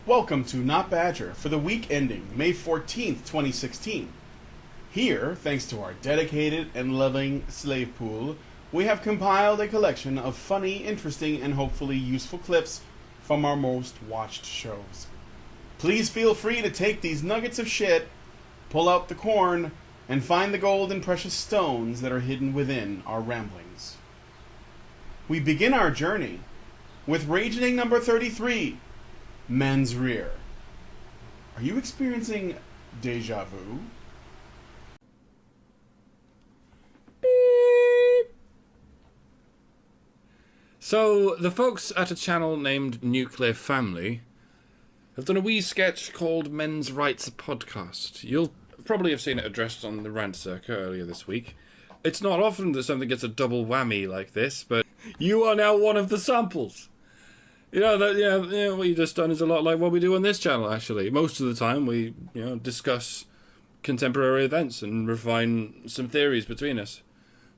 Welcome to Not Badger for the week ending May 14th, 2016. Here, thanks to our dedicated and loving slave pool, we have compiled a collection of funny, interesting, and hopefully useful clips from our most watched shows. Please feel free to take these nuggets of shit, pull out the corn, and find the gold and precious stones that are hidden within our ramblings. We begin our journey with Ragening number 33, Men's Rear. Are you experiencing deja vu? Beep. So, the folks at a channel named Nuclear Family have done a wee sketch called Men's Rights Podcast. You'll probably have seen it addressed on the Rant Circuit earlier this week. It's not often that something gets a double whammy like this, but you are now one of the samples. You know, what you've just done is a lot like what we do on this channel, actually. Most of the time, we, discuss contemporary events and refine some theories between us.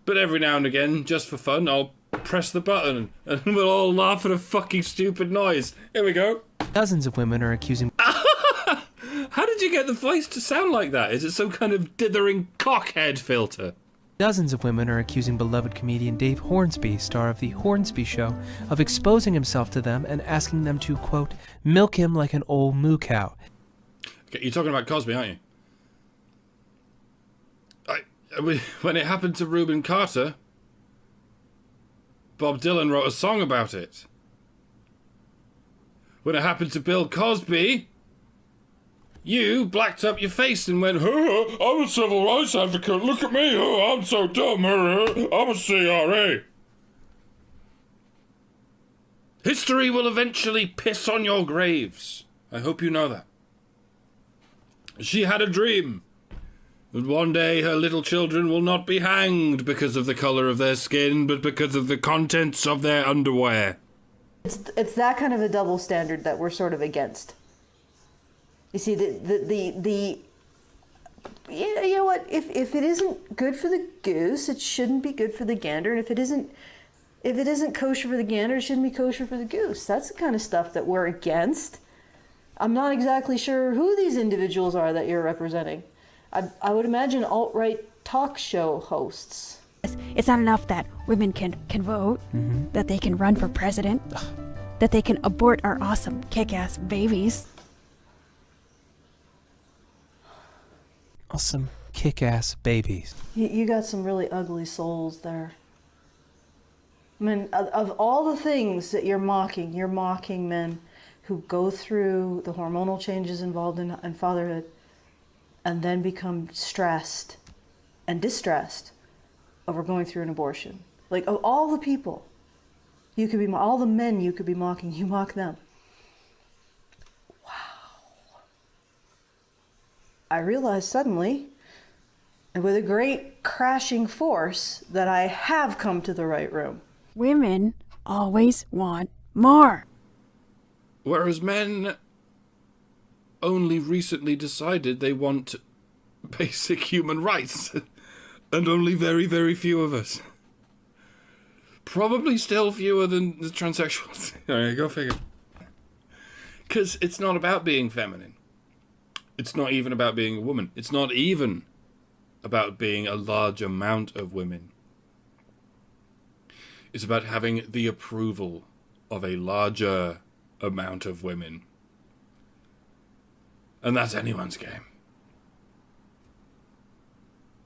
But every now and again, just for fun, I'll press the button and we'll all laugh at a fucking stupid noise. Here we go. Dozens of women are accusing... How did you get the voice to sound like that? Is it some kind of dithering cockhead filter? Dozens of women are accusing beloved comedian Dave Hornsby, star of The Hornsby Show, of exposing himself to them and asking them to, quote, milk him like an old moo cow. Okay, you're talking about Cosby, aren't you? When it happened to Reuben Carter, Bob Dylan wrote a song about it. When it happened to Bill Cosby, you blacked up your face and went, I'm a civil rights advocate, look at me, I'm so dumb, I'm a CRA. History will eventually piss on your graves. I hope you know that. She had a dream that one day her little children will not be hanged because of the colour of their skin, but because of the contents of their underwear. It's that kind of a double standard that we're sort of against. You see, you know what? If it isn't good for the goose, it shouldn't be good for the gander. And if it isn't kosher for the gander, it shouldn't be kosher for the goose. That's the kind of stuff that we're against. I'm not exactly sure who these individuals are that you're representing. I would imagine alt-right talk show hosts. It's not enough that women can vote, that they can run for president, that they can abort our awesome kick-ass babies. Awesome kick-ass babies. You got some really ugly souls there. I mean, of all the things that you're mocking men who go through the hormonal changes involved in fatherhood and then become stressed and distressed over going through an abortion. Like, of all the people all the men you could be mocking, you mock them. I realized suddenly, and with a great crashing force, that I have come to the right room. Women always want more. Whereas men only recently decided they want basic human rights. And only very, very few of us. Probably still fewer than the transsexuals. Alright, go figure. Because it's not about being feminine. It's not even about being a woman. It's not even about being a large amount of women. It's about having the approval of a larger amount of women. And that's anyone's game.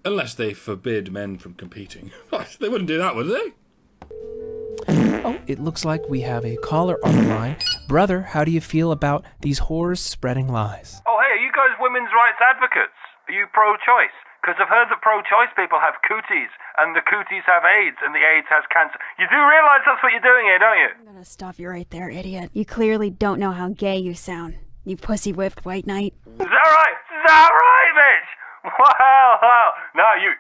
Unless they forbid men from competing. They wouldn't do that, would they? Oh, it looks like we have a caller on the line. Brother, how do you feel about these whores spreading lies? Oh, hey, are you guys women's rights advocates? Are you pro-choice? Because I've heard that pro-choice people have cooties, and the cooties have AIDS, and the AIDS has cancer. You do realise that's what you're doing here, don't you? I'm gonna stop you right there, idiot. You clearly don't know how gay you sound. You pussy-whipped white knight. Is that right? Is that right, bitch? Wow. No, you're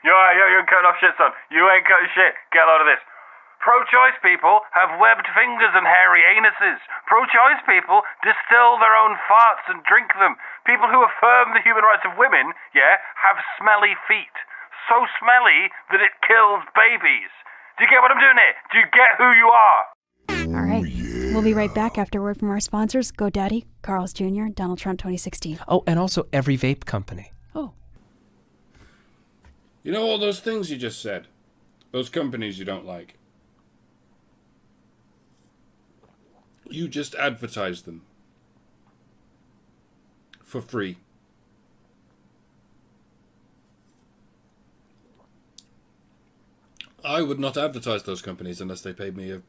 cutting off shit, son. You ain't cutting shit. Get a load of this. Pro-choice people have webbed fingers and hairy anuses. Pro-choice people distill their own farts and drink them. People who affirm the human rights of women, have smelly feet. So smelly that it kills babies. Do you get what I'm doing here? Do you get who you are? All right. We'll be right back after word from our sponsors, GoDaddy, Carl's Jr., Donald Trump 2016. Oh, and also every vape company. Oh. You know all those things you just said? Those companies you don't like? You just advertise them. For free. I would not advertise those companies unless they paid me a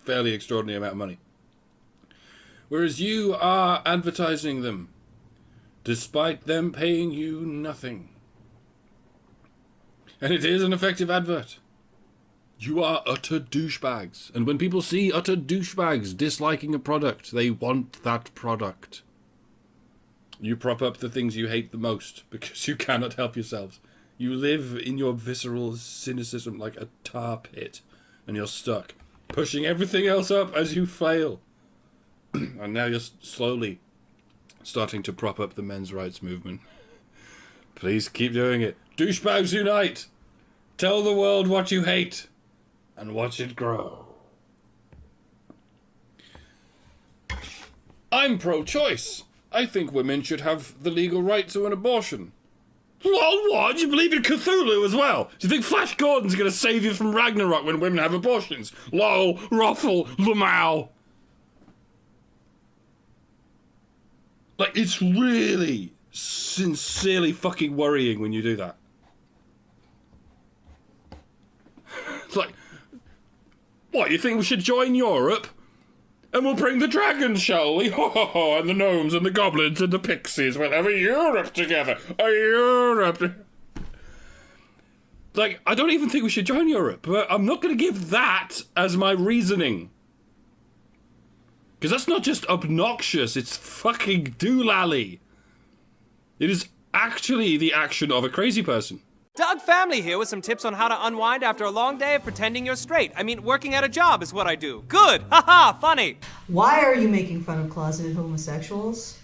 fairly extraordinary amount of money. Whereas you are advertising them, despite them paying you nothing. And it is an effective advert. You are utter douchebags. And when people see utter douchebags disliking a product, they want that product. You prop up the things you hate the most because you cannot help yourselves. You live in your visceral cynicism like a tar pit, and you're stuck, pushing everything else up as you fail. And now you're slowly starting to prop up the men's rights movement. Please keep doing it. Douchebags unite! Tell the world what you hate, and watch it grow. I'm pro-choice. I think women should have the legal right to an abortion. Well, what? Do you believe in Cthulhu as well? Do you think Flash Gordon's going to save you from Ragnarok when women have abortions? Lol, ruffle, lamau. Like, it's really sincerely fucking worrying when you do that. It's like, what, you think we should join Europe? And we'll bring the dragons, shall we? Ho ho ho, and the gnomes and the goblins and the pixies. We'll have a Europe together. A Europe. Like, I don't even think we should join Europe, but I'm not going to give that as my reasoning. Because that's not just obnoxious, it's fucking doolally. It is actually the action of a crazy person. Doug Family here with some tips on how to unwind after a long day of pretending you're straight. I mean, working at a job is what I do. Good! Haha, funny! Why are you making fun of closeted homosexuals?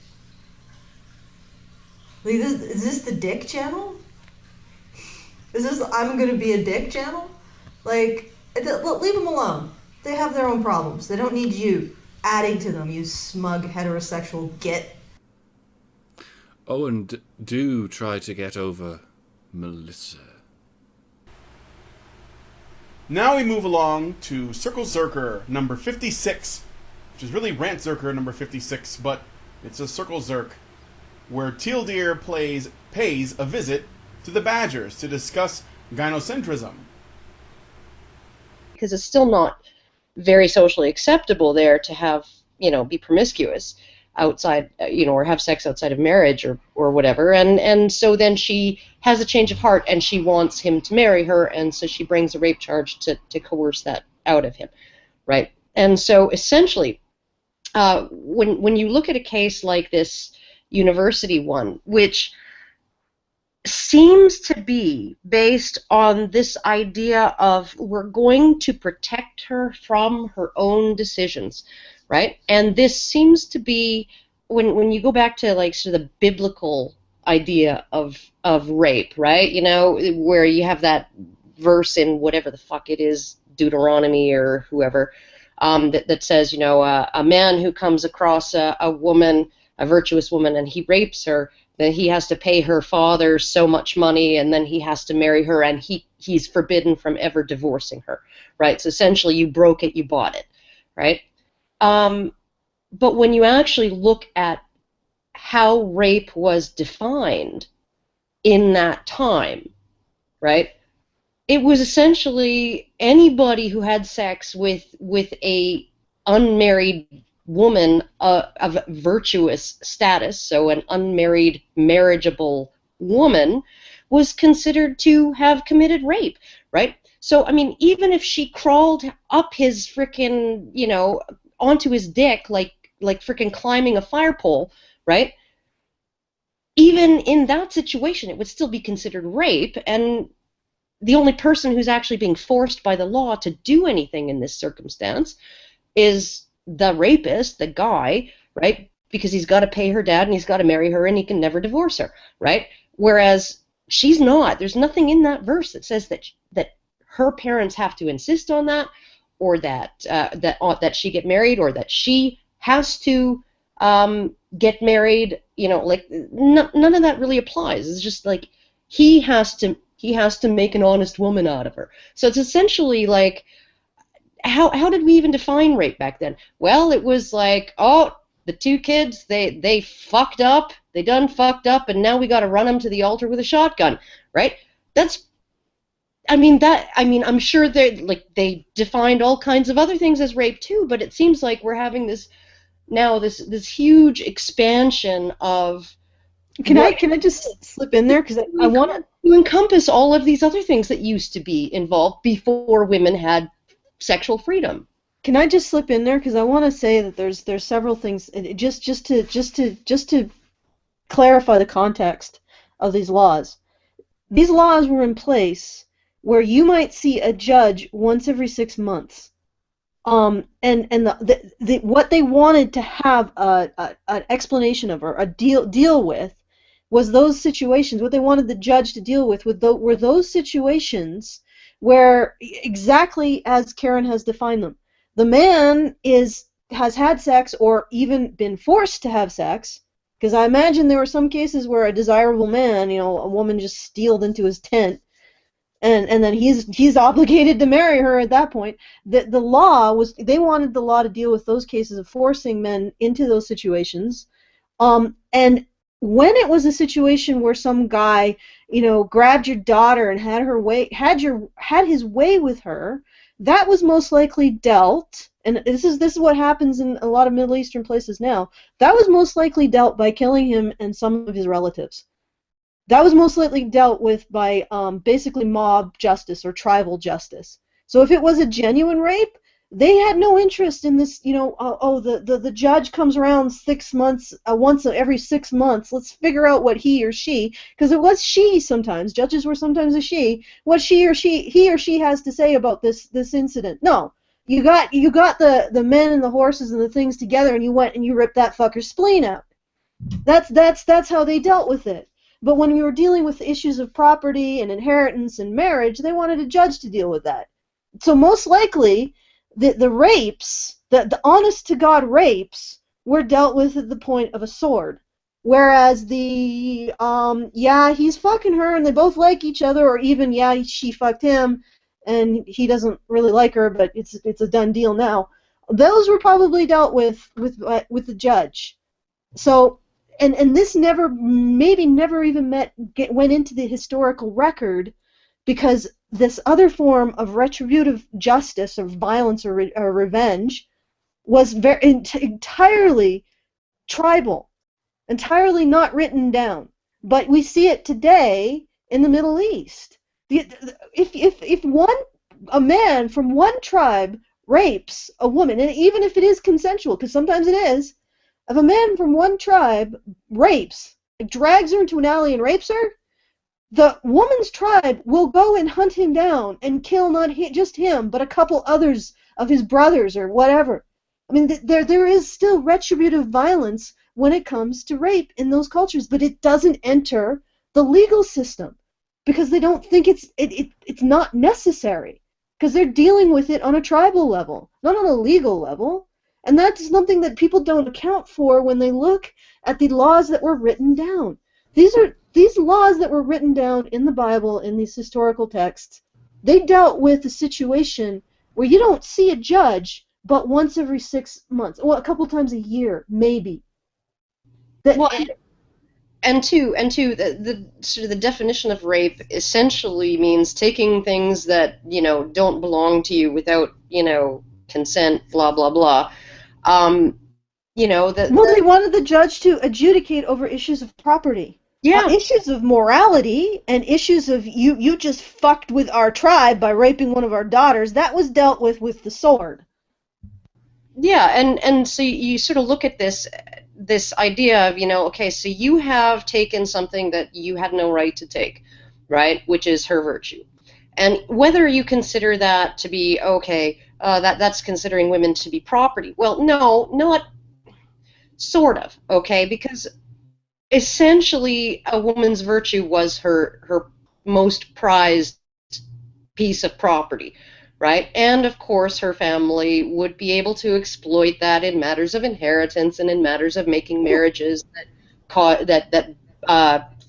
Like, is this the dick channel? Is this I'm gonna be a dick channel? Like, leave them alone. They have their own problems. They don't need you adding to them, you smug heterosexual git. Oh, and do try to get over Melissa. Now we move along to Circle Zerker number 56, which is really Rant Zerker number 56, but it's a Circle Zerk, where Teal Deer pays a visit to the Badgers to discuss gynocentrism. Because it's still not very socially acceptable there to have, be promiscuous outside, or have sex outside of marriage or whatever. And so then she has a change of heart and she wants him to marry her, and so she brings a rape charge to coerce that out of him, right? And so essentially, when you look at a case like this university one, which seems to be based on this idea of we're going to protect her from her own decisions, right? And this seems to be, when you go back to like sort of the biblical idea of rape, right? Where you have that verse in whatever the fuck it is, Deuteronomy or whoever, that says, a man who comes across a woman, a virtuous woman, and he rapes her, then he has to pay her father so much money, and then he has to marry her, and he's forbidden from ever divorcing her, right? So essentially, you broke it, you bought it, right? But when you actually look at how rape was defined in that time, right, it was essentially anybody who had sex with a unmarried woman of virtuous status, so an unmarried, marriageable woman, was considered to have committed rape, right? So, I mean, even if she crawled up his frickin', onto his dick like frickin' climbing a fire pole, right? Even in that situation, it would still be considered rape, and the only person who's actually being forced by the law to do anything in this circumstance is the rapist, the guy, right? Because he's got to pay her dad and he's got to marry her and he can never divorce her, right? Whereas she's not. There's nothing in that verse that says that her parents have to insist on that, that she get married, or that she has to get married. Like none of that really applies. It's just like he has to make an honest woman out of her. So it's essentially like, how did we even define rape back then? Well, it was like, oh, the two kids, they fucked up, they done fucked up, and now we got to run them to the altar with a shotgun, right? I'm sure they defined all kinds of other things as rape too, but it seems like we're having this huge expansion of. Can I just slip in there, because I want to encompass all of these other things that used to be involved before women had sexual freedom. Can I just slip in there, because I want to say that there's several things, just to clarify the context of these laws. These laws were in place where you might see a judge once every 6 months, and what they wanted to have an explanation of, or a deal with, was those situations. What they wanted the judge to deal with were those situations where, exactly as Karen has defined them, the man has had sex or even been forced to have sex, because I imagine there were some cases where a desirable man, a woman just stealed into his tent, and then he's obligated to marry her at that point. They wanted the law to deal with those cases of forcing men into those situations, and when it was a situation where some guy, grabbed your daughter and had his way with her, that was most likely dealt, and this is what happens in a lot of Middle Eastern places now. That was most likely dealt by killing him and some of his relatives. That was most likely dealt with by basically mob justice or tribal justice. So if it was a genuine rape, they had no interest in this, the judge comes around 6 months, once every 6 months, let's figure out what he or she, because it was she sometimes, judges were sometimes a she, what he or she has to say about this incident. No, you got the men and the horses and the things together, and you went and you ripped that fucker's spleen out. That's how they dealt with it. But when we were dealing with issues of property and inheritance and marriage, they wanted a judge to deal with that. So most likely, the rapes, the honest-to-God rapes, were dealt with at the point of a sword. Whereas he's fucking her and they both like each other, or even, she fucked him and he doesn't really like her, but it's a done deal now. Those were probably dealt with the judge. So, and this never even went into the historical record, because this other form of retributive justice or violence or revenge was entirely tribal, entirely not written down. But we see it today in the Middle East. If a man from one tribe rapes a woman, and even if it is consensual, because sometimes it is, if a man from one tribe drags her into an alley and rapes her, the woman's tribe will go and hunt him down and kill not just him, but a couple others of his brothers or whatever. I mean, there is still retributive violence when it comes to rape in those cultures, but it doesn't enter the legal system because they don't think it's not necessary, because they're dealing with it on a tribal level, not on a legal level. And that's something that people don't account for when they look at the laws that were written down. These laws that were written down in the Bible, in these historical texts, they dealt with a situation where you don't see a judge but once every 6 months, well, a couple times a year, maybe. And two, the sort of the definition of rape essentially means taking things that don't belong to you without consent, blah blah blah. They wanted the judge to adjudicate over issues of property. Yeah. Issues of morality and issues of you just fucked with our tribe by raping one of our daughters, that was dealt with the sword. Yeah, and so you sort of look at this idea of, okay, so you have taken something that you had no right to take, right, which is her virtue. And whether you consider that to be, okay, that's considering women to be property. Well, no, not sort of, okay, because essentially a woman's virtue was her most prized piece of property, right? And of course, her family would be able to exploit that in matters of inheritance and in matters of making marriages that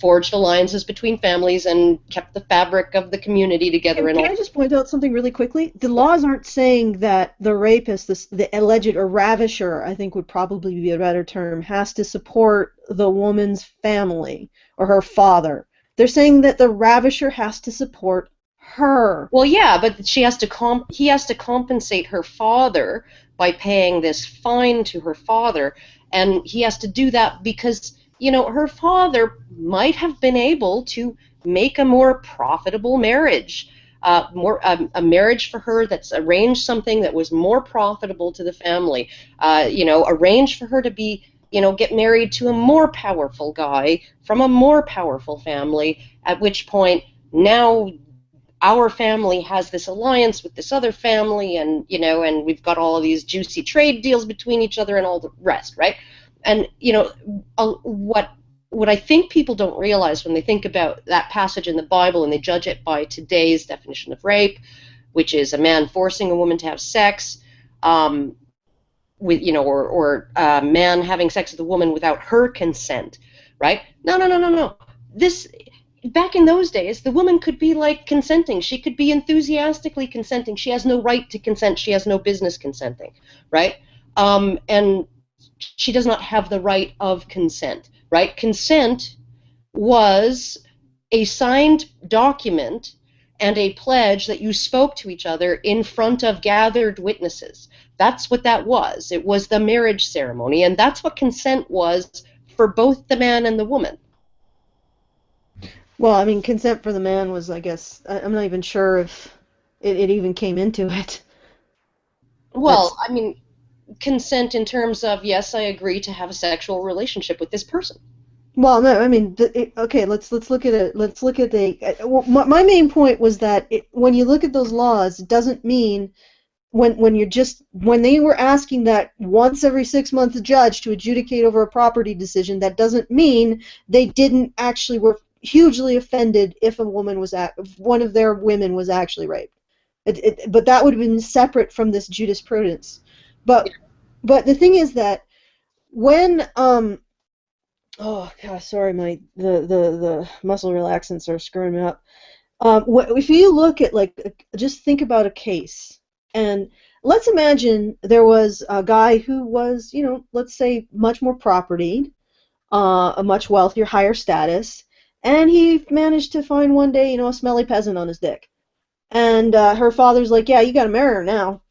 forged alliances between families and kept the fabric of the community together. Can I just point out something really quickly? The laws aren't saying that the rapist, the alleged or ravisher, I think would probably be a better term, has to support the woman's family or her father. They're saying that the ravisher has to support her. Well, yeah, but he has to compensate her father by paying this fine to her father, and he has to do that because, you know, her father might have been able to make a more profitable marriage, a marriage for her that's arranged something that was more profitable to the family, arranged for her to be, get married to a more powerful guy from a more powerful family, at which point now our family has this alliance with this other family, and and we've got all of these juicy trade deals between each other and all the rest, right? And what I think people don't realize when they think about that passage in the Bible and they judge it by today's definition of rape, which is a man forcing a woman to have sex, with or a man having sex with a woman without her consent, right? No. This, back in those days, the woman could be like consenting. She could be enthusiastically consenting. She has no right to consent. She has no business consenting, right? And she does not have the right of consent, right? Consent was a signed document and a pledge that you spoke to each other in front of gathered witnesses. That's what that was. It was the marriage ceremony, and that's what consent was for both the man and the woman. Well, I mean, consent for the man was, I guess, I'm not even sure if it even came into it. Well, I mean, consent in terms of, yes, I agree to have a sexual relationship with this person. Well, no, I mean, okay, let's look at it. Let's look at my main point was that when you look at those laws, it doesn't mean when they were asking that once every 6 months a judge to adjudicate over a property decision, that doesn't mean they didn't actually were hugely offended if if one of their women was actually raped. But that would have been separate from this jurisprudence. But the thing is that when oh gosh, sorry, the muscle relaxants are screwing me up. If you look at just think about a case, and let's imagine there was a guy who was, let's say much more propertied, a much wealthier, higher status, and he managed to find one day, a smelly peasant on his dick, and her father's like, yeah, you got to marry her now.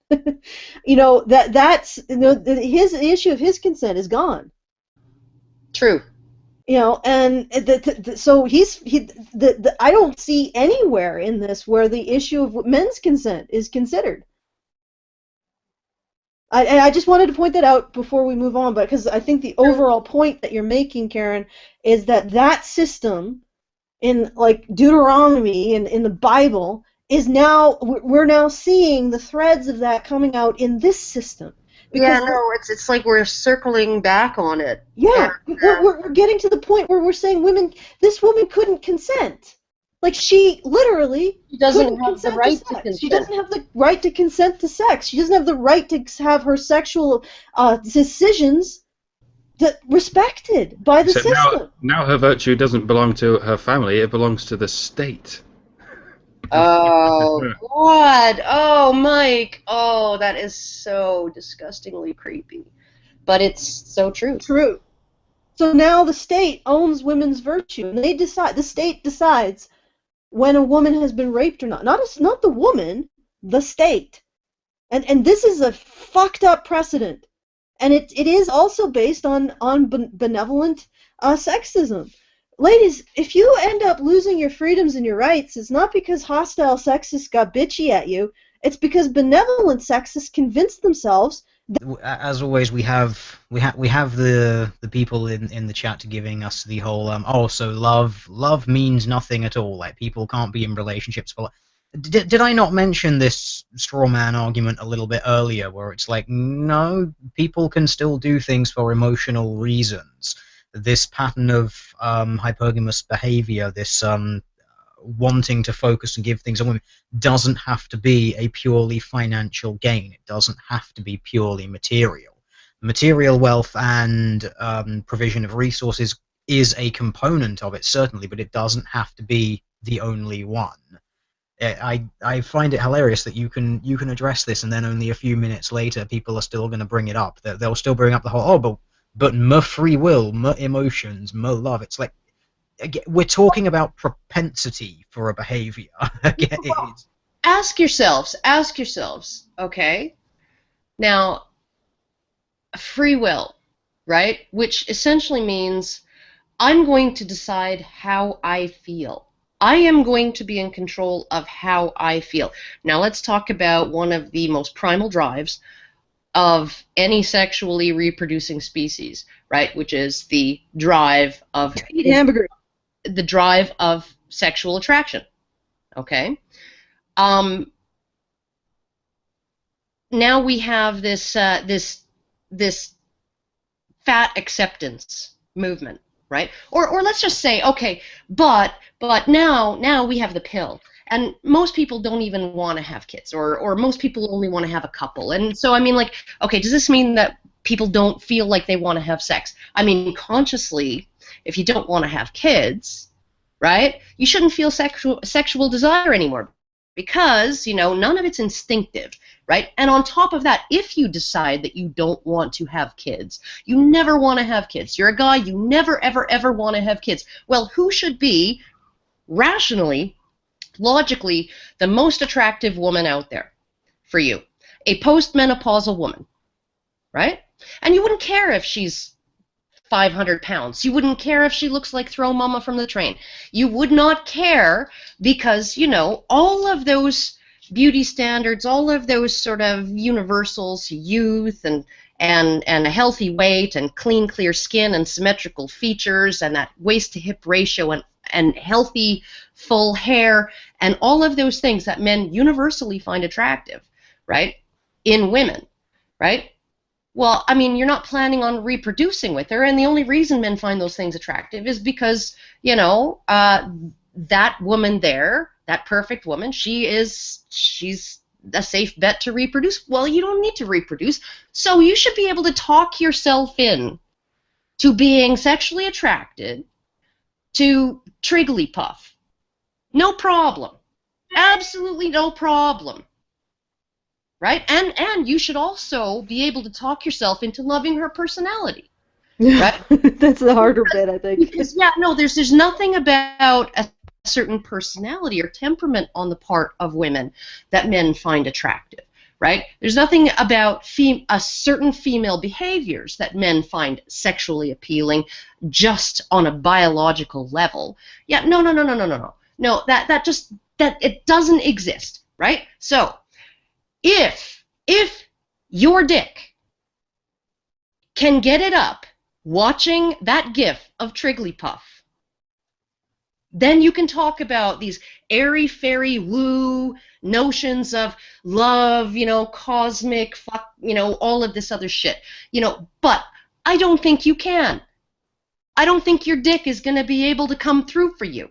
That's his issue of his consent is gone. True. And so I don't see anywhere in this where the issue of men's consent is considered. I just wanted to point that out before we move on, because I think the overall point that you're making, Karen, is that system in Deuteronomy and in the Bible is we're now seeing the threads of that coming out in this system. Because it's like we're circling back on it. Yeah, we're getting to the point where we're saying this woman couldn't consent. She literally doesn't have the right to consent. She doesn't have the right to consent to sex. She doesn't have the right to have her sexual decisions respected by the system. Now her virtue doesn't belong to her family, it belongs to the state. Oh, God. Oh, Mike. Oh, that is so disgustingly creepy. But it's so true. True. So now the state owns women's virtue, and the state decides when a woman has been raped or not. Not the woman, the state. And this is a fucked up precedent. And it is also based on benevolent sexism. Ladies, if you end up losing your freedoms and your rights, it's not because hostile sexists got bitchy at you. It's because benevolent sexists convinced themselves. As always, we have the people in the chat giving us the whole so love means nothing at all. People can't be in relationships for. Did I not mention this straw man argument a little bit earlier, where it's no, people can still do things for emotional reasons. This pattern of hypergamous behavior, this wanting to focus and give things on women doesn't have to be a purely financial gain. It doesn't have to be purely material. Material wealth and provision of resources is a component of it, certainly, but it doesn't have to be the only one. I find it hilarious that you can address this, and then only a few minutes later, people are still going to bring it up. They'll still bring up the whole, but my free will, my emotions, my love. It's like, we're talking about propensity for a behavior. Ask yourselves, okay? Now, free will, right? Which essentially means I'm going to decide how I feel. I am going to be in control of how I feel. Now let's talk about one of the most primal drives of any sexually reproducing species, right? Which is the drive of Eat hamburger. The drive of sexual attraction. Okay. Now we have this this fat acceptance movement, right? Or let's just say, okay, but now we have the pill, and most people don't even want to have kids, or most people only want to have a couple. And so I mean, like, okay, does this mean that people don't feel like they want to have sex? I mean, consciously, if you don't want to have kids, right, you shouldn't feel sexual desire anymore, because, you know, none of it's instinctive, right? And on top of that, if you decide that you don't want to have kids, you never want to have kids, you're a guy, you never, ever, ever want to have kids, well, who should be, rationally, logically, the most attractive woman out there for you? A postmenopausal woman, right? And you wouldn't care if she's 500 pounds. You wouldn't care if she looks like Throw Mama from the Train. You would not care because, you know, all of those beauty standards, all of those sort of universals, youth and a healthy weight and clean, clear skin and symmetrical features and that waist-to-hip ratio and healthy, full hair and all of those things that men universally find attractive, right, in women, right? Well, I mean, you're not planning on reproducing with her, and the only reason men find those things attractive is because, you know, that woman there, that perfect woman, she's a safe bet to reproduce. Well, you don't need to reproduce, so you should be able to talk yourself in to being sexually attracted to Trigglypuff. No problem. Absolutely no problem. Right? And you should also be able to talk yourself into loving her personality. Right? That's the harder bit, I think. Because, yeah, no, there's nothing about a certain personality or temperament on the part of women that men find attractive. Right? There's nothing about a certain female behaviors that men find sexually appealing just on a biological level. Yeah, no. No, that it doesn't exist, right? So, if your dick can get it up watching that gif of Trigglypuff, then you can talk about these airy-fairy woo notions of love, you know, cosmic, fuck, you know, all of this other shit. You know, but I don't think you can. I don't think your dick is going to be able to come through for you.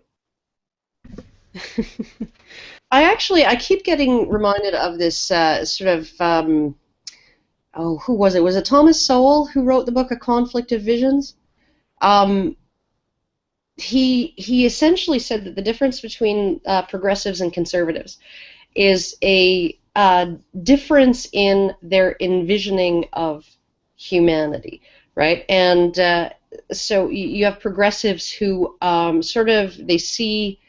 I keep getting reminded of this sort of, who was it? Was it Thomas Sowell who wrote the book A Conflict of Visions? He essentially said that the difference between progressives and conservatives is a difference in their envisioning of humanity, right? And so you have progressives who they see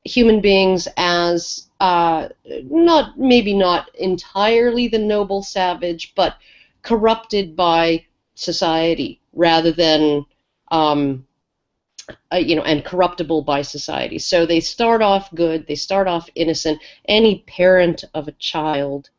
human beings as maybe not entirely the noble savage, but corrupted by society rather than and corruptible by society. So they start off good, they start off innocent. Any parent of a child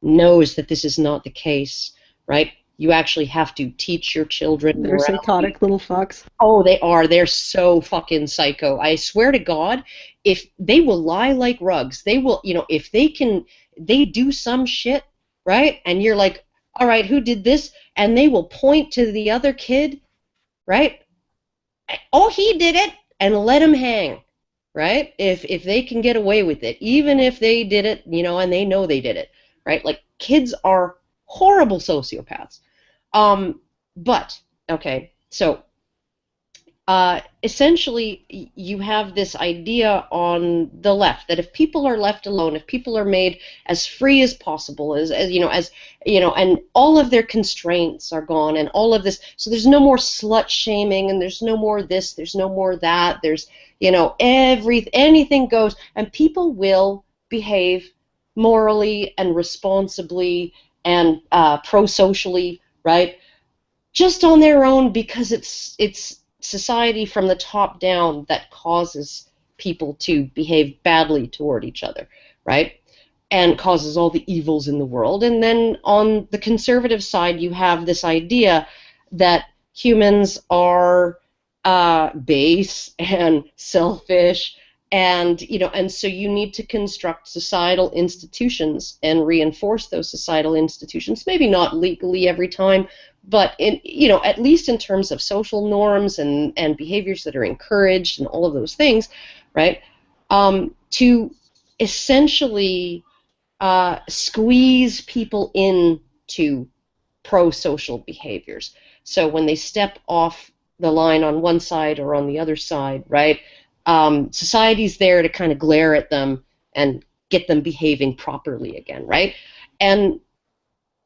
knows that this is not the case, right? You actually have to teach your children. They're psychotic little fucks. Oh, they are. They're so fucking psycho. I swear to God, if they will lie like rugs, they will, if they do some shit, right? And you're like, all right, who did this? And they will point to the other kid, right? Oh, he did it, and let him hang, right? If they can get away with it, even if they did it, and they know they did it, right? Like, kids are horrible sociopaths. But okay, so essentially, you have this idea on the left that if people are left alone, if people are made as free as possible, and all of their constraints are gone, and all of this, so there's no more slut shaming, and there's no more this, there's no more that, there's anything goes, and people will behave morally and responsibly and pro-socially, right? Just on their own, because it's society from the top down that causes people to behave badly toward each other, right? And causes all the evils in the world. And then on the conservative side, you have this idea that humans are base and selfish, and so you need to construct societal institutions and reinforce those societal institutions, maybe not legally every time, but at least in terms of social norms and behaviors that are encouraged and all of those things, right? To essentially squeeze people into pro-social behaviors. So when they step off the line on one side or on the other side, right? Society's there to kind of glare at them and get them behaving properly again, right? And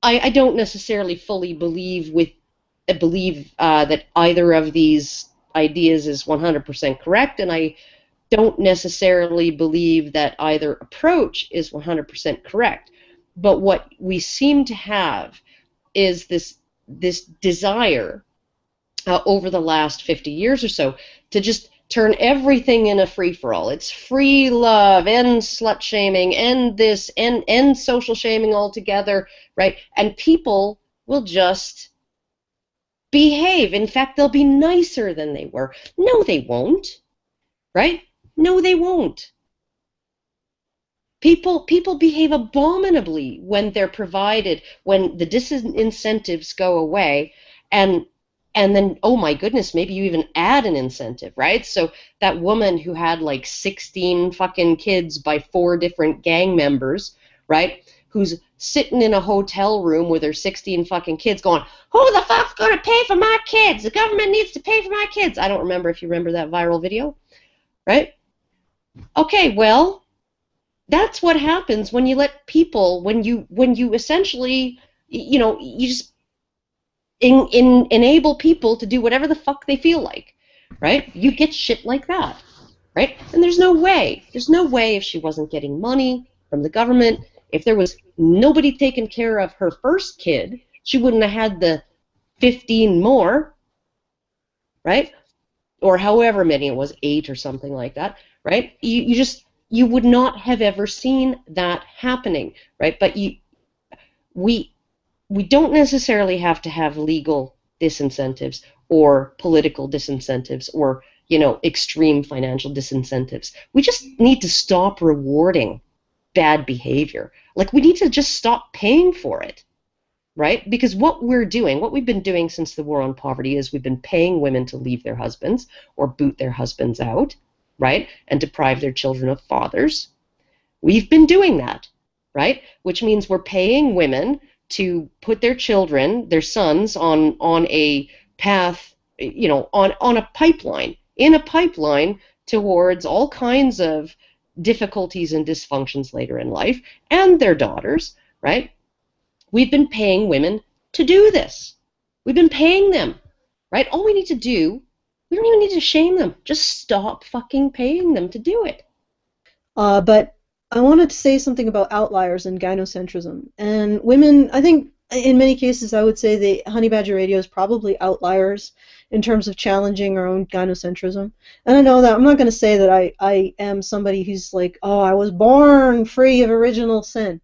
I don't necessarily fully believe that either of these ideas is 100% correct, and I don't necessarily believe that either approach is 100% correct. But what we seem to have is this desire over the last 50 years or so to just turn everything in a free-for-all. It's free love, end slut-shaming, end this, end social shaming altogether, right? And people will just behave. In fact, they'll be nicer than they were. No, they won't, right? No, they won't. People behave abominably when they're provided, when the disincentives go away, and then, oh my goodness, maybe you even add an incentive, right? So that woman who had like 16 fucking kids by 4 different gang members, right? Who's sitting in a hotel room with her 16 fucking kids going, who the fuck's going to pay for my kids? The government needs to pay for my kids. I don't remember if you remember that viral video, right? Okay, well, that's what happens when you let people, when you essentially, you just enable people to do whatever the fuck they feel like, right? You get shit like that, right? And there's no way if she wasn't getting money from the government, if there was nobody taking care of her first kid, she wouldn't have had the 15 more, right? Or however many it was, 8 or something like that, right? You would not have ever seen that happening, right? But we don't necessarily have to have legal disincentives or political disincentives or, extreme financial disincentives. We just need to stop rewarding bad behavior. Like, we need to just stop paying for it, right? Because what we've been doing since the war on poverty is we've been paying women to leave their husbands or boot their husbands out, right? And deprive their children of fathers. We've been doing that, right? Which means we're paying women to put their children, their sons, on a path, on a pipeline, towards all kinds of difficulties and dysfunctions later in life, and their daughters, right? We've been paying women to do this. We've been paying them, right? All we need to do, we don't even need to shame them. Just stop fucking paying them to do it. But I wanted to say something about outliers and gynocentrism. And women, I think in many cases I would say the Honey Badger Radio is probably outliers in terms of challenging our own gynocentrism. And I know that I'm not going to say that I am somebody who's like, oh, I was born free of original sin.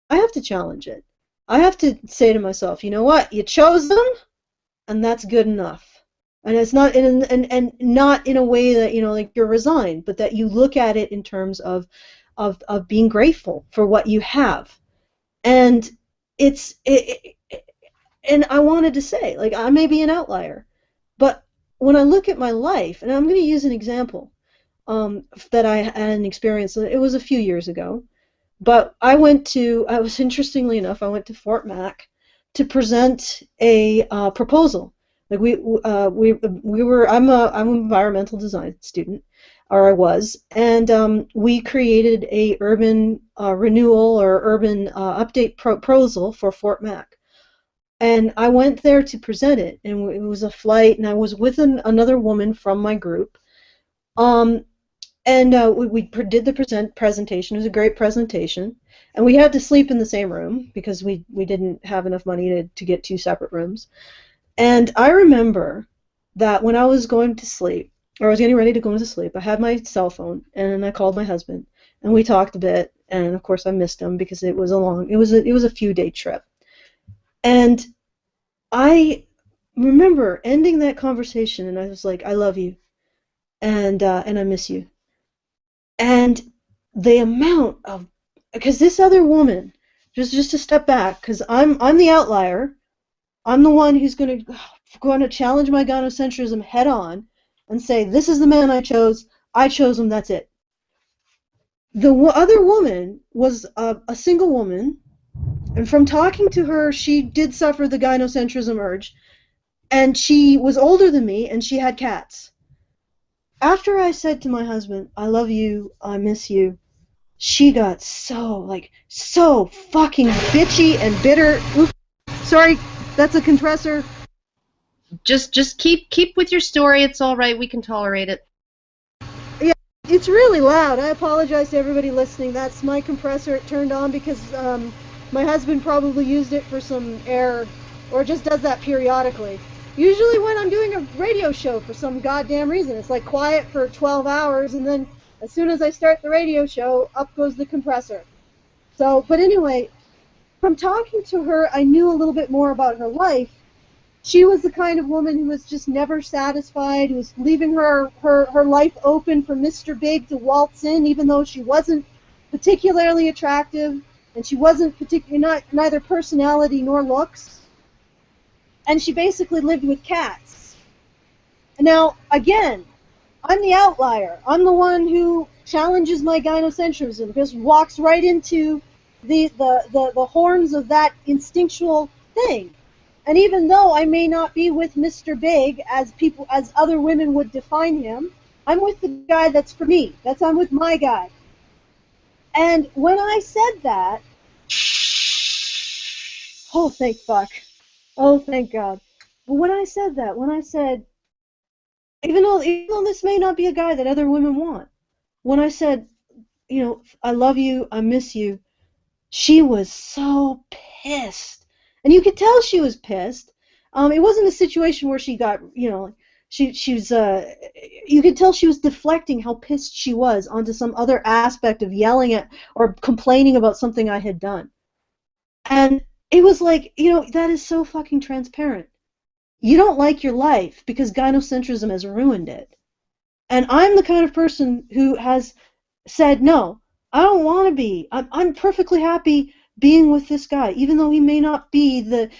I have to challenge it. I have to say to myself, you know what? You chose them, and that's good enough. And it's not and not in a way that, like you're resigned, but that you look at it in terms of being grateful for what you have. And and I wanted to say, like, I may be an outlier, but when I look at my life, and I'm going to use an example, that I had an experience. It was a few years ago, but I went to Fort Mac to present a proposal. Like we were. I'm an environmental design student, or I was, and we created a urban renewal or urban update proposal for Fort Mac. And I went there to present it, and it was a flight, and I was with another woman from my group. We did the presentation. It was a great presentation, and we had to sleep in the same room because we didn't have enough money to get 2 separate rooms. And I remember that when I was going to sleep, or I was getting ready to go to sleep, I had my cell phone, and I called my husband, and we talked a bit, and of course I missed him because it was a few-day trip. And I remember ending that conversation, and I was like, I love you, and I miss you. And the amount of, because this other woman, just to step back, because I'm the outlier, I'm the one who's going to challenge my gynocentrism head on and say, this is the man I chose him, that's it. The other woman was a single woman, and from talking to her, she did suffer the gynocentrism urge, and she was older than me, and she had cats. After I said to my husband, I love you, I miss you, she got so fucking bitchy and bitter. Oops, sorry, that's a compressor. Just keep with your story. It's all right. We can tolerate it. Yeah, it's really loud. I apologize to everybody listening. That's my compressor. It turned on because my husband probably used it for some air, or just does that periodically. Usually when I'm doing a radio show for some goddamn reason, it's like quiet for 12 hours, and then as soon as I start the radio show, up goes the compressor. So, but anyway, from talking to her, I knew a little bit more about her life. She was the kind of woman who was just never satisfied, who was leaving her life open for Mr. Big to waltz in, even though she wasn't particularly attractive, and she wasn't neither personality nor looks. And she basically lived with cats. Now, again, I'm the outlier. I'm the one who challenges my gynocentrism, just walks right into the horns of that instinctual thing. And even though I may not be with Mr. Big as other women would define him, I'm with the guy that's for me. I'm with my guy. And when I said that, oh, thank fuck. Oh, thank God. But when I said, even though this may not be a guy that other women want, when I said, I love you, I miss you, she was so pissed. And you could tell she was pissed. It wasn't a situation where she got, she was, you could tell she was deflecting how pissed she was onto some other aspect of yelling at or complaining about something I had done. And it was like, that is so fucking transparent. You don't like your life because gynocentrism has ruined it. And I'm the kind of person who has said, no, I don't want to be. I'm perfectly happy being with this guy, even though he may not be the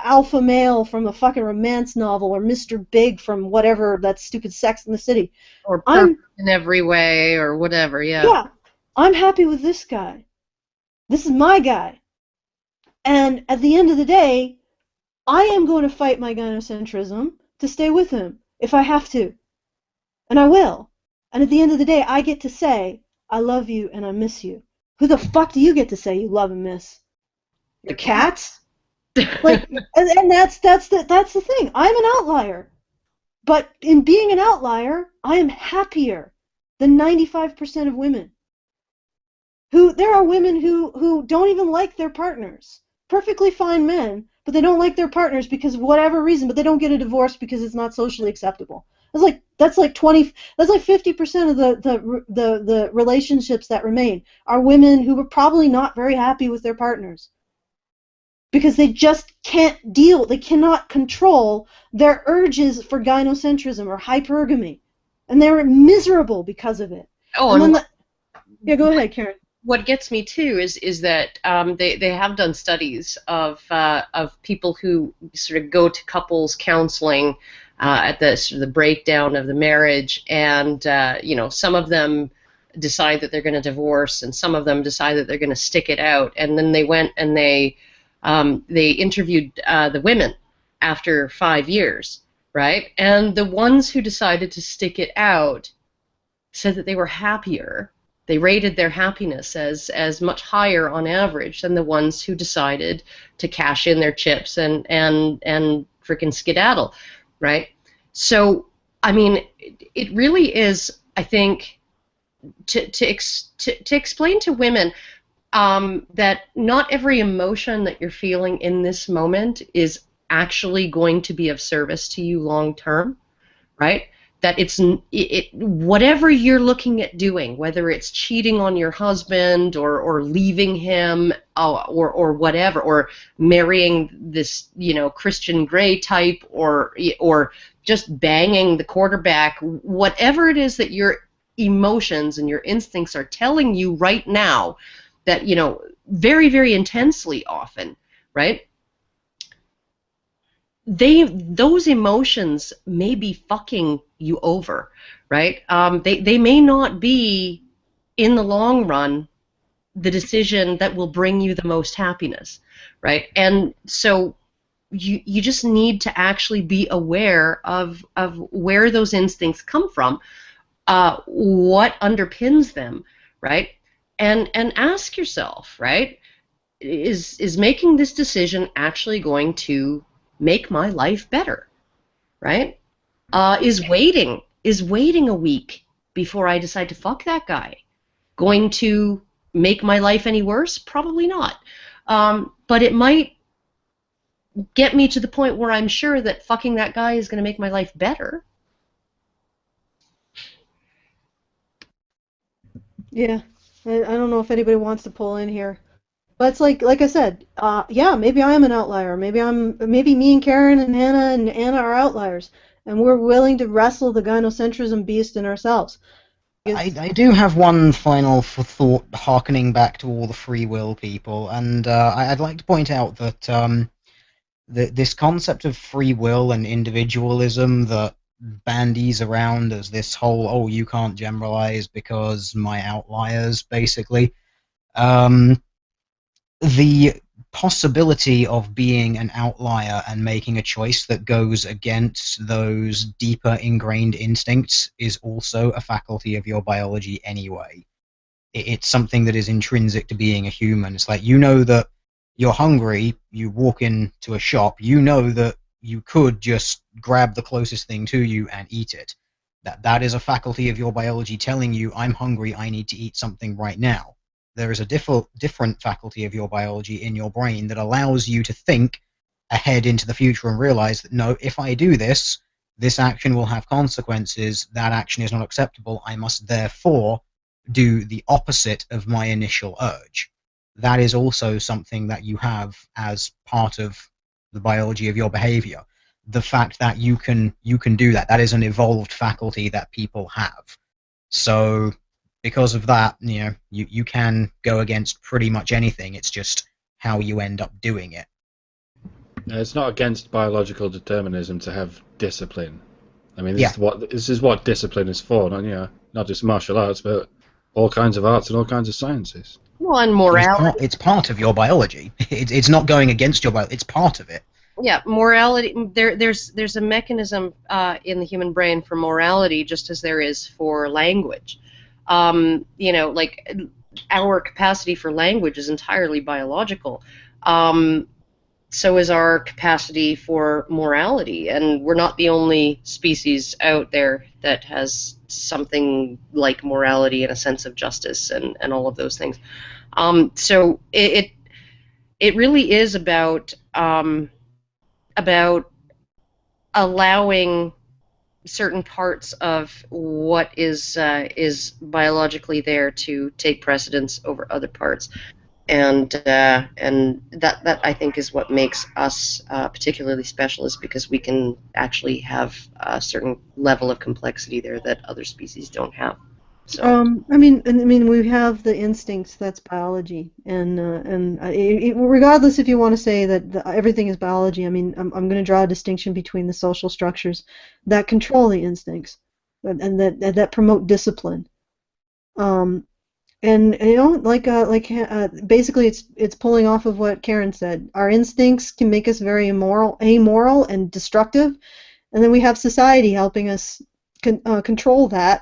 alpha male from a fucking romance novel or Mr. Big from whatever, that stupid Sex in the City. Or perfect in every way or whatever, yeah. Yeah, I'm happy with this guy. This is my guy. And at the end of the day, I am going to fight my gynocentrism to stay with him if I have to. And I will. And at the end of the day, I get to say, I love you and I miss you. Who the fuck do you get to say you love and miss? The cats? And that's the thing. I'm an outlier. But in being an outlier, I am happier than 95% of women. There are women who don't even like their partners. Perfectly fine men, but they don't like their partners because of whatever reason, but they don't get a divorce because it's not socially acceptable. That's like 50% of the relationships that remain are women who are probably not very happy with their partners because they just can't deal, they cannot control their urges for gynocentrism or hypergamy, and they're miserable because of it. Oh, yeah, go ahead, Karen. what gets me too is that they have done studies of people who sort of go to couples counseling at the sort of the breakdown of the marriage, and some of them decide that they're going to divorce, and some of them decide that they're going to stick it out, and then they went and they interviewed the women after 5 years, right? And the ones who decided to stick it out said that they were happier. They rated their happiness as much higher on average than the ones who decided to cash in their chips and freaking skedaddle, right? So, I mean, it really is, I think, to explain to women that not every emotion that you're feeling in this moment is actually going to be of service to you long term, right? That whatever you're looking at doing, whether it's cheating on your husband or leaving him or whatever, or marrying this Christian Grey type or just banging the quarterback, whatever it is that your emotions and your instincts are telling you right now, that very, very intensely often, right? Those emotions may be fucking you over, right? They may not be, in the long run, the decision that will bring you the most happiness, right? And so you just need to actually be aware of where those instincts come from, what underpins them, right? And ask yourself, right? Is making this decision actually going to make my life better, right? Is waiting a week before I decide to fuck that guy going to make my life any worse? Probably not. But it might get me to the point where I'm sure that fucking that guy is going to make my life better. Yeah, I don't know if anybody wants to pull in here. But it's like I said, yeah, maybe I am an outlier. Maybe me and Karen and Anna are outliers, and we're willing to wrestle the gynocentrism beast in ourselves. I do have one final thought, harkening back to all the free will people, and I'd like to point out that this concept of free will and individualism that bandies around as this whole, oh, you can't generalize because my outliers, basically. The possibility of being an outlier and making a choice that goes against those deeper ingrained instincts is also a faculty of your biology anyway. It's something that is intrinsic to being a human. It's like, that you're hungry, you walk into a shop, that you could just grab the closest thing to you and eat it. That is a faculty of your biology telling you, I'm hungry, I need to eat something right now. There is a different faculty of your biology in your brain that allows you to think ahead into the future and realize that, no, if I do this action will have consequences, that action is not acceptable, I must therefore do the opposite of my initial urge. That is also something that you have as part of the biology of your behavior. The fact that you can do that is an evolved faculty that people have. So because of that, you can go against pretty much anything. It's just how you end up doing it. It's not against biological determinism to have discipline. I mean, this is what discipline is for. Not just martial arts, but all kinds of arts and all kinds of sciences. Well, and morality. It's part of your biology. It's not going against your biology. It's part of it. Yeah, morality. There's a mechanism in the human brain for morality, just as there is for language. Like our capacity for language is entirely biological. So is our capacity for morality, and we're not the only species out there that has something like morality and a sense of justice and all of those things. So it really is about allowing certain parts of what is biologically there to take precedence over other parts, and that I think is what makes us particularly special, is because we can actually have a certain level of complexity there that other species don't have. So I mean, we have the instincts. That's biology, and regardless if you want to say that everything is biology, I mean, I'm going to draw a distinction between the social structures that control the instincts, and that promote discipline. And basically, it's pulling off of what Karen said. Our instincts can make us very amoral, and destructive, and then we have society helping us control that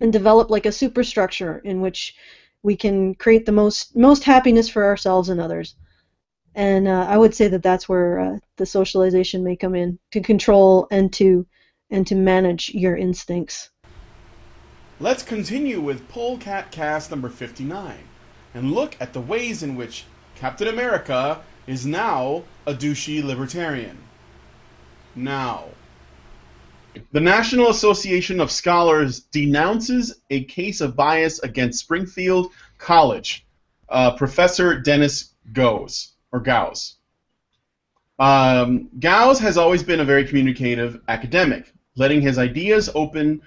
and develop like a superstructure in which we can create the most happiness for ourselves and others. And I would say that that's where the socialization may come in, to control and to manage your instincts. Let's continue with Polecat Cast number 59 and look at the ways in which Captain America is now a douchey libertarian. Now, the National Association of Scholars denounces a case of bias against Springfield College, Professor Dennis Gowes. Gowes has always been a very communicative academic, letting his ideas open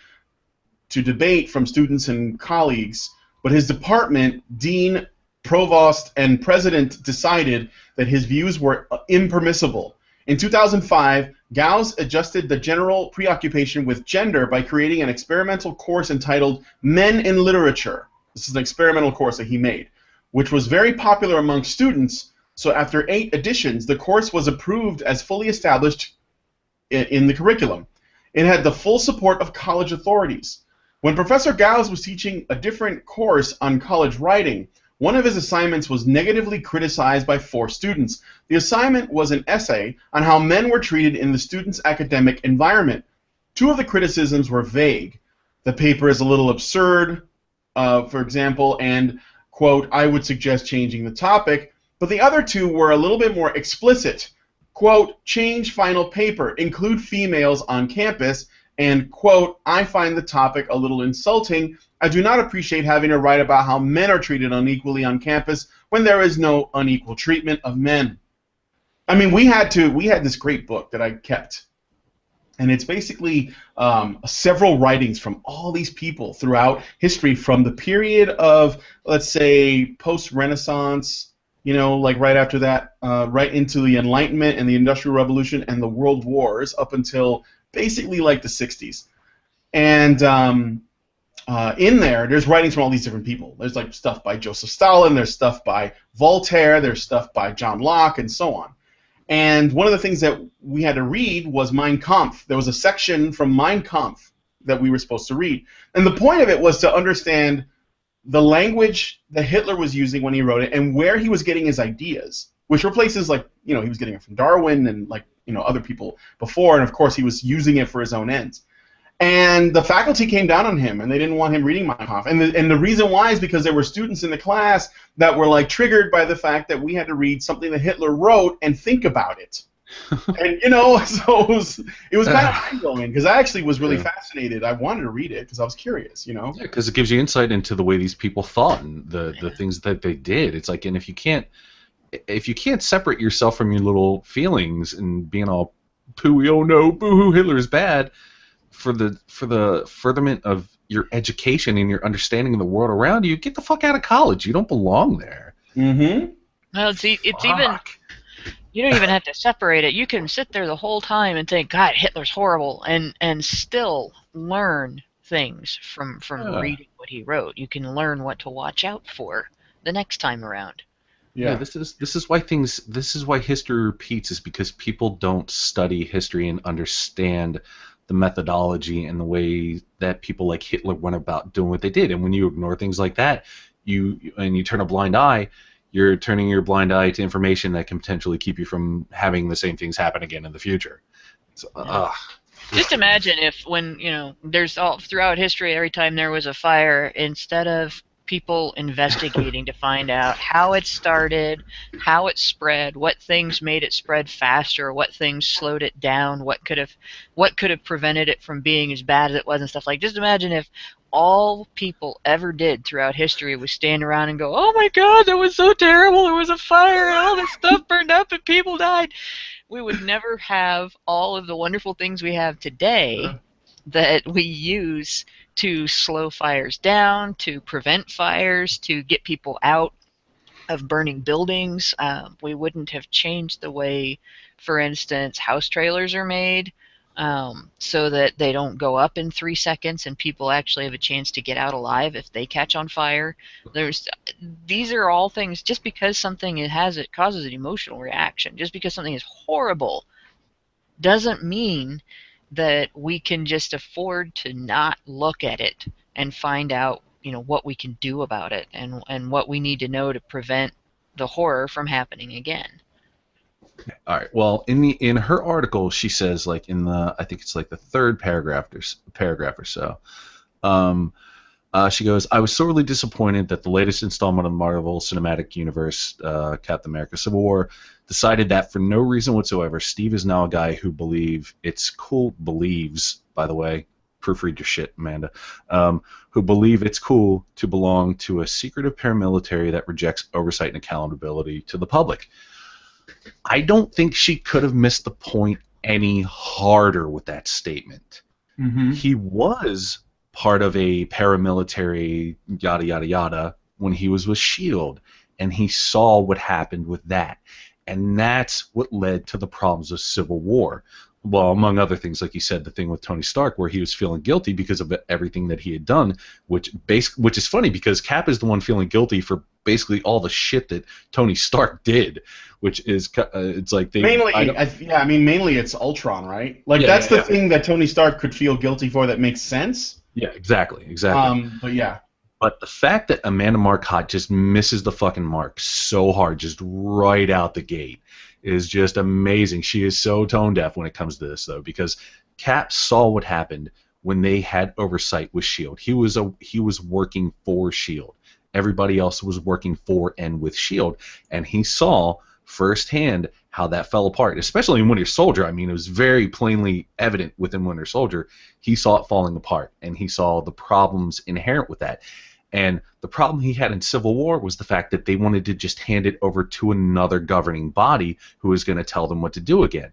to debate from students and colleagues, but his department, dean, provost, and president decided that his views were impermissible. In 2005, Gowes adjusted the general preoccupation with gender by creating an experimental course entitled Men in Literature. This is an experimental course that he made, which was very popular among students. So after 8 editions, the course was approved as fully established in the curriculum. It had the full support of college authorities. When Professor Gowes was teaching a different course on college writing, one of his assignments was negatively criticized by 4 students. The assignment was an essay on how men were treated in the student's academic environment. 2 of the criticisms were vague. The paper is a little absurd, for example, and, quote, I would suggest changing the topic. But the other 2 were a little bit more explicit. Quote, change final paper, include females on campus, and, quote, I find the topic a little insulting. I do not appreciate having to write about how men are treated unequally on campus when there is no unequal treatment of men. I mean, we had this great book that I kept, and it's basically several writings from all these people throughout history, from the period of, let's say, post-Renaissance, you know, like right after that, right into the Enlightenment and the Industrial Revolution and the World Wars up until basically like the 60s. And in there's writings from all these different people. There's like stuff by Joseph Stalin, there's stuff by Voltaire, there's stuff by John Locke, and so on. And one of the things that we had to read was Mein Kampf. There was a section from Mein Kampf that we were supposed to read. And the point of it was to understand the language that Hitler was using when he wrote it and where he was getting his ideas, which were places like, you know, he was getting it from Darwin and, like, you know, other people before, and of course he was using it for his own ends. And the faculty came down on him, and they didn't want him reading Mein Kampf. And the reason why is because there were students in the class that were, like, triggered by the fact that we had to read something that Hitler wrote and think about it. And, you know, so it was kind of mind-blowing, because I actually was really fascinated. I wanted to read it because I was curious, you know? Yeah, because it gives you insight into the way these people thought and the things that they did. It's like, and if you can't separate yourself from your little feelings and being all pooey, oh no, boo-hoo, Hitler's bad, for the furtherment of your education and your understanding of the world around you, get the fuck out of college. You don't belong there. Mm-hmm. Well, it's even, you don't even have to separate it. You can sit there the whole time and think, God, Hitler's horrible, and still learn things from reading what he wrote. You can learn what to watch out for the next time around. Yeah, this is why history repeats, is because people don't study history and understand the methodology and the way that people like Hitler went about doing what they did. And when you ignore things like that, you turn a blind eye, you're turning your blind eye to information that can potentially keep you from having the same things happen again in the future. So, just imagine if, when, you know, there's all throughout history, every time there was a fire, instead of people investigating to find out how it started, how it spread, what things made it spread faster, what things slowed it down, what could have prevented it from being as bad as it was and stuff. Like, just imagine if all people ever did throughout history was stand around and go, oh my God, that was so terrible, there was a fire and all this stuff burned up and people died. We would never have all of the wonderful things we have today that we use to slow fires down, to prevent fires, to get people out of burning buildings. We wouldn't have changed the way, for instance, house trailers are made, so that they don't go up in 3 seconds and people actually have a chance to get out alive if they catch on fire. These are all things. Just because something causes an emotional reaction, just because something is horrible, doesn't mean that we can just afford to not look at it and find out, what we can do about it and what we need to know to prevent the horror from happening again. All right. Well, in her article, she says, like, I think it's like the third paragraph or so. She goes, I was sorely disappointed that the latest installment of the Marvel Cinematic Universe, Captain America: Civil War, decided that for no reason whatsoever, Steve is now a guy who believes, by the way, proofread your shit, Amanda, who believe it's cool to belong to a secretive paramilitary that rejects oversight and accountability to the public. I don't think she could have missed the point any harder with that statement. Mm-hmm. He was part of a paramilitary yada yada yada when he was with S.H.I.E.L.D., and he saw what happened with that, and that's what led to the problems of Civil War. Well, among other things, like you said, the thing with Tony Stark, where he was feeling guilty because of everything that he had done, which is funny because Cap is the one feeling guilty for basically all the shit that Tony Stark did, which is it's like they mainly it's Ultron, right? Like that's the thing that Tony Stark could feel guilty for that makes sense. Yeah, exactly. But yeah. But the fact that Amanda Marcotte just misses the fucking mark so hard, just right out the gate, is just amazing. She is so tone deaf when it comes to this, though, because Cap saw what happened when they had oversight with S.H.I.E.L.D. He was working for S.H.I.E.L.D. Everybody else was working for and with S.H.I.E.L.D., and he saw firsthand how that fell apart, especially in Winter Soldier. I mean, it was very plainly evident within Winter Soldier. He saw it falling apart, and he saw the problems inherent with that. And the problem he had in Civil War was the fact that they wanted to just hand it over to another governing body who was going to tell them what to do again.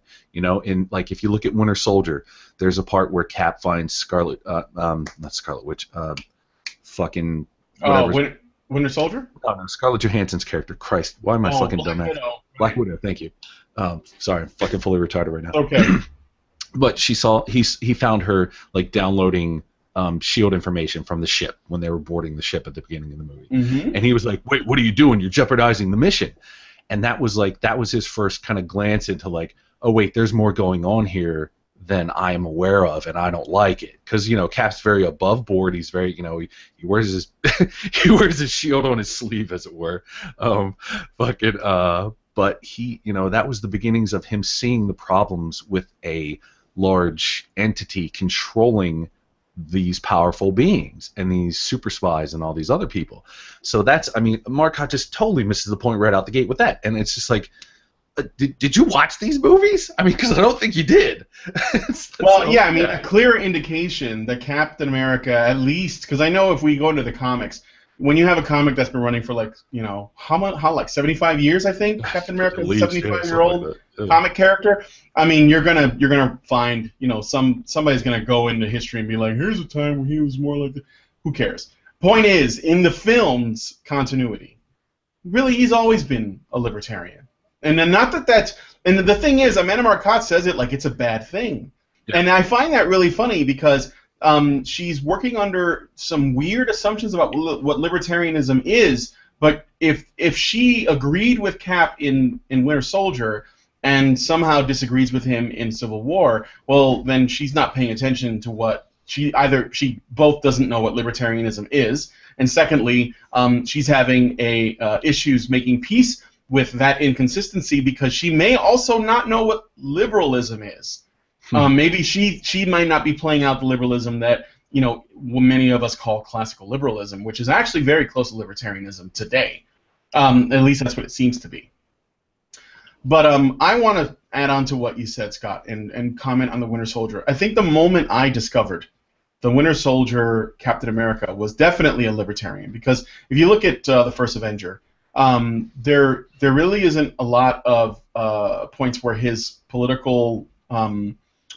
Like if you look at Winter Soldier, there's a part where Cap finds not Scarlet Witch, fucking whatever. Winter Soldier? Oh, no, Scarlett Johansson's character. Christ, why am I fucking dumb at? Black Widow, thank you. Sorry, I'm fucking fully retarded right now. Okay. But he found her like downloading S.H.I.E.L.D. information from the ship when they were boarding the ship at the beginning of the movie. Mm-hmm. And he was like, wait, what are you doing? You're jeopardizing the mission. And that was his first kind of glance into like, oh wait, there's more going on here than I am aware of, and I don't like it. Because, Cap's very above board. He's very, he wears his he wears his shield on his sleeve, as it were. But he, that was the beginnings of him seeing the problems with a large entity controlling these powerful beings and these super spies and all these other people. So Marcotte just totally misses the point right out the gate with that. And it's just like, did you watch these movies? I mean, because I don't think you did. A clear indication that Captain America, at least, because I know if we go into the comics, when you have a comic that's been running for how 75 years, I think Captain America is a 75-year-old comic character. I mean, you're gonna find somebody's gonna go into history and be like, here's a time where he was more like this. Who cares? Point is, in the film's continuity, really, he's always been a libertarian, and then and the thing is, Amanda Marcotte says it like it's a bad thing, and I find that really funny because. She's working under some weird assumptions about what libertarianism is, but if she agreed with Cap in Winter Soldier and somehow disagrees with him in Civil War, well, then she's not paying attention to what she both doesn't know what libertarianism is, and secondly, she's having issues making peace with that inconsistency because she may also not know what liberalism is. Maybe she might not be playing out the liberalism that many of us call classical liberalism, which is actually very close to libertarianism today. At least that's what it seems to be. But I want to add on to what you said, Scott, and comment on the Winter Soldier. I think the moment I discovered the Winter Soldier Captain America was definitely a libertarian, because if you look at the first Avenger, there really isn't a lot of points where his political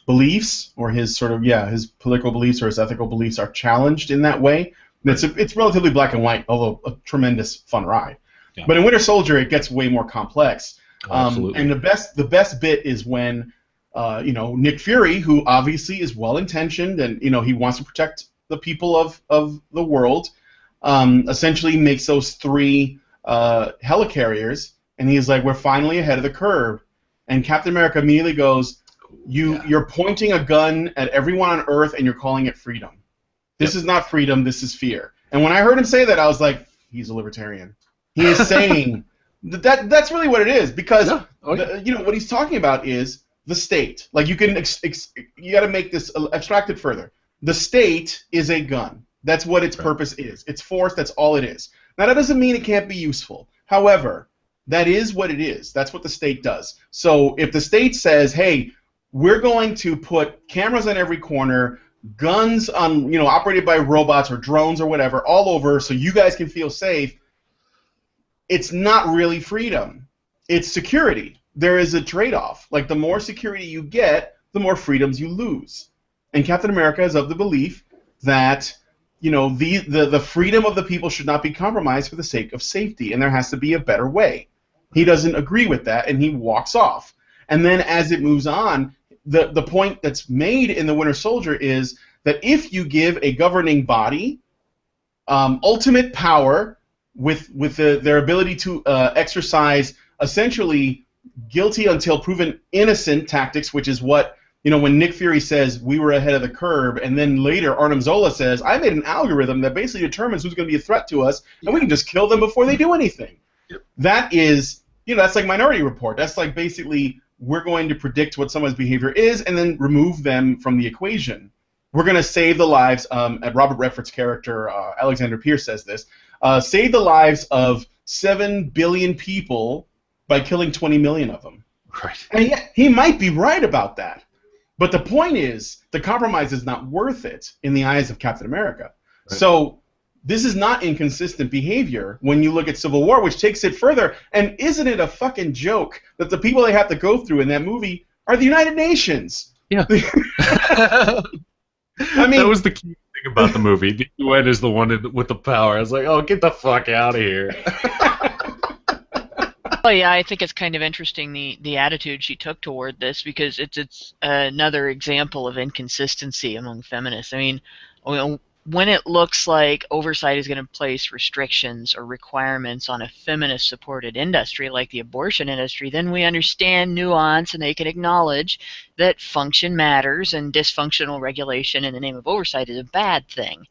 beliefs or his sort of his political beliefs or his ethical beliefs are challenged in that way. It's relatively black and white, although a tremendous fun ride. Yeah. But in Winter Soldier, it gets way more complex. Absolutely. And the best bit is when Nick Fury, who obviously is well intentioned and he wants to protect the people of the world, essentially makes those 3 helicarriers, and he's like, "We're finally ahead of the curve." And Captain America immediately goes, "You're pointing a gun at everyone on Earth, and you're calling it freedom. This is not freedom. This is fear." And when I heard him say that, I was like, "He's a libertarian. He is saying that's really what it is." Because what he's talking about is the state. Like you got to make this abstract it further. The state is a gun. That's what its purpose is. It's force. That's all it is. Now that doesn't mean it can't be useful. However, that is what it is. That's what the state does. So if the state says, "Hey, we're going to put cameras on every corner, guns on, operated by robots or drones or whatever, all over, so you guys can feel safe," it's not really freedom. It's security. There is a trade-off. Like, the more security you get, the more freedoms you lose. And Captain America is of the belief that, the freedom of the people should not be compromised for the sake of safety, and there has to be a better way. He doesn't agree with that, and he walks off. And then as it moves on, the point that's made in the Winter Soldier is that if you give a governing body ultimate power with their ability to exercise essentially guilty until proven innocent tactics, which is what, when Nick Fury says we were ahead of the curve, and then later Arnim Zola says, "I made an algorithm that basically determines who's going to be a threat to us, and we can just kill them before they do anything." That is, that's like Minority Report. That's like basically, we're going to predict what someone's behavior is and then remove them from the equation. We're going to save the lives, Robert Redford's character, Alexander Pierce, says this, save the lives of 7 billion people by killing 20 million of them. Right. And he might be right about that. But the point is, the compromise is not worth it in the eyes of Captain America. Right. So this is not inconsistent behavior when you look at Civil War, which takes it further. And isn't it a fucking joke that the people they have to go through in that movie are the United Nations? Yeah. I mean, that was the key thing about the movie. The UN is the one with the power. I was like, oh, get the fuck out of here. Well, yeah, I think it's kind of interesting the attitude she took toward this, because it's another example of inconsistency among feminists. I mean, when it looks like oversight is going to place restrictions or requirements on a feminist-supported industry like the abortion industry, then we understand nuance and they can acknowledge that function matters and dysfunctional regulation in the name of oversight is a bad thing.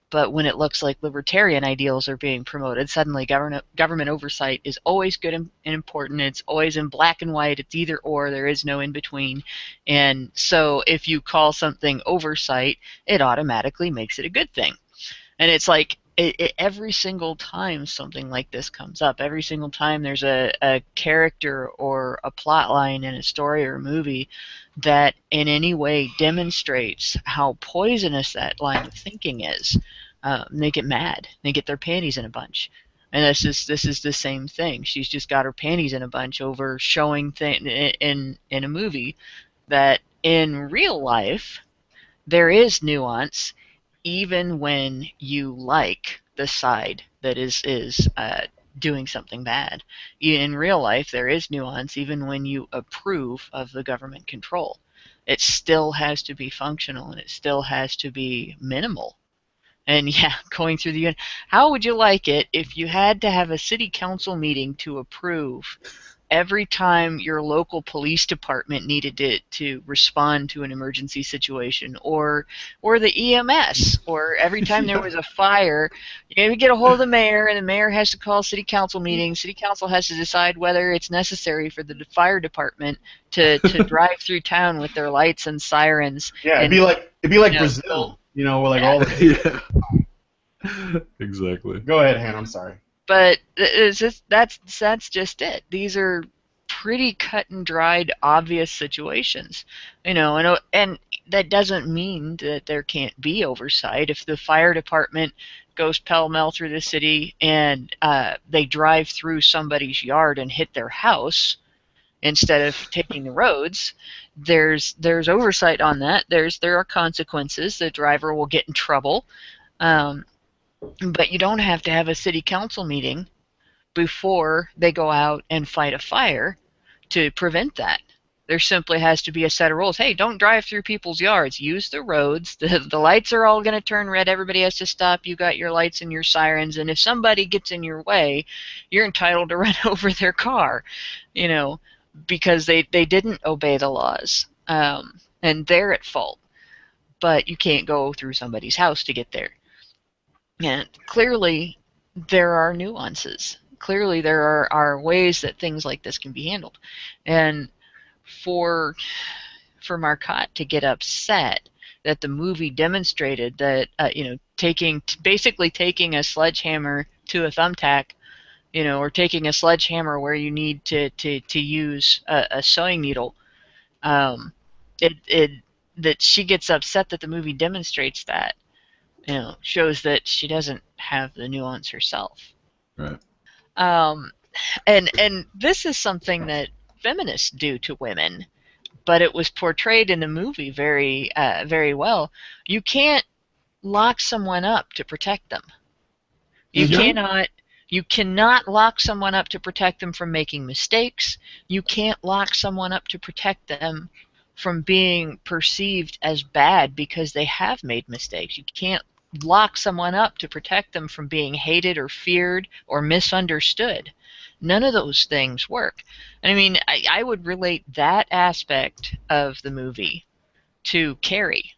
But when it looks like libertarian ideals are being promoted, suddenly government oversight is always good and important. It's always in black and white. It's either or. There is no in between. And so if you call something oversight, it automatically makes it a good thing. And it's like every single time something like this comes up, every single time there's a character or a plot line in a story or a movie that in any way demonstrates how poisonous that line of thinking is, they get mad. They get their panties in a bunch. And this is the same thing. She's just got her panties in a bunch over showing in a movie that in real life there is nuance, even when you like the side that is doing something bad. In real life, there is nuance even when you approve of the government control. It still has to be functional, and it still has to be minimal. And yeah, going through the... How would you like it if you had to have a city council meeting to approve every time your local police department needed to respond to an emergency situation, or the EMS, or every time there was a fire, you get a hold of the mayor, and the mayor has to call city council meetings. City council has to decide whether it's necessary for the fire department to drive through town with their lights and sirens. Yeah, it'd be like Brazil, like all the... Yeah. Exactly. Go ahead, Hannah. I'm sorry. But that's just it. These are pretty cut and dried, obvious situations, and that doesn't mean that there can't be oversight. If the fire department goes pell-mell through the city and they drive through somebody's yard and hit their house, instead of taking the roads. There's oversight on that. There are consequences. The driver will get in trouble, but you don't have to have a city council meeting before they go out and fight a fire to prevent that. There simply has to be a set of rules. Hey, don't drive through people's yards. Use the roads. The lights are all going to turn red. Everybody has to stop. You got your lights and your sirens. And if somebody gets in your way, you're entitled to run over their car, because they didn't obey the laws. And they're at fault. But you can't go through somebody's house to get there. And clearly, there are nuances. Clearly, there are ways that things like this can be handled. And for Marcotte to get upset that the movie demonstrated that basically taking a sledgehammer to a thumbtack, or taking a sledgehammer where you need to use a sewing needle, that she gets upset that the movie demonstrates that, shows that she doesn't have the nuance herself. Right. And this is something that feminists do to women, but it was portrayed in the movie very very well. You can't lock someone up to protect them. You cannot lock someone up to protect them from making mistakes. You can't lock someone up to protect them from being perceived as bad because they have made mistakes. You can't lock someone up to protect them from being hated or feared or misunderstood. None of those things work. I mean, I would relate that aspect of the movie to Carrie.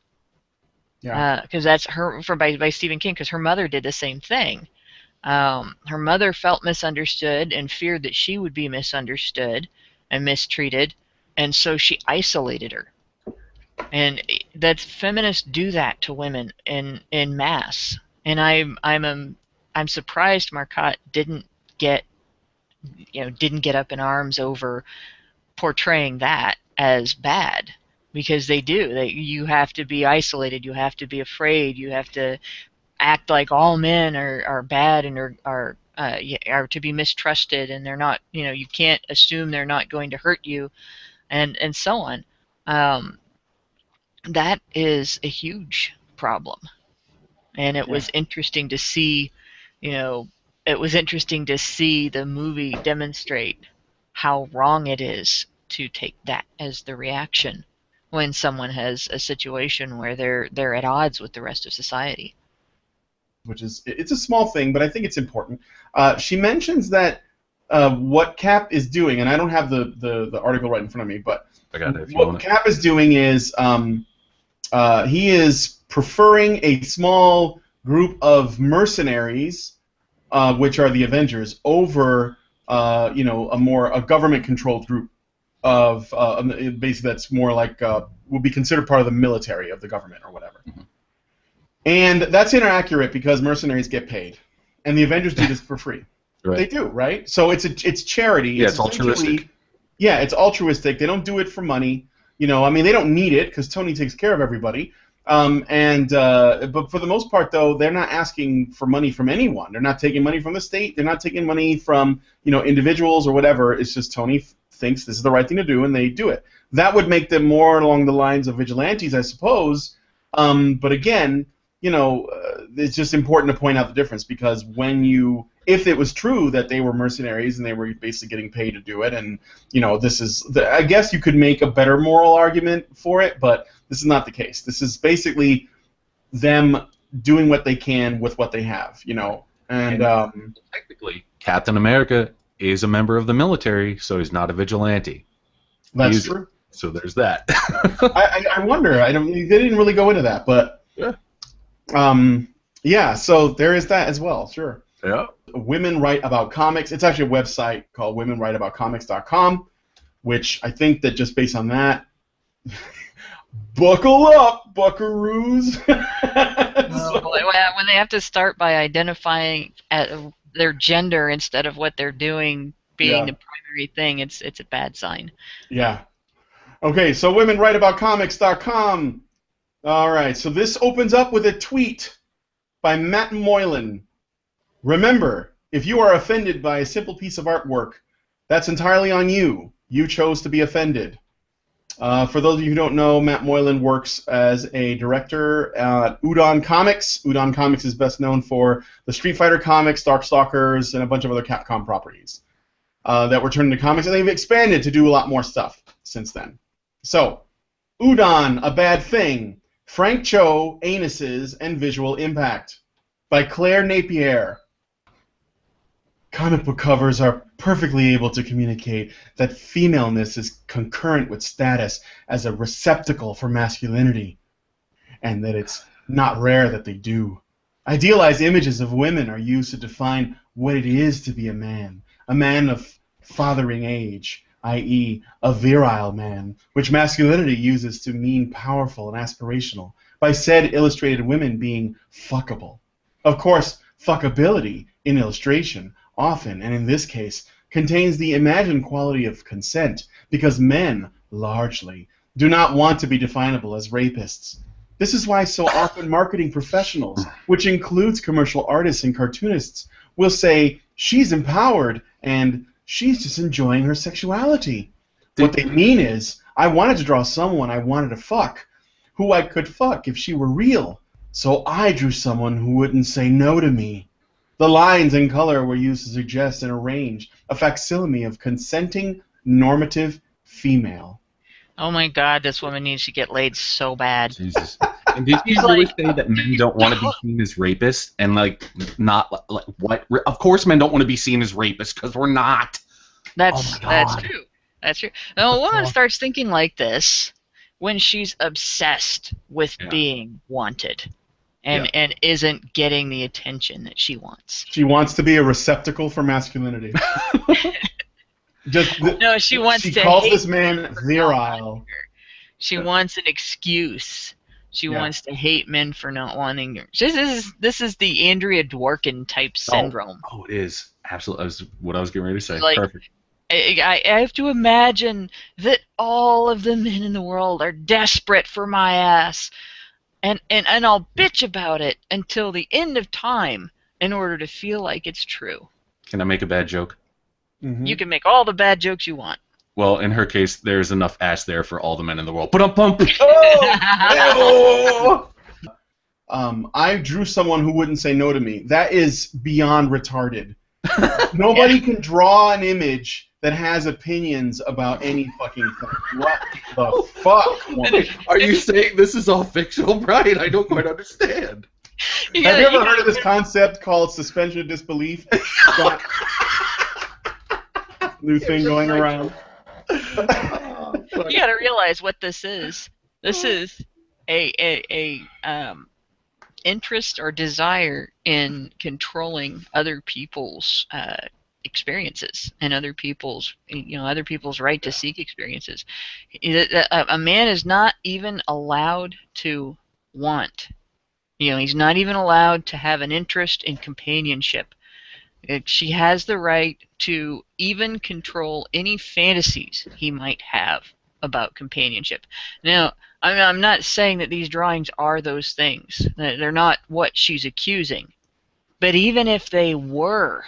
Yeah. Because that's by Stephen King, because her mother did the same thing. Her mother felt misunderstood and feared that she would be misunderstood and mistreated, and so she isolated her. And that feminists do that to women in mass. And I'm surprised Marcotte didn't get up in arms over portraying that as bad, because they do. You have to be isolated. You have to be afraid. You have to act like all men are bad and are to be mistrusted, and they're not. You can't assume they're not going to hurt you, and so on. That is a huge problem, and it was interesting to see. It was interesting to see the movie demonstrate how wrong it is to take that as the reaction when someone has a situation where they're at odds with the rest of society. It's a small thing, but I think it's important. She mentions that what Cap is doing, and I don't have the article right in front of me, but what Cap is doing is he is preferring a small group of mercenaries, which are the Avengers, over a government-controlled group of basically that's more like would be considered part of the military of the government or whatever. Mm-hmm. And that's inaccurate because mercenaries get paid, and the Avengers do this for free. Right. They do, right? So it's charity. Yeah, it's altruistic. Yeah, it's altruistic. They don't do it for money. They don't need it because Tony takes care of everybody. But for the most part, though, they're not asking for money from anyone. They're not taking money from the state. They're not taking money from individuals or whatever. It's just Tony thinks this is the right thing to do, and they do it. That would make them more along the lines of vigilantes, I suppose. But again, it's just important to point out the difference, because if it was true that they were mercenaries and they were basically getting paid to do it, and I guess you could make a better moral argument for it, but this is not the case. This is basically them doing what they can with what they have, and technically, Captain America is a member of the military, so he's not a vigilante. That's true. So there's that. I wonder. They didn't really go into that, but yeah. So there is that as well. Sure. Yeah. Women Write About Comics. It's actually a website called womenwriteaboutcomics.com, which I think that just based on that, buckle up, buckaroos. Oh boy. When they have to start by identifying their gender instead of what they're doing being the primary thing, it's a bad sign. Yeah. Okay, so womenwriteaboutcomics.com. All right, so this opens up with a tweet by Matt Moylan. Remember, if you are offended by a simple piece of artwork, that's entirely on you. You chose to be offended. For those of you who don't know, Matt Moylan works as a director at Udon Comics. Udon Comics is best known for the Street Fighter comics, Darkstalkers, and a bunch of other Capcom properties that were turned into comics, and they've expanded to do a lot more stuff since then. So, Udon, A Bad Thing, Frank Cho, Anuses, and Visual Impact by Claire Napier. Comic book covers are perfectly able to communicate that femaleness is concurrent with status as a receptacle for masculinity, and that it's not rare that they do. Idealized images of women are used to define what it is to be a man of fathering age, i.e., a virile man, which masculinity uses to mean powerful and aspirational, by said illustrated women being fuckable. Of course, fuckability in illustration often, and in this case, contains the imagined quality of consent, because men, largely, do not want to be definable as rapists. This is why so often marketing professionals, which includes commercial artists and cartoonists, will say, she's empowered, and she's just enjoying her sexuality. What they mean is, I wanted to draw someone I wanted to fuck, who I could fuck if she were real, so I drew someone who wouldn't say no to me. The lines and color were used to suggest and arrange a facsimile of consenting, normative female. Oh my God, this woman needs to get laid so bad. Jesus. And did you really say that men don't want to be seen as rapists? And not what? Of course, men don't want to be seen as rapists because we're not. That's true. That's true. Now, a woman starts thinking like this when she's obsessed with being wanted. And isn't getting the attention that she wants. She wants to be a receptacle for masculinity. She wants to. She calls this man virile. She wants an excuse. She wants to hate men for not wanting her. This is the Andrea Dworkin type syndrome. Oh, it is. Absolutely. That's what I was getting ready to say. Like, perfect. I have to imagine that all of the men in the world are desperate for my ass. And I'll bitch about it until the end of time in order to feel like it's true. Can I make a bad joke? Mm-hmm. You can make all the bad jokes you want. Well, in her case, there's enough ass there for all the men in the world. I drew someone who wouldn't say no to me. That is beyond retarded. Nobody can draw an image that has opinions about any fucking thing. What the fuck, woman? Are you saying this is all fictional, Brian? I don't quite understand. Have you ever heard of this concept called suspension of disbelief? New thing going around. You gotta realize what this is. This is a interest or desire in controlling other people's experiences and other people's right to seek experiences. A man is not even allowed to want. He's not even allowed to have an interest in companionship. She has the right to even control any fantasies he might have about companionship. Now, I'm not saying that these drawings are those things. They're not what she's accusing. But even if they were,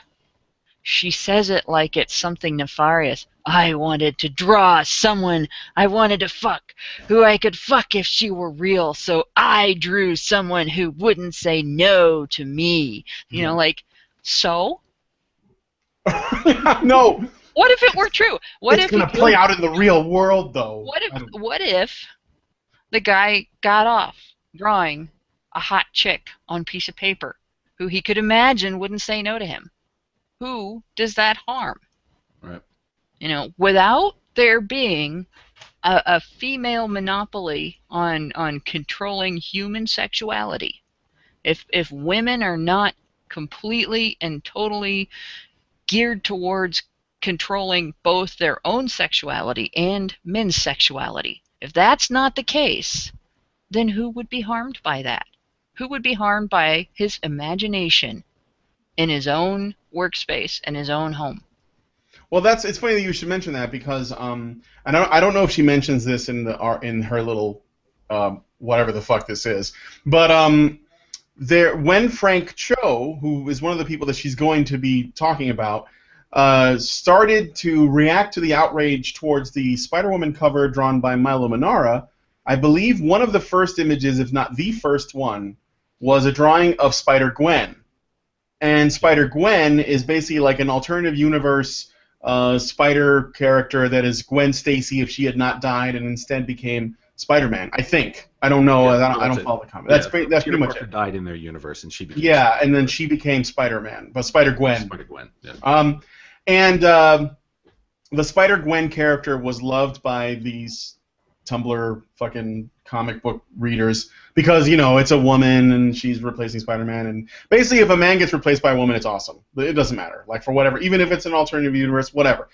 she says it like it's something nefarious. I wanted to draw someone I wanted to fuck, who I could fuck if she were real, so I drew someone who wouldn't say no to me. So? No. What if it were true? It's going to play out in the real world, though. What if the guy got off drawing a hot chick on a piece of paper who he could imagine wouldn't say no to him? Who does that harm? Right. Without there being a female monopoly on controlling human sexuality, if women are not completely and totally geared towards controlling both their own sexuality and men's sexuality, if that's not the case, then who would be harmed by that? Who would be harmed by his imagination in his own workspace and his own home? Well, it's funny that you should mention that, because I don't know if she mentions this in her little whatever the fuck this is, but when Frank Cho, who is one of the people that she's going to be talking about, started to react to the outrage towards the Spider-Woman cover drawn by Milo Manara. I believe one of the first images, if not the first one, was a drawing of Spider-Gwen. And Spider-Gwen is basically like an alternative universe spider character that is Gwen Stacy if she had not died and instead became Spider-Man. I think. I don't know. I don't follow the comic. That's pretty much it. Died in their universe, and she became. Yeah, and then she became Spider-Man, but Spider-Gwen. Spider-Gwen. Yeah. And the Spider-Gwen character was loved by these Tumblr fucking comic book readers because, you know, it's a woman and she's replacing Spider-Man, and basically if a man gets replaced by a woman, it's awesome. It doesn't matter. Like, for whatever, even if it's an alternative universe, whatever.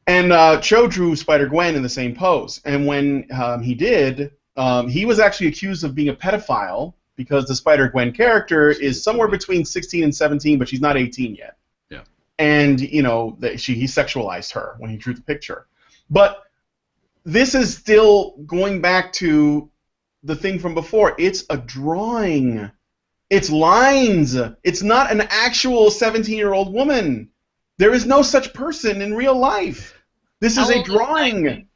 And Cho drew Spider-Gwen in the same pose, and when he did, he was actually accused of being a pedophile because the Spider-Gwen character is somewhere between 16 and 17, but she's not 18 yet. Yeah. And, you know, he sexualized her when he drew the picture. But this is still going back to the thing from before. It's a drawing. It's lines. It's not an actual 17-year-old woman. There is no such person in real life. This is a drawing.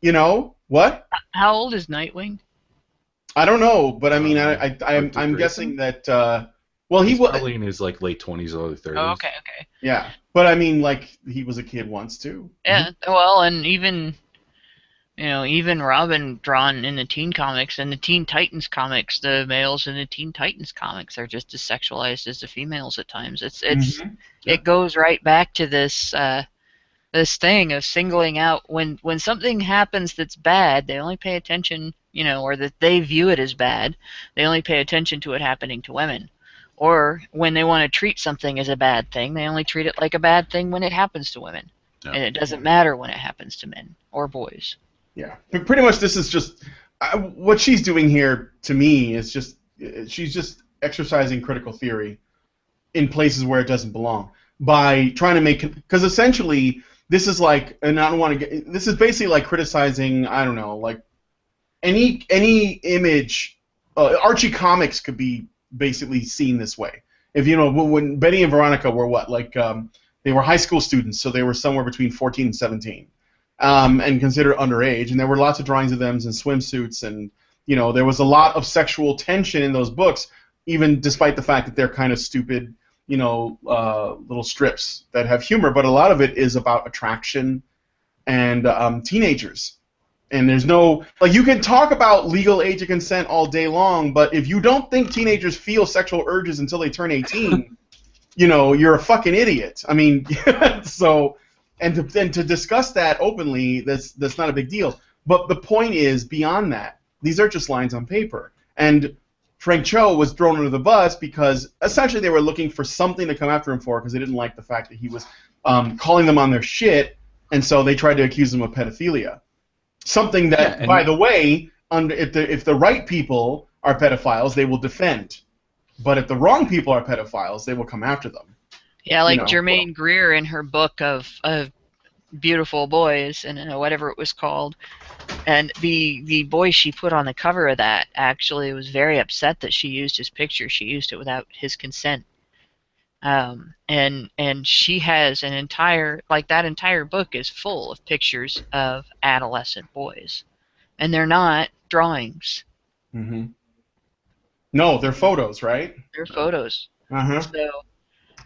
You know? What? How old is Nightwing? I don't know, but I mean, I'm guessing that. Well, he's probably in his like late 20s, early 30s. Oh, okay. Yeah, but I mean, like, he was a kid once too. Yeah. Well, and even, you know, even Robin drawn in the Teen Comics and the Teen Titans comics, the males in the Teen Titans comics are just as sexualized as the females at times. It goes right back to this this thing of singling out when something happens that's bad, they only pay attention, you know, or that they view it as bad, they only pay attention to it happening to women. Or when they want to treat something as a bad thing, they only treat it like a bad thing when it happens to women. Yeah. And it doesn't matter when it happens to men or boys. Yeah, but pretty much this is just what she's doing here. To me, is just she's just exercising critical theory in places where it doesn't belong by trying to make, because essentially this is like, and I don't want to get, this is basically like criticizing, I don't know, like any image. Archie comics could be basically seen this way. If you know, when Betty and Veronica were what, like they were high school students, so they were somewhere between 14 and 17. And considered underage, and there were lots of drawings of them in swimsuits, and you know there was a lot of sexual tension in those books, even despite the fact that they're kind of stupid, you know, little strips that have humor. But a lot of it is about attraction and teenagers. And there's no, like, you can talk about legal age of consent all day long, but if you don't think teenagers feel sexual urges until they turn 18, you know, you're a fucking idiot. I mean, so. And to discuss that openly, that's not a big deal. But the point is, beyond that, these are just lines on paper. And Frank Cho was thrown under the bus because essentially they were looking for something to come after him for because they didn't like the fact that he was calling them on their shit, and so they tried to accuse him of pedophilia. Something that, by the way, if the right people are pedophiles, they will defend. But if the wrong people are pedophiles, they will come after them. Yeah, like Germaine Greer in her book of Beautiful Boys, and whatever it was called, and the boy she put on the cover of that actually was very upset that she used his picture. She used it without his consent, and she has an entire, like, that entire book is full of pictures of adolescent boys, and they're not drawings. Mm-hmm. No, they're photos, right? They're photos. Uh-huh. So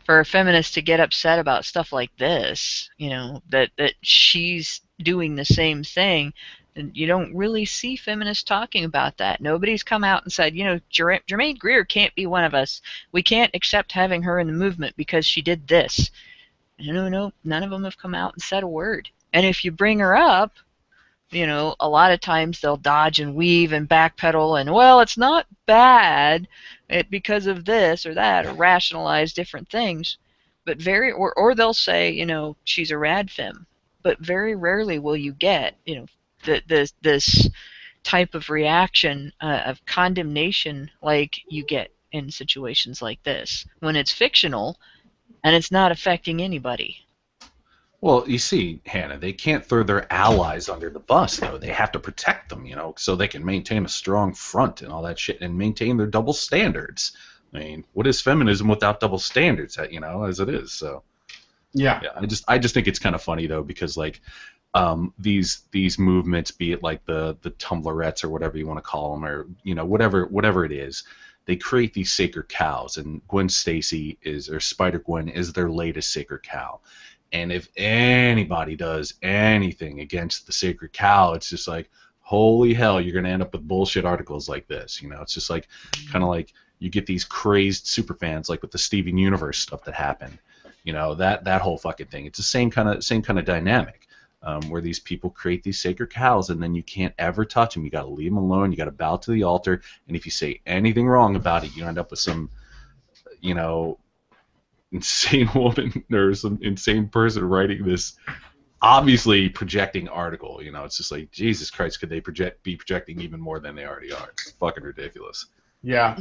for a feminist to get upset about stuff like this, you know, that she's doing the same thing, and you don't really see feminists talking about that. Nobody's come out and said, you know, Germaine Greer can't be one of us. We can't accept having her in the movement because she did this. No, none of them have come out and said a word. And if you bring her up, you know, a lot of times they'll dodge and weave and backpedal and, well, it's not bad because of this or that, or rationalize different things. But or they'll say, you know, she's a rad femme. But very rarely will you get, you know, this type of reaction of condemnation like you get in situations like this when it's fictional and it's not affecting anybody. Well, you see, Hannah, they can't throw their allies under the bus, though. They have to protect them, you know, so they can maintain a strong front and all that shit and maintain their double standards. I mean, what is feminism without double standards, you know, as it is, so. Yeah. I just think it's kind of funny though, because like these movements, be it like the Tumblrettes or whatever you want to call them, or whatever it is, they create these sacred cows, and Gwen Stacy or Spider Gwen is their latest sacred cow. And if anybody does anything against the sacred cow, it's just like, holy hell, you're going to end up with bullshit articles like this. It's just like kind of like you get these crazed superfans, like with the Steven Universe stuff that happened. That whole fucking thing. It's the same kind of dynamic, where these people create these sacred cows, and then you can't ever touch them. You got to leave them alone. You got to bow to the altar, and if you say anything wrong about it, you end up with some, insane woman or some insane person writing this obviously projecting article. It's just like, Jesus Christ, could they be projecting even more than they already are? It's fucking ridiculous. Yeah.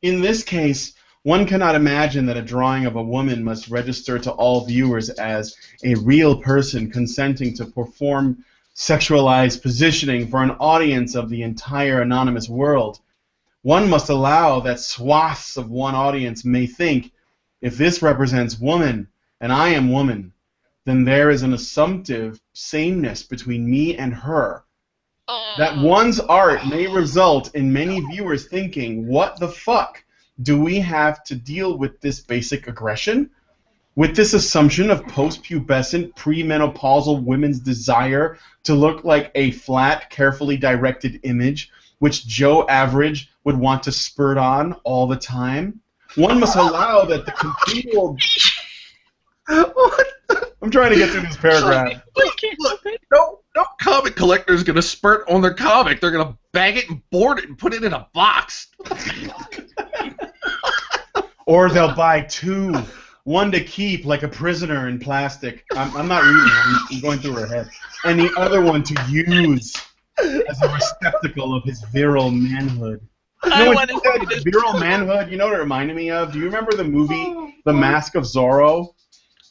In this case, one cannot imagine that a drawing of a woman must register to all viewers as a real person consenting to perform sexualized positioning for an audience of the entire anonymous world. One must allow that swaths of one audience may think, if this represents woman and I am woman, then there is an assumptive sameness between me and her. That one's art may result in many viewers thinking, what the fuck? Do we have to deal with this basic aggression? With this assumption of post-pubescent, premenopausal women's desire to look like a flat, carefully directed image which Joe Average would want to spurt on all the time? One must allow that the continual... I'm trying to get through this paragraph. Look, no comic collector is going to spurt on their comic. They're going to bag it and board it and put it in a box. Or they'll buy two, one to keep like a prisoner in plastic. I'm not reading, I'm going through her head. And the other one to use as a receptacle of his virile manhood. Virile manhood, you know what it reminded me of? Do you remember the movie The Mask of Zorro?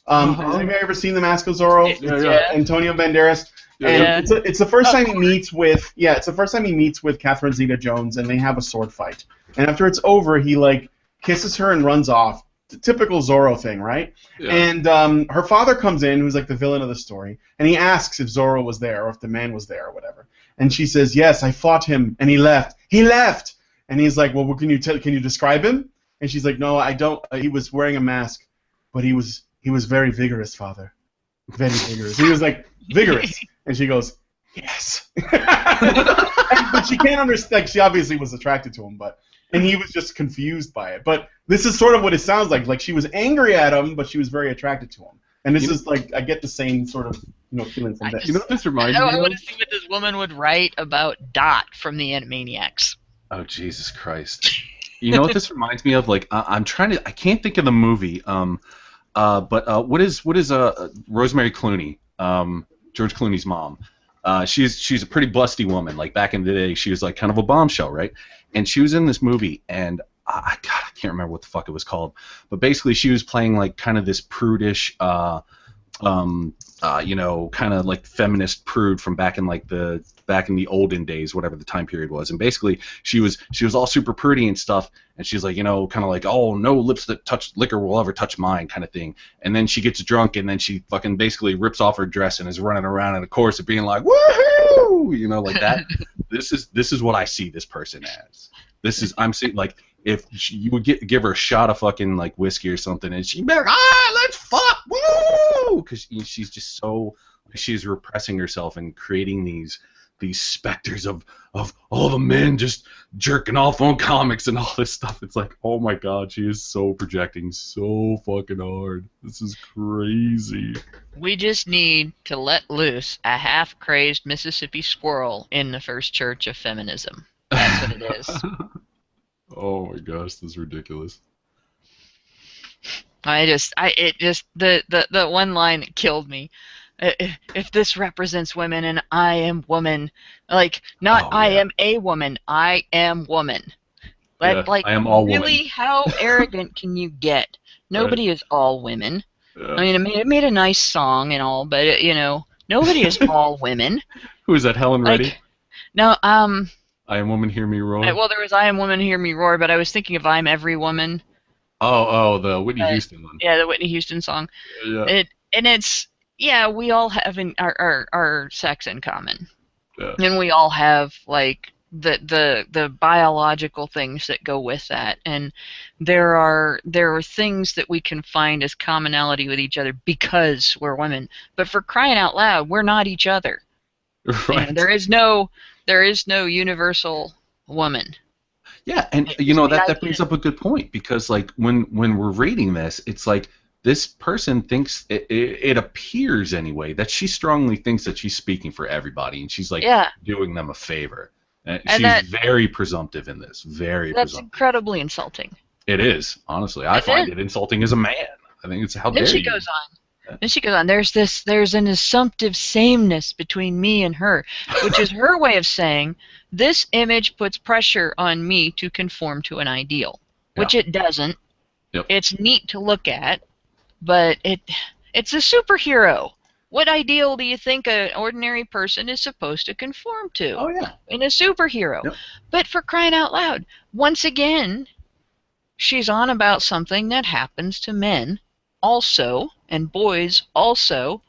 Has anybody ever seen The Mask of Zorro? Antonio Banderas. And it's the first time he meets with Catherine Zeta-Jones, and they have a sword fight. And after it's over, he like kisses her and runs off. The typical Zorro thing, right? Yeah. And her father comes in, who's like the villain of the story, and he asks if Zorro was there or if the man was there or whatever. And she says, "Yes, I fought him, and he left. He left." And he's like, "Well, can you describe him?" And she's like, "No, I don't. He was wearing a mask, but he was very vigorous, father. Very vigorous." He was like, vigorous. And she goes, "Yes." But she can't understand. Like, she obviously was attracted to him, and he was just confused by it. But this is sort of what it sounds like. Like, she was angry at him, but she was very attracted to him. And this is like, I get the same sort of feeling from that. You know what this reminds me of? I want to see what this woman would write about Dot from the Animaniacs. Oh, Jesus Christ. You know what this reminds me of? Like, I can't think of the movie. But what is Rosemary Clooney, George Clooney's mom? She's a pretty busty woman. Like, back in the day, she was like kind of a bombshell, right? And she was in this movie, and I can't remember what the fuck it was called. But basically, she was playing like kind of this prudish, kind of like feminist prude from back in the olden days, whatever the time period was. And basically, she was all super prudy and stuff, and she's like, kind of like, oh, no lips that touch liquor will ever touch mine, kind of thing. And then she gets drunk, and then she fucking basically rips off her dress and is running around in a chorus of being like, woohoo, like that. This is what I see this person as. I'm seeing, like, if you would give her a shot of fucking like whiskey or something, and she'd be like, let's fuck, woo, because she's just so, she's repressing herself and creating these specters of all the men just jerking off on comics and all this stuff. It's like, oh my god, she is so projecting so fucking hard. This is crazy. We just need to let loose a half-crazed Mississippi squirrel in the first church of feminism. That's what it is. Oh my gosh, this is ridiculous. The one line that killed me. If this represents women and I am woman, like, not I am a woman, I am woman. Like, I am all really, woman. how arrogant can you get? Nobody is all women. Yeah. I mean, it made a nice song and all, but nobody is all women. Who is that? Helen Reddy? Like, no, I am woman, hear me roar. Well, there was I am woman, hear me roar, but I was thinking of I'm every woman. Oh, the Whitney Houston one. Yeah, the Whitney Houston song. Yeah. It's we all have our sex in common, Yeah. and we all have like the biological things that go with that, and there are things that we can find as commonality with each other because we're women. But for crying out loud, we're not each other. Right. There is no universal woman. Yeah, and that brings up a good point, because like when we're reading this, it's like this person thinks it appears anyway that she strongly thinks that she's speaking for everybody, and she's like doing them a favor. And she's very presumptive in this. Very that's presumptive. Incredibly insulting. It is, honestly. I find it insulting as a man. I think it's how dare you. Then she goes on. There's an assumptive sameness between me and her, which is her way of saying this image puts pressure on me to conform to an ideal, which it doesn't. Yep. It's neat to look at, but it's a superhero. What ideal do you think an ordinary person is supposed to conform to? Oh yeah. In a superhero. Yep. But for crying out loud, once again, she's on about something that happens to men also, and boys also,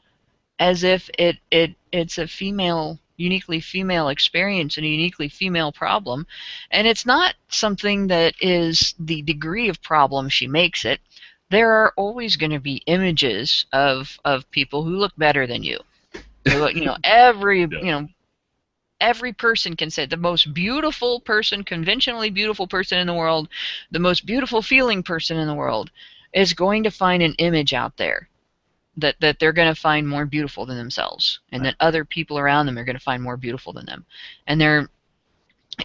as if it's a uniquely female experience and a uniquely female problem. And it's not something that is the degree of problem she makes it. There are always going to be images of people who look better than you. Every person can say the most beautiful person, conventionally beautiful person in the world, the most beautiful feeling person in the world is going to find an image out there that they're going to find more beautiful than themselves, and that other people around them are going to find more beautiful than them. And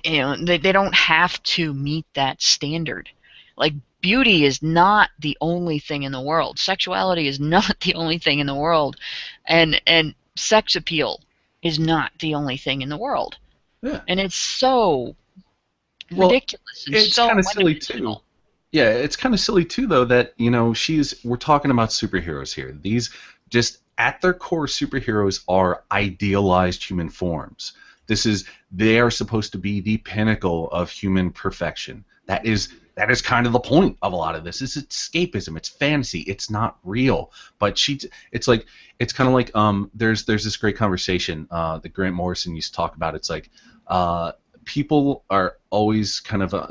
they don't have to meet that standard. Like, beauty is not the only thing in the world. Sexuality is not the only thing in the world. And sex appeal is not the only thing in the world. Yeah. And it's so ridiculous. And it's so kind of silly too. Yeah, it's kind of silly too, though, that we're talking about superheroes here. These, just at their core, superheroes are idealized human forms. They are supposed to be the pinnacle of human perfection. That is kind of the point of a lot of this. It's escapism. It's fantasy. It's not real. But it's kind of like there's this great conversation that Grant Morrison used to talk about. It's like people are always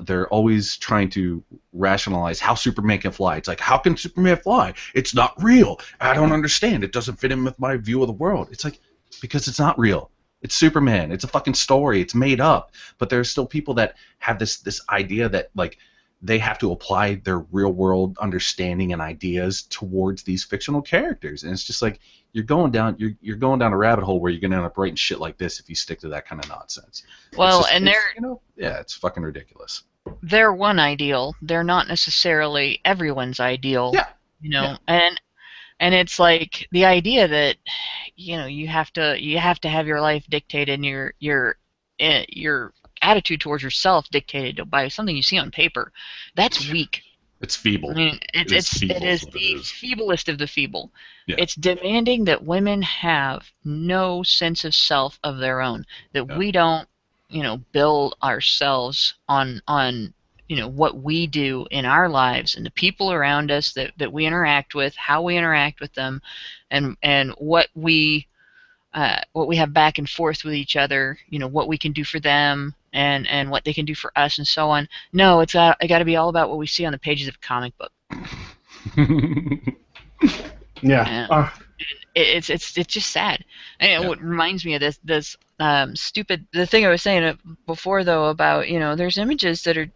they're always trying to rationalize how Superman can fly. It's like, how can Superman fly? It's not real. I don't understand. It doesn't fit in with my view of the world. It's like, because it's not real. It's Superman. It's a fucking story. It's made up. But there's still people that have this idea that like they have to apply their real world understanding and ideas towards these fictional characters, and it's just like you're going down a rabbit hole where you're gonna end up writing shit like this if you stick to that kind of nonsense. Well, it's fucking ridiculous. They're one ideal. They're not necessarily everyone's ideal. Yeah. And it's like the idea that you have to have your life dictated and your attitude towards yourself dictated by something you see on paper. That's weak. It's feeble. I mean, it is the feeblest of the feeble. Yeah. It's demanding that women have no sense of self of their own, that we don't, build ourselves on what we do in our lives and the people around us that we interact with, how we interact with them, and what we have back and forth with each other, what we can do for them and what they can do for us and so on. No, it got to be all about what we see on the pages of a comic book. Yeah. It's just sad. And what reminds me of this stupid, the thing I was saying before though about there's images that are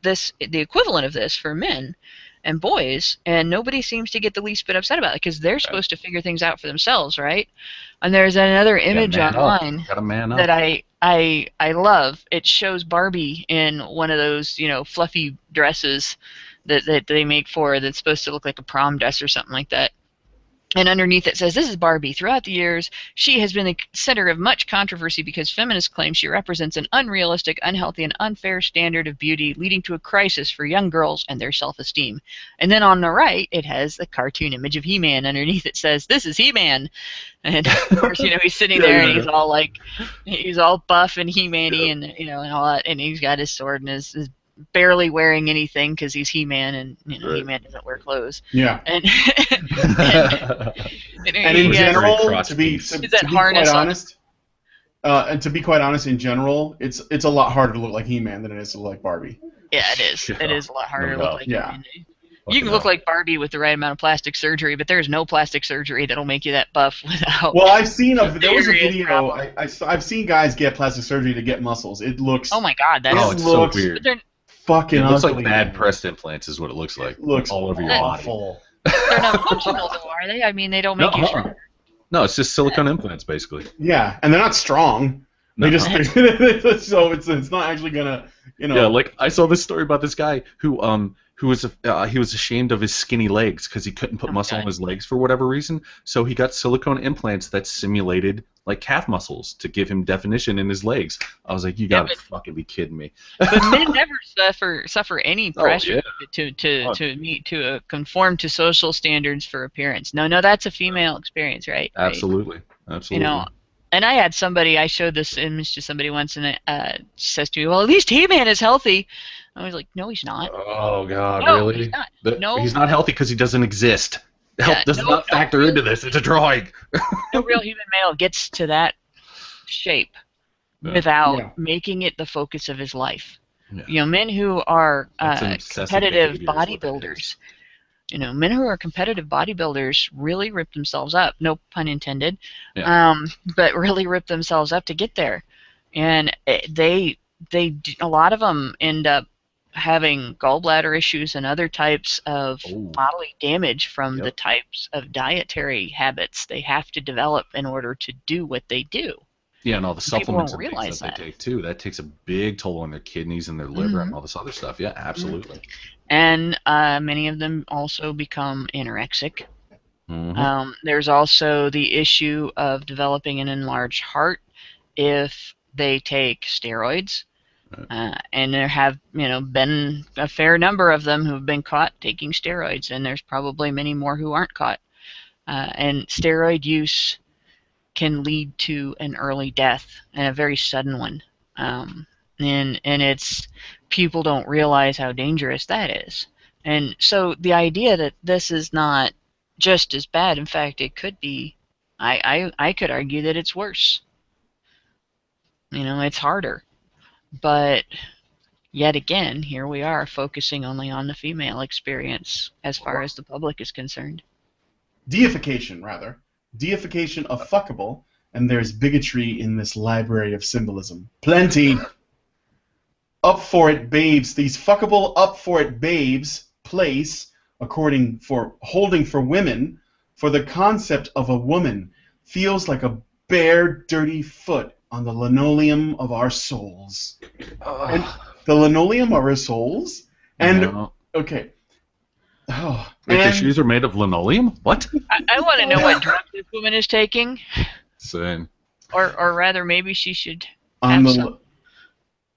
the equivalent of this for men and boys, and nobody seems to get the least bit upset about it because they're supposed to figure things out for themselves, right? And there's another image online that I love. It shows Barbie in one of those fluffy dresses that they make for her that's supposed to look like a prom dress or something like that. And underneath it says, "This is Barbie. Throughout the years, she has been the center of much controversy because feminists claim she represents an unrealistic, unhealthy, and unfair standard of beauty, leading to a crisis for young girls and their self-esteem." And then on the right, it has the cartoon image of He-Man. Underneath it says, "This is He-Man." And of course, he's sitting there and he's all buff and He-Man-y and all that, and he's got his sword and his barely wearing anything because he's He-Man, and He-Man doesn't wear clothes. Yeah. And and in general, to be quite honest, in general, it's a lot harder to look like He-Man than it is to look like Barbie. Yeah, it is. It is a lot harder to look like Yeah. He-Man. You can look like Barbie with the right amount of plastic surgery, but there's no plastic surgery that'll make you that buff without. Well, I've seen there was a video. I've seen guys get plastic surgery to get muscles. It looks. Oh my God, that's it's so weird. Fucking it looks ugly. like bad breast implants is what it looks like. It looks all over your awful. body. They're not functional though, are they? I mean, they don't make you stronger. No, it's just silicone implants basically. Yeah, and they're not strong. They just so it's not actually gonna Yeah, like I saw this story about this guy who was ashamed of his skinny legs because he couldn't put muscle on his legs for whatever reason. So he got silicone implants that simulated like calf muscles to give him definition in his legs. I was like, you gotta fucking be kidding me. But men never suffer any pressure to conform to social standards for appearance. No, that's a female experience, right? Absolutely. And I had somebody, I showed this image to somebody once, and she says to me, well, at least He-Man is healthy. I was like, no, he's not. Oh, God, no, really? He's not. He's not healthy because he doesn't exist. Health does not factor into this. It's a drawing. No real human male gets to that shape without making it the focus of his life. Yeah. Men who are competitive bodybuilders, men who are competitive bodybuilders really rip themselves up, no pun intended, but really rip themselves up to get there. And a lot of them end up having gallbladder issues and other types of bodily damage from the types of dietary habits they have to develop in order to do what they do. Yeah, and all the supplements and things things that they take too. That takes a big toll on their kidneys and their liver and all this other stuff. Yeah, absolutely. And many of them also become anorexic. There's also the issue of developing an enlarged heart if they take steroids. And there have been a fair number of them who've been caught taking steroids, and there's probably many more who aren't caught. And steroid use can lead to an early death, and a very sudden one. And it's people don't realize how dangerous that is. And so the idea that this is not just as bad, in fact, it could be. I could argue that it's worse. It's harder. But yet again, here we are focusing only on the female experience as far as the public is concerned. Deification, rather. Deification of fuckable, and there's bigotry in this library of symbolism. Plenty. Up for it, babes. These fuckable up for it babes place, holding for women, for the concept of a woman, feels like a bare, dirty foot on the linoleum of our souls. And the linoleum of our souls? And, okay. Oh, the shoes are made of linoleum? What? I want to know what drug this woman is taking. Same. Or rather, maybe she should have some.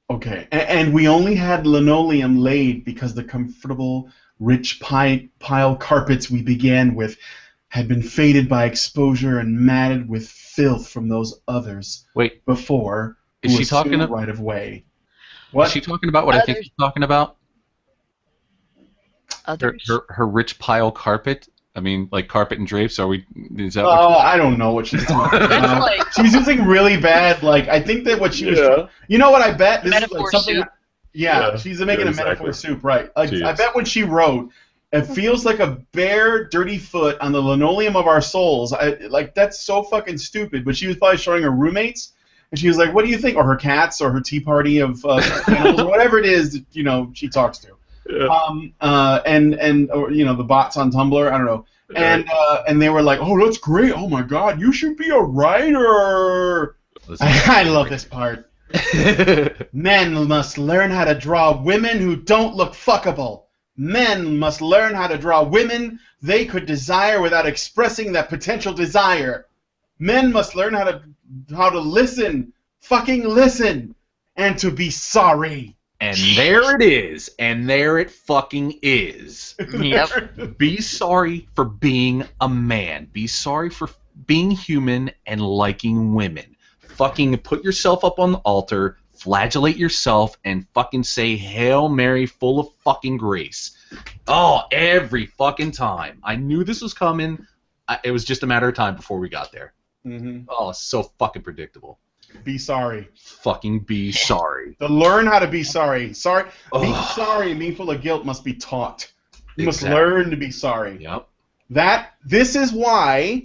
Okay, and we only had linoleum laid because the comfortable, rich pile carpets we began with had been faded by exposure and matted with filth from those others before. Is she talking about right of way? What? Is she talking about what I think she's talking about? Her rich pile carpet? I mean, like carpet and drapes? Is that I don't know what she's talking about. She's using really bad, I think that what she was... You know what I bet? This metaphor is something... soup. Yeah, she's making a metaphor soup, right. I bet when she wrote, it feels like a bare, dirty foot on the linoleum of our souls. That's so fucking stupid. But she was probably showing her roommates, and she was like, "What do you think?" Or her cats, or her tea party of animals, or whatever it is that, she talks to. Yeah. And or, the bots on Tumblr. I don't know. And they were like, "Oh, that's great! Oh my God, you should be a writer." I love this part. Men must learn how to draw women who don't look fuckable. Men must learn how to draw women they could desire without expressing that potential desire. Men must learn how to listen, fucking listen, and to be sorry. And there it is. And there it fucking is. Yep. Be sorry for being a man. Be sorry for being human and liking women. Fucking put yourself up on the altar, flagellate yourself and fucking say Hail Mary full of fucking grace. Oh, every fucking time. I knew this was coming. It was just a matter of time before we got there. Mm-hmm. Oh, so fucking predictable. Be sorry. Fucking be sorry. To learn how to be sorry. Being sorry and being full of guilt must be taught. You must learn to be sorry. Yep. This is what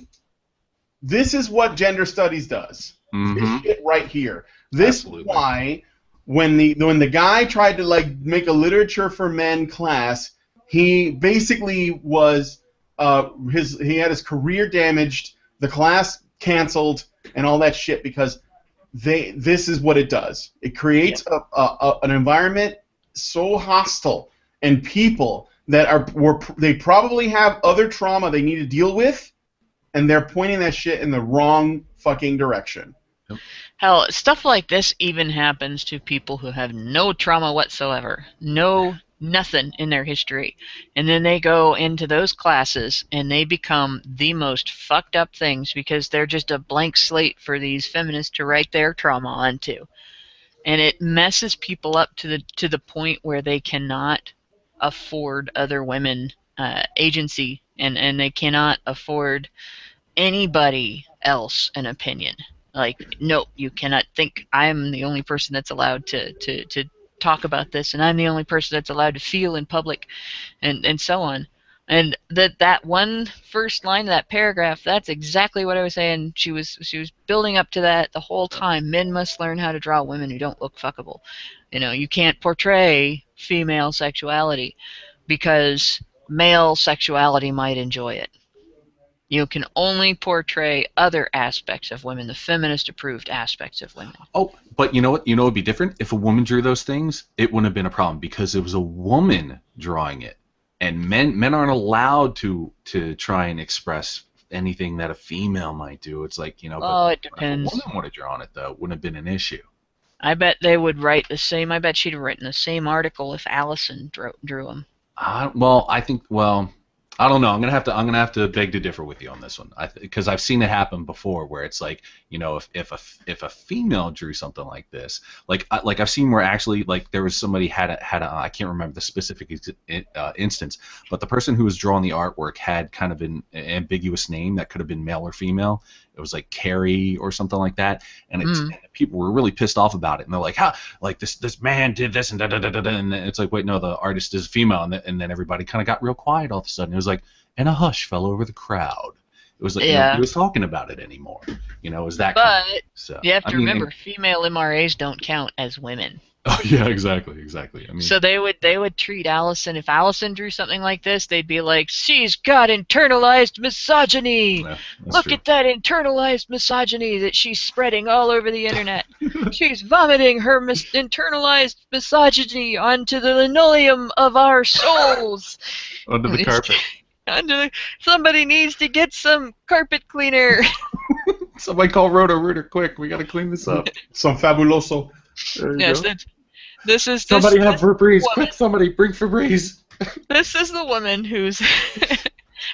gender studies does. This shit right here. This is why when the guy tried to like make a literature for men class, he basically was he had his career damaged, the class canceled, and all that shit because this is what it does. It creates an environment so hostile and people that they probably have other trauma they need to deal with, and they're pointing that shit in the wrong fucking direction. Hell, stuff like this even happens to people who have no trauma whatsoever, nothing in their history, and then they go into those classes and they become the most fucked up things because they're just a blank slate for these feminists to write their trauma onto, and it messes people up to the point where they cannot afford other women agency, and they cannot afford anybody else an opinion. Like, no, you cannot think I'm the only person that's allowed to talk about this, and I'm the only person that's allowed to feel in public, and so on. And that one first line of that paragraph, that's exactly what I was saying. She was building up to that the whole time. Men must learn how to draw women who don't look fuckable. You know, you can't portray female sexuality because male sexuality might enjoy it. You can only portray other aspects of women, the feminist-approved aspects of women. Oh, but you know what? You know what would be different? If a woman drew those things, it wouldn't have been a problem because it was a woman drawing it. And men aren't allowed to try and express anything that a female might do. It's like, you know, but it depends. If a woman would have drawn it, though, it wouldn't have been an issue. I bet they would write the same. I bet she'd have written the same article if Allison drew them. I don't know. I'm gonna have to beg to differ with you on this one, because I've seen it happen before, where it's like, you know, if a female drew something like this, like I've seen where actually like there was somebody had a I can't remember the specific instance, but the person who was drawing the artwork had kind of an ambiguous name that could have been male or female. It was like Carrie or something like that, and people were really pissed off about it, and they're like, "How? Like this man did this and da da da da," and it's like, wait, no, the artist is female, and then everybody kind of got real quiet all of a sudden. It was like, and a hush fell over the crowd. It was like nobody was talking about it anymore. You know, it was that. But you have to remember, female MRAs don't count as women. Oh yeah, exactly. I mean, so they would treat Allison. If Allison drew something like this, they'd be like, "She's got internalized misogyny. Yeah, Look at that internalized misogyny that she's spreading all over the internet. She's vomiting her internalized misogyny onto the linoleum of our souls, under the carpet. Somebody needs to get some carpet cleaner. Somebody call Roto-Rooter quick. We got to clean this up. Some fabuloso. This is somebody have Febreze. Quick, somebody bring Febreze. This is the woman who's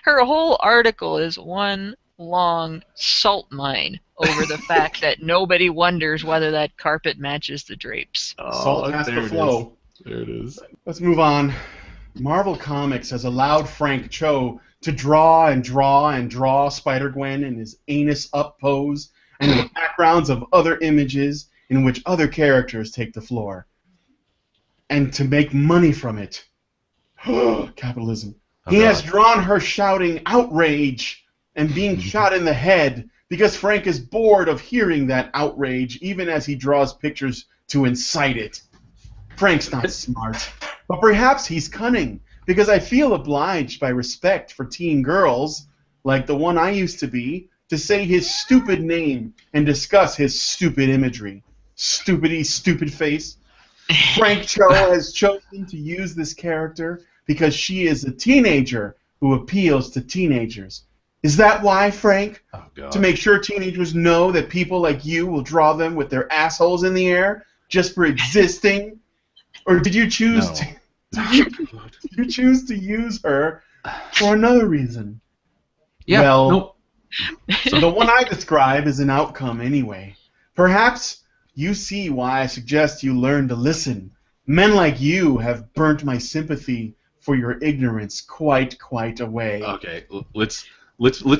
her whole article is one long salt mine over the fact that nobody wonders whether that carpet matches the drapes. Salt has to flow. There it is. Let's move on. Marvel Comics has allowed Frank Cho to draw Spider-Gwen in his anus up pose and the backgrounds of other images in which other characters take the floor, and to make money from it. Capitalism. He has drawn her shouting outrage and being shot in the head because Frank is bored of hearing that outrage even as he draws pictures to incite it. Frank's not smart, but perhaps he's cunning, because I feel obliged by respect for teen girls, like the one I used to be, to say his stupid name and discuss his stupid imagery. Stupid face. Frank Cho has chosen to use this character because she is a teenager who appeals to teenagers. Is that why, Frank? Oh, God. To make sure teenagers know that people like you will draw them with their assholes in the air just for existing? Or did you choose you choose to use her for another reason? Yeah. Well, so the one I describe is an outcome anyway. Perhaps You see why I suggest you learn to listen. Men like you have burnt my sympathy for your ignorance quite away. Okay, let's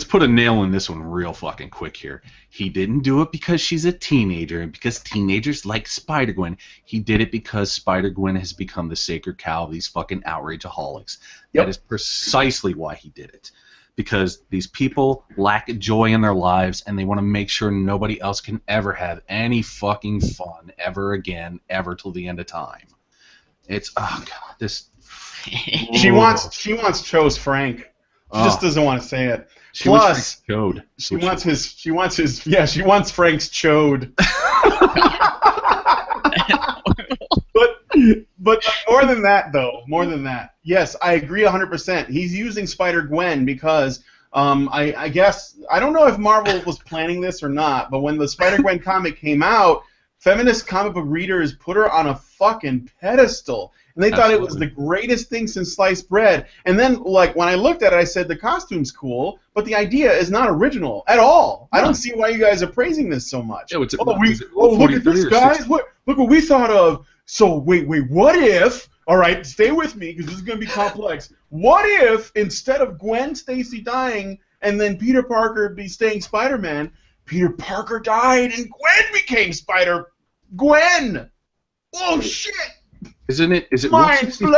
put a nail in this one real fucking quick here. He didn't do it because she's a teenager and because teenagers like Spider-Gwen. He did it because Spider-Gwen has become the sacred cow of these fucking outrageaholics. Yep. That is precisely why he did it. Because these people lack joy in their lives and they want to make sure nobody else can ever have any fucking fun ever again, ever till the end of time. It's, oh god, this... She wants Cho's Frank. She just doesn't want to say it. Plus, she wants Frank's chode. But more than that, yes, I agree 100%. He's using Spider-Gwen because I guess, I don't know if Marvel was planning this or not, but when the Spider-Gwen comic came out, feminist comic book readers put her on a fucking pedestal. And they thought it was the greatest thing since sliced bread. And then, like, when I looked at it, I said, the costume's cool, but the idea is not original at all. I don't see why you guys are praising this so much. Yeah, look at this, guys. Look what we thought of. So, wait, what if, all right, stay with me, because this is going to be complex. What if, instead of Gwen Stacy dying and then Peter Parker be staying Spider-Man, Peter Parker died and Gwen became Spider-Gwen? Oh, shit! Is it Rule 63?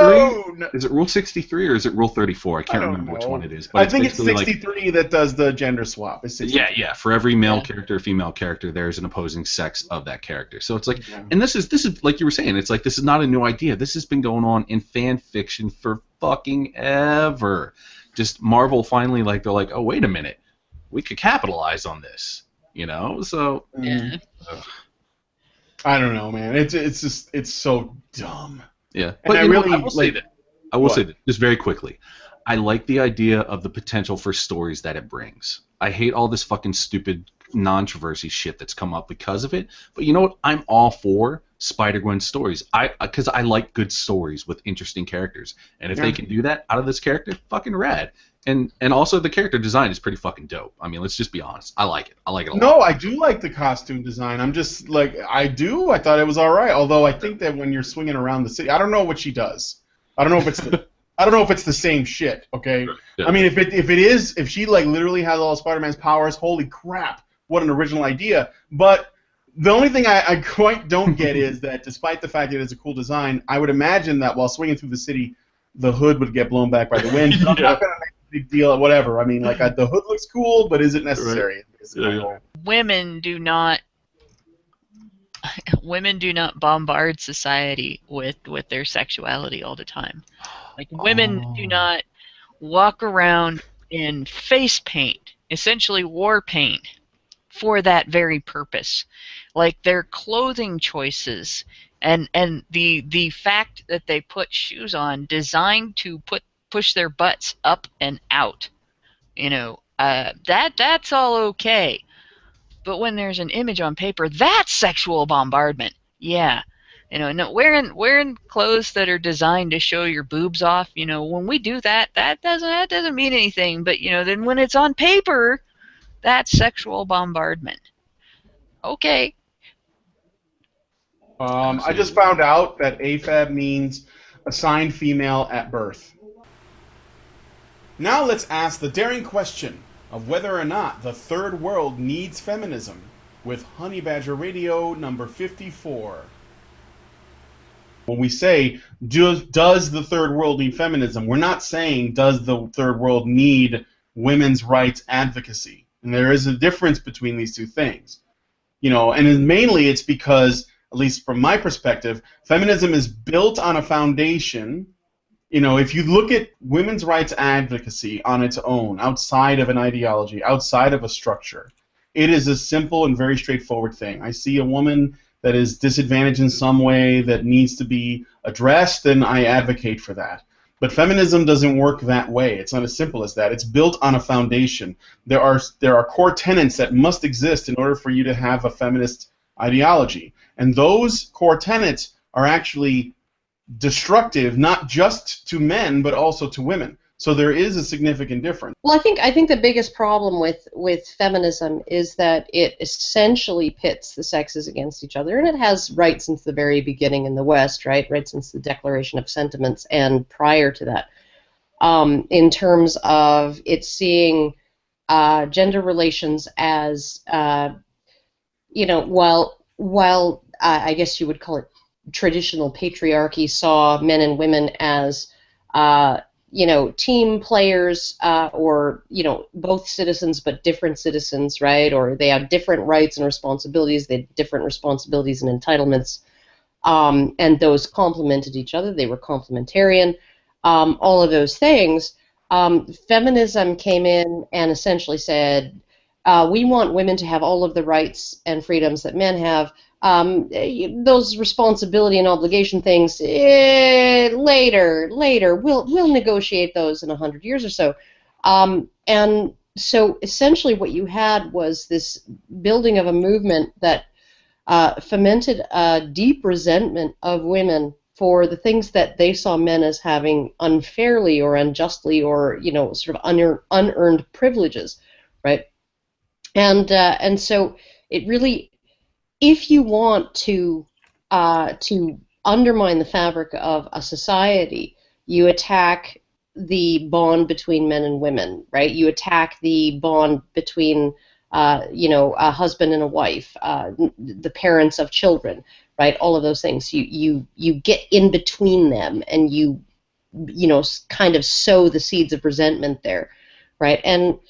Is it Rule 63 or is it Rule 34? I can't remember which one it is. But I think it's 63 that does the gender swap. Yeah. For every male character, female character, there's an opposing sex of that character. So it's like, and this is like you were saying. It's like this is not a new idea. This has been going on in fan fiction for fucking ever. Just Marvel finally they're like, oh wait a minute, we could capitalize on this. You know, so yeah. I don't know, man. It's so dumb. Yeah, but I will say that just very quickly. I like the idea of the potential for stories that it brings. I hate all this fucking stupid non-traversy shit that's come up because of it. But you know what? I'm all for Spider-Gwen stories. Because I like good stories with interesting characters. And if they can do that out of this character, fucking rad. And also the character design is pretty fucking dope. I mean, let's just be honest. I like it. I like it a lot. No, I do like the costume design. I'm just like, I thought it was all right. Although I think that when you're swinging around the city, I don't know what she does. I don't know if it's the same shit. Okay. Yeah. I mean, if she like literally has all of Spider-Man's powers, holy crap, what an original idea. But the only thing I quite don't get is that despite the fact that it's a cool design, I would imagine that while swinging through the city, the hood would get blown back by the wind. I'm not gonna make a big deal, whatever. I mean, like the hood looks cool, but is it necessary? Right. Women do not bombard society with their sexuality all the time. Like women do not walk around in face paint, essentially war paint, for that very purpose. Like their clothing choices and the fact that they put shoes on designed to push their butts up and out, you know, that's all okay. But when there's an image on paper, that's sexual bombardment. Yeah. You know, no, wearing clothes that are designed to show your boobs off, you know, when we do that doesn't mean anything. But, you know, then when it's on paper, that's sexual bombardment. Okay. I just found out that AFAB means assigned female at birth. Now let's ask the daring question of whether or not the third world needs feminism with Honey Badger Radio number 54. When we say, does the third world need feminism, we're not saying, does the third world need women's rights advocacy? And there is a difference between these two things. You know, and mainly it's because, at least from my perspective, feminism is built on a foundation. You know, if you look at women's rights advocacy on its own, outside of an ideology, outside of a structure, it is a simple and very straightforward thing. I see a woman that is disadvantaged in some way that needs to be addressed, then I advocate for that. But feminism doesn't work that way. It's not as simple as that. It's built on a foundation. There are core tenets that must exist in order for you to have a feminist ideology. And those core tenets are actually destructive, not just to men, but also to women. So there is a significant difference. Well, I think the biggest problem with feminism is that it essentially pits the sexes against each other, and it has right since the very beginning in the West, right since the Declaration of Sentiments and prior to that, in terms of it seeing gender relations as, while I guess you would call it traditional patriarchy saw men and women as team players, or, both citizens but different citizens, right? Or they have different rights and responsibilities, they have different responsibilities and entitlements, and those complemented each other. They were complementarian, all of those things. Feminism came in and essentially said, we want women to have all of the rights and freedoms that men have. Those responsibility and obligation things, later. We'll negotiate those in 100 years or so. And so essentially what you had was this building of a movement that fomented a deep resentment of women for the things that they saw men as having unfairly or unjustly, or sort of unearned privileges, right? And so it really, if you want to undermine the fabric of a society, you attack the bond between men and women, right? You attack the bond between a husband and a wife, the parents of children, right? All of those things. You get in between them, and you kind of sow the seeds of resentment there, right? And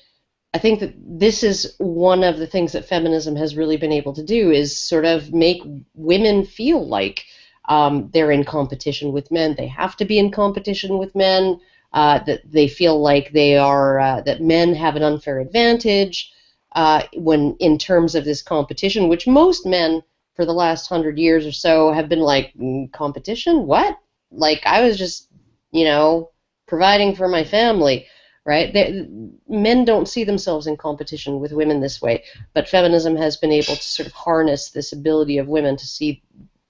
I think that this is one of the things that feminism has really been able to do, is sort of make women feel like they're in competition with men. They have to be in competition with men. That they feel like they are that men have an unfair advantage when in terms of this competition, which most men for the last 100 years or so have been like, competition? What? Like, I was just providing for my family. Right? Men don't see themselves in competition with women this way, but feminism has been able to sort of harness this ability of women to see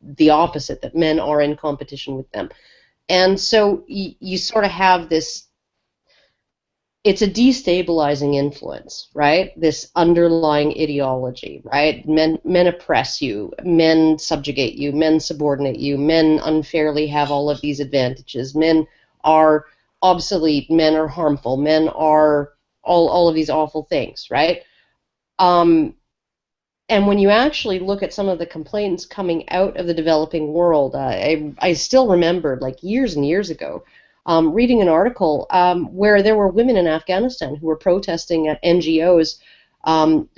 the opposite, that men are in competition with them. And so you sort of have this, it's a destabilizing influence, right? This underlying ideology, right? Men oppress you, men subjugate you, men subordinate you, men unfairly have all of these advantages, men are obsolete, men are harmful, men are all of these awful things, right? And when you actually look at some of the complaints coming out of the developing world, I still remember, like years and years ago, reading an article where there were women in Afghanistan who were protesting at NGOs,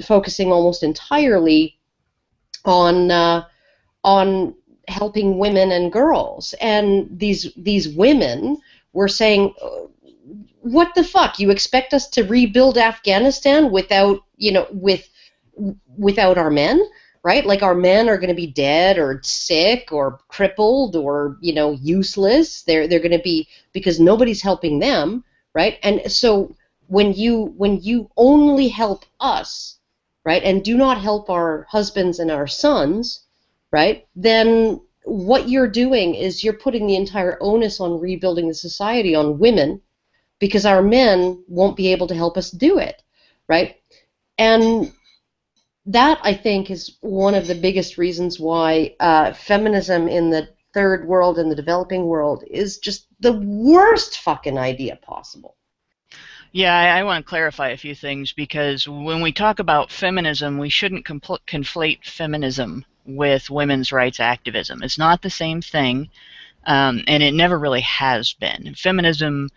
focusing almost entirely on helping women and girls, and these women were saying, what the fuck? You expect us to rebuild Afghanistan without our men, right? Like, our men are going to be dead or sick or crippled or, useless. They're going to be, because nobody's helping them, right? And so when you only help us, right, and do not help our husbands and our sons, right, then what you're doing is you're putting the entire onus on rebuilding the society on women, because our men won't be able to help us do it, right? And that, I think, is one of the biggest reasons why feminism in the third world and the developing world is just the worst fucking idea possible. Yeah, I want to clarify a few things, because when we talk about feminism, we shouldn't conflate feminism with women's rights activism. It's not the same thing, and it never really has been. Feminism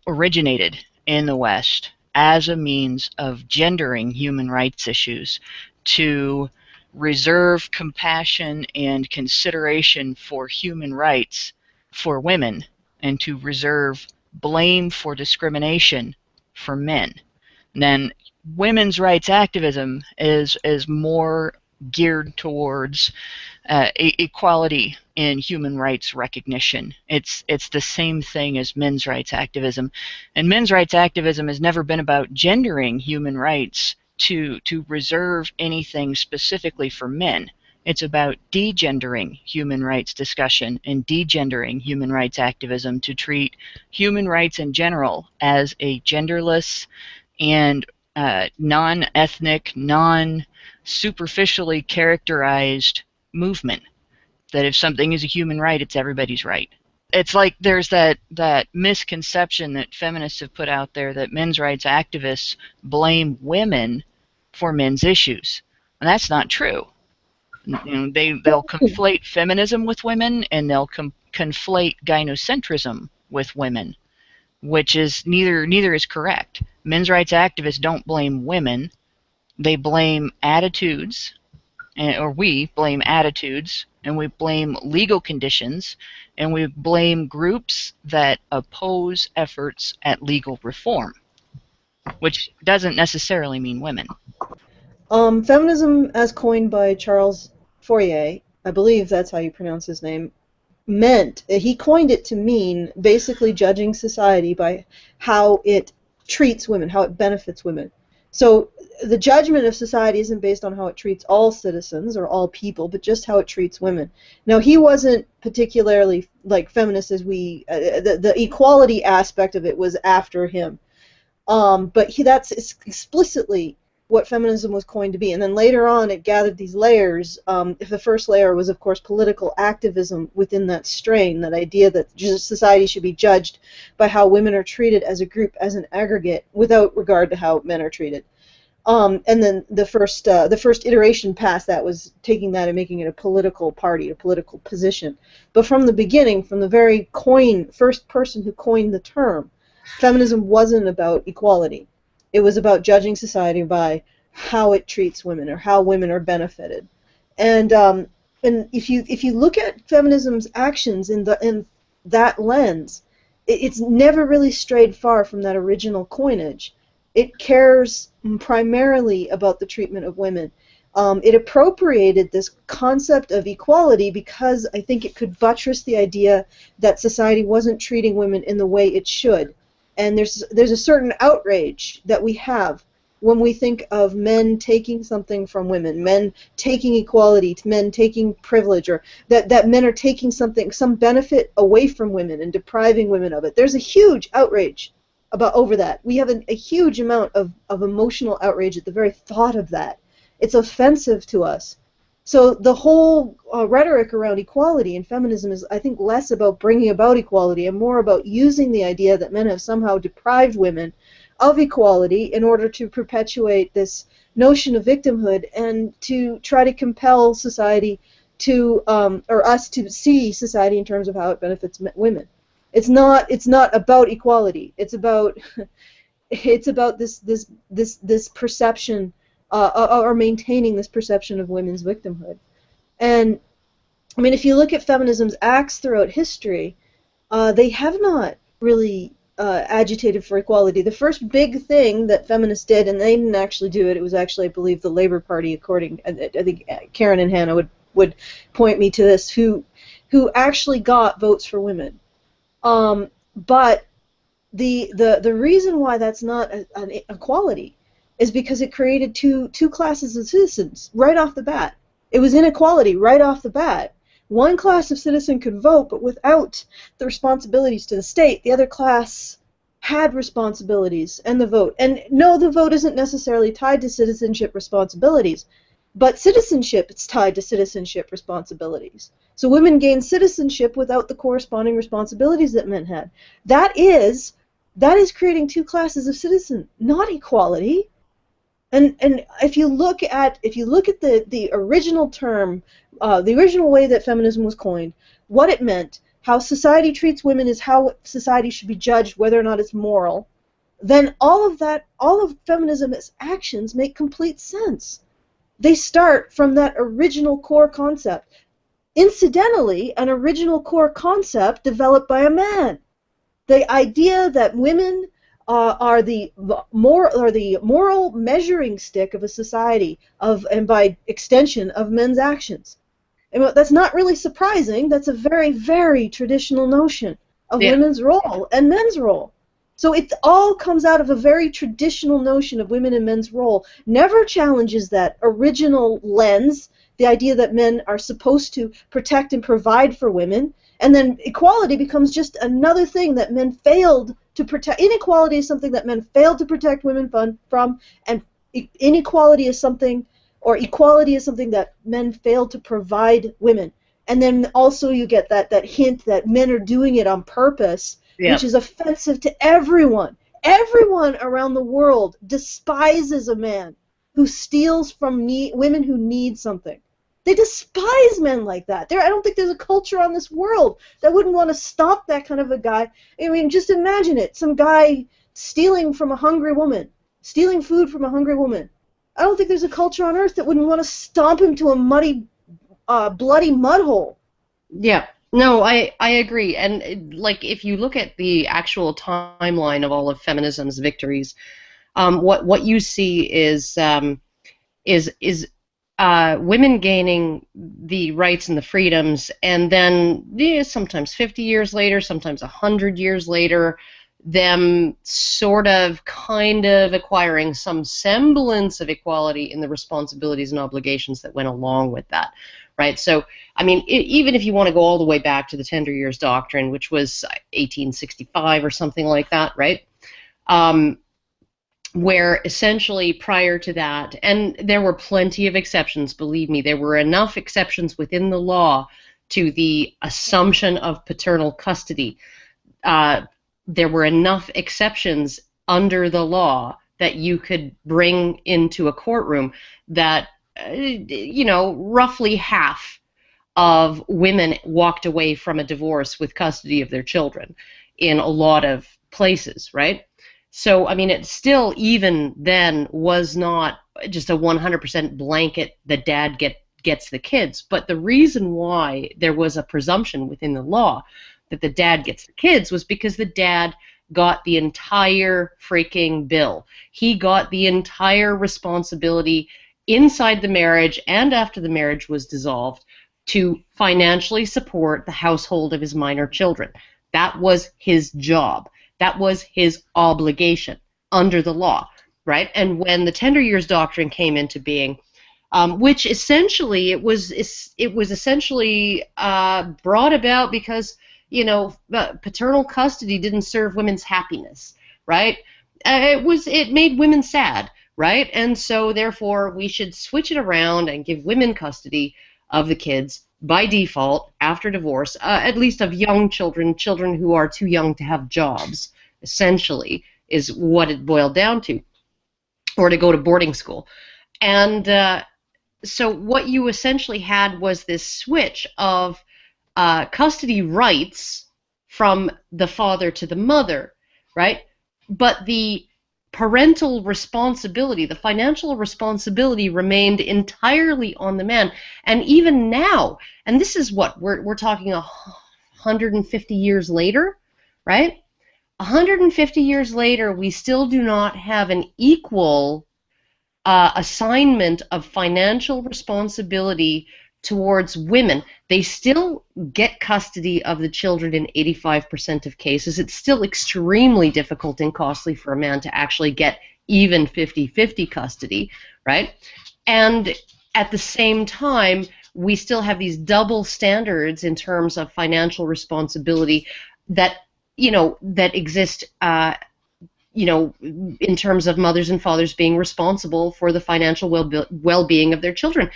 originated in the West as a means of gendering human rights issues to reserve compassion and consideration for human rights for women, and to reserve blame for discrimination for men. And then women's rights activism is more geared towards equality in human rights recognition. It's the same thing as men's rights activism, and men's rights activism has never been about gendering human rights to reserve anything specifically for men. It's about degendering human rights discussion and degendering human rights activism to treat human rights in general as a genderless and non-ethnic, non-superficially characterized movement. That if something is a human right, it's everybody's right. It's like there's that misconception that feminists have put out there that men's rights activists blame women for men's issues. And that's not true. They'll conflate feminism with women, and they'll conflate gynocentrism with women, which is neither is correct. Men's rights activists don't blame women. They blame attitudes, or we blame attitudes, and we blame legal conditions, and we blame groups that oppose efforts at legal reform, which doesn't necessarily mean women. Feminism, as coined by Charles Fourier, I believe that's how you pronounce his name, he coined it to mean basically judging society by how it treats women, how it benefits women. So the judgment of society isn't based on how it treats all citizens or all people, but just how it treats women. Now, he wasn't particularly like feminist as the equality aspect of it was after him. But that's explicitly what feminism was coined to be. And then later on, it gathered these layers. If the first layer was, of course, political activism within that strain, that idea that society should be judged by how women are treated as a group, as an aggregate, without regard to how men are treated. And then the first iteration past that was taking that and making it a political party, a political position. But from the beginning, from the very first person who coined the term, feminism wasn't about equality. It was about judging society by how it treats women or how women are benefited. And if you look at feminism's actions in that lens, it's never really strayed far from that original coinage. It cares primarily about the treatment of women. It appropriated this concept of equality because I think it could buttress the idea that society wasn't treating women in the way it should. And there's a certain outrage that we have when we think of men taking something from women, men taking equality, men taking privilege, or that men are taking some benefit away from women and depriving women of it. There's a huge outrage over that. We have a huge amount of emotional outrage at the very thought of that. It's offensive to us. So the whole rhetoric around equality in feminism is, I think, less about bringing about equality and more about using the idea that men have somehow deprived women of equality in order to perpetuate this notion of victimhood and to try to compel society to, or us to see society in terms of how it benefits women. It's not about equality. It's about this perception. Or maintaining this perception of women's victimhood. And, I mean, if you look at feminism's acts throughout history, they have not really agitated for equality. The first big thing that feminists did, and they didn't actually do it, it was actually, I believe, the Labour Party, I think Karen and Hannah would point me to this, who actually got votes for women. But the reason why that's not an equality is because it created two classes of citizens right off the bat. It was inequality right off the bat. One class of citizen could vote, but without the responsibilities to the state. The other class had responsibilities and the vote. And no, the vote isn't necessarily tied to citizenship responsibilities, but citizenship is tied to citizenship responsibilities. So women gain citizenship without the corresponding responsibilities that men had. That is creating two classes of citizen, not equality. And if you look at the original term, the original way that feminism was coined, what it meant, how society treats women is how society should be judged, whether or not it's moral, then all of feminism's actions make complete sense. They start from that original core concept. Incidentally, an original core concept developed by a man. The idea that women are the moral measuring stick of a society, and by extension of men's actions. And that's not really surprising. That's a very, very traditional notion of women's role and men's role. So it all comes out of a very traditional notion of women and men's role. Never challenges that original lens the idea that men are supposed to protect and provide for women, and then equality becomes just another thing that men failed to protect. Inequality is something that men failed to protect women from, and inequality is something, or equality is something that men failed to provide women. And then also you get that hint that men are doing it on purpose, which is offensive to everyone. Everyone around the world despises a man who steals from women who need something. They despise men like that. I don't think there's a culture on this world that wouldn't want to stop that kind of a guy. I mean, just imagine it. Some guy stealing from a hungry woman, stealing food from a hungry woman. I don't think there's a culture on earth that wouldn't want to stomp him to a muddy, bloody mud hole. Yeah. No, I agree. And like, if you look at the actual timeline of all of feminism's victories, what you see is women gaining the rights and the freedoms, and then sometimes 50 years later, sometimes 100 years later, them sort of kind of acquiring some semblance of equality in the responsibilities and obligations that went along with that, right? So, I mean, even if you want to go all the way back to the Tender Years Doctrine, which was 1865 or something like that, right? Where essentially prior to that, and there were plenty of exceptions, believe me, there were enough exceptions within the law to the assumption of paternal custody. There were enough exceptions under the law that you could bring into a courtroom that, roughly half of women walked away from a divorce with custody of their children in a lot of places, right? So, I mean, it still, even then, was not just a 100% blanket, the dad gets the kids. But the reason why there was a presumption within the law that the dad gets the kids was because the dad got the entire freaking bill. He got the entire responsibility inside the marriage and after the marriage was dissolved to financially support the household of his minor children. That was his job. That was his obligation under the law, right? And when the Tender Years Doctrine came into being, which essentially it was essentially brought about because paternal custody didn't serve women's happiness, right? It made women sad, right? And so therefore we should switch it around and give women custody of the kids by default after divorce, at least of young children who are too young to have jobs, essentially, is what it boiled down to, or to go to boarding school. And so what you essentially had was this switch of custody rights from the father to the mother, right? But the parental responsibility, the financial responsibility, remained entirely on the man. And even now, and this is what we're talking 150 years later, right? 150 years later, we still do not have an equal assignment of financial responsibility towards women. They still get custody of the children in 85% of cases. It's still extremely difficult and costly for a man to actually get even 50-50 custody, right? And at the same time, we still have these double standards in terms of financial responsibility that, that exist, in terms of mothers and fathers being responsible for the financial well-being of their children.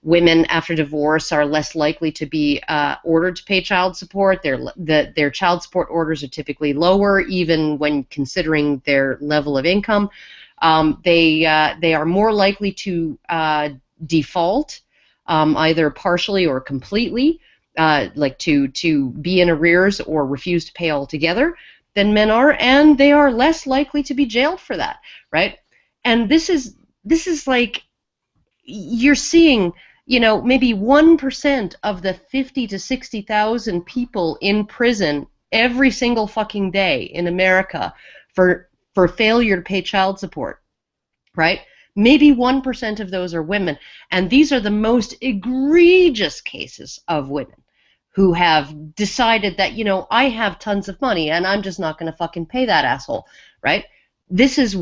Women after divorce are less likely to be ordered to pay child support. Their child support orders are typically lower, even when considering their level of income. They are more likely to default, either partially or completely, like to be in arrears or refuse to pay altogether, than men are, and they are less likely to be jailed for that, right? And this is like, you're seeing, maybe 1% of the 50 to 60,000 people in prison every single fucking day in America for failure to pay child support, right? Maybe 1% of those are women, and these are the most egregious cases of women who have decided that, I have tons of money and I'm just not going to fucking pay that asshole, right? This is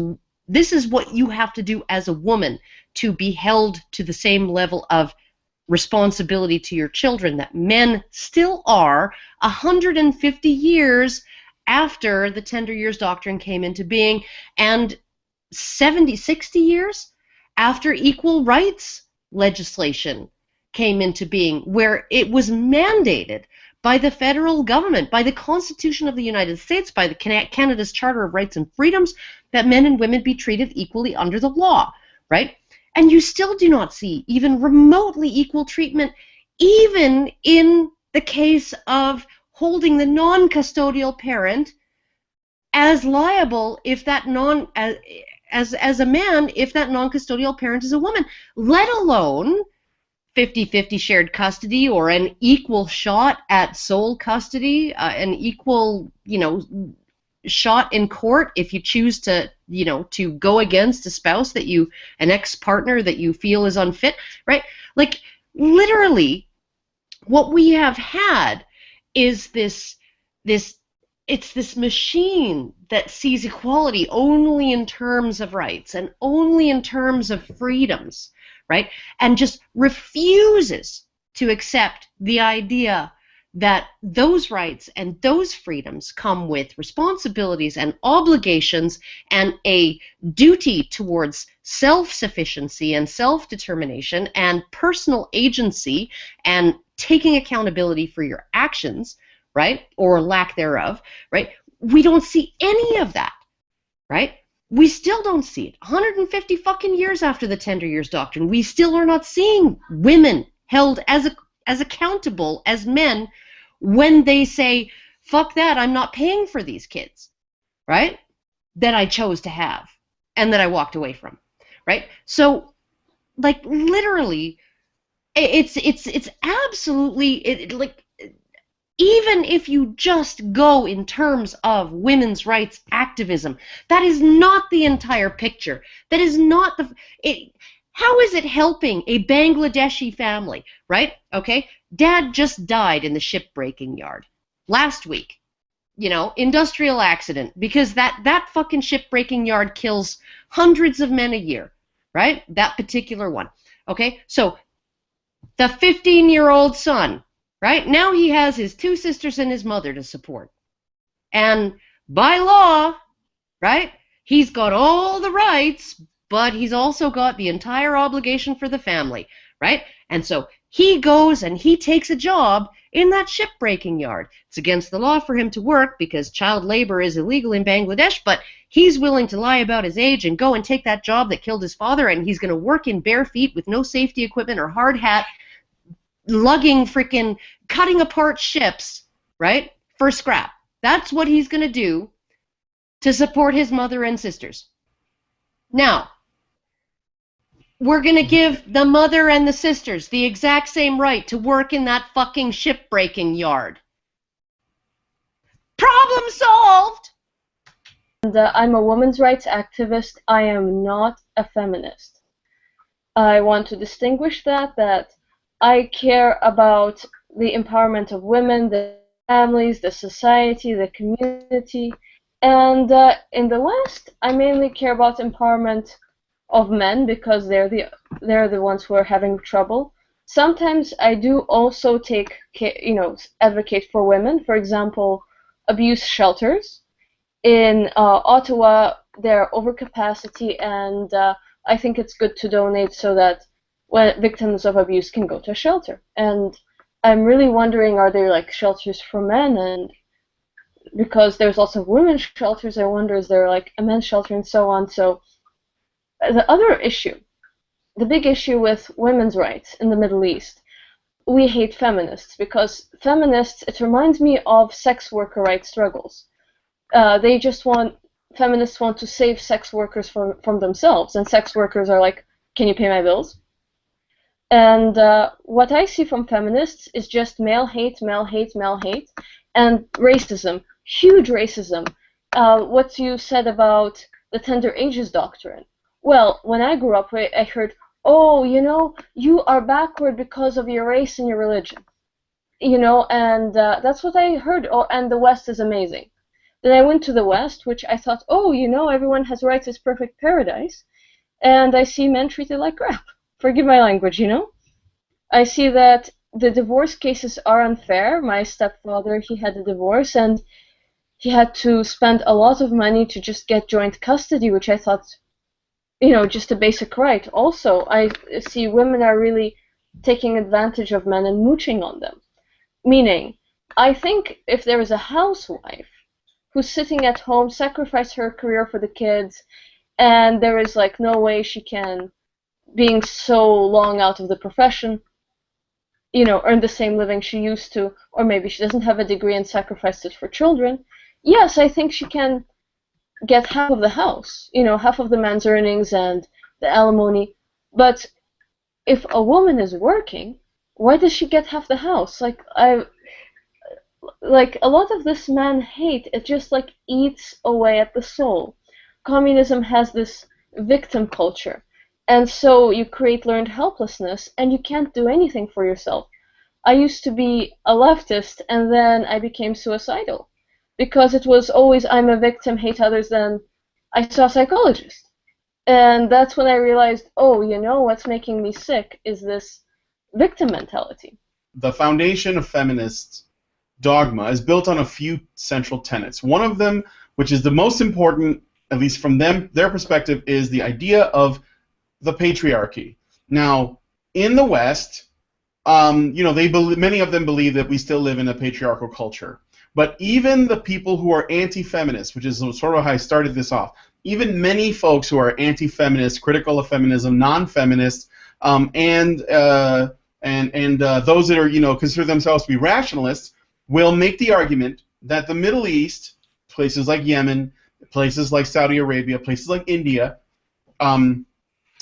This is what you have to do as a woman to be held to the same level of responsibility to your children that men still are 150 years after the Tender Years Doctrine came into being, and 60 years after equal rights legislation came into being, where it was mandated by the federal government, by the Constitution of the United States, by the Canada's Charter of Rights and Freedoms, that men and women be treated equally under the law, right? And you still do not see even remotely equal treatment, even in the case of holding the non-custodial parent as liable if that as a man if that non-custodial parent is a woman, let alone 50-50 shared custody or an equal shot at sole custody, an equal, shot in court if you choose to, to go against a spouse an ex-partner that you feel is unfit, right? Like, literally, what we have had is this machine that sees equality only in terms of rights and only in terms of freedoms, right? And just refuses to accept the idea that those rights and those freedoms come with responsibilities and obligations and a duty towards self-sufficiency and self-determination and personal agency and taking accountability for your actions, right, or lack thereof, right? We don't see any of that, right? We still don't see it. 150 fucking years after the Tender Years Doctrine, we still are not seeing women held as accountable as men when they say, fuck that, I'm not paying for these kids, right, that I chose to have and that I walked away from, right? So, like, literally, it's absolutely, like, even if you just go in terms of women's rights activism, that is not the entire picture. That is not how is it helping a Bangladeshi family, right? Okay, dad just died in the shipbreaking yard last week. Industrial accident, because that fucking shipbreaking yard kills hundreds of men a year, right? That particular one. Okay, so the 15-year-old son, right? Now he has his two sisters and his mother to support. And by law, right, he's got all the rights, but he's also got the entire obligation for the family, right? And so he goes and he takes a job in that shipbreaking yard. It's against the law for him to work because child labor is illegal in Bangladesh, but he's willing to lie about his age and go and take that job that killed his father, and he's going to work in bare feet with no safety equipment or hard hat, lugging freaking, cutting apart ships, right, for scrap. That's what he's going to do to support his mother and sisters. Now, we're going to give the mother and the sisters the exact same right to work in that fucking shipbreaking yard. Problem solved! And I'm a women's rights activist. I am not a feminist. I want to distinguish that I care about the empowerment of women, the families, the society, the community, and in the West, I mainly care about empowerment of men because they're the ones who are having trouble. Sometimes I do also advocate for women. For example, abuse shelters. In Ottawa, they're overcapacity, and I think it's good to donate so that when victims of abuse can go to a shelter. And I'm really wondering, are there like shelters for men? And because there's also women's shelters, I wonder, is there like a men's shelter and so on. So the other issue, the big issue with women's rights in the Middle East, we hate feminists because feminists, it reminds me of sex worker rights struggles. Feminists want to save sex workers from themselves, and sex workers are like, can you pay my bills? And what I see from feminists is just male hate, male hate, male hate, and racism, huge racism. What you said about the Tender Ages Doctrine. Well, when I grew up, I heard, oh, you are backward because of your race and your religion. And that's what I heard, and the West is amazing. Then I went to the West, which I thought, oh, everyone has rights, it's perfect paradise. And I see men treated like crap. Forgive my language, I see that the divorce cases are unfair. My stepfather, he had a divorce, and he had to spend a lot of money to just get joint custody, which I thought, just a basic right. Also, I see women are really taking advantage of men and mooching on them. Meaning, I think if there is a housewife who's sitting at home, sacrifice her career for the kids, and there is no way she can, being so long out of the profession, earn the same living she used to, or maybe she doesn't have a degree and sacrificed it for children, yes, I think she can get half of the house, half of the man's earnings and the alimony. But if a woman is working, why does she get half the house? A lot of this man hate, it just eats away at the soul. Communism has this victim culture, and so you create learned helplessness, and you can't do anything for yourself. I used to be a leftist, and then I became suicidal, because it was always, I'm a victim, hate others, then I saw a psychologist. And that's when I realized, oh, what's making me sick is this victim mentality. The foundation of feminist dogma is built on a few central tenets. One of them, which is the most important, at least from their perspective, is the idea of the patriarchy. Now, in the West, many of them believe that we still live in a patriarchal culture. But even the people who are anti-feminist, which is sort of how I started this off, even many folks who are anti-feminist, critical of feminism, non-feminist, and those that are consider themselves to be rationalists, will make the argument that the Middle East, places like Yemen, places like Saudi Arabia, places like India, and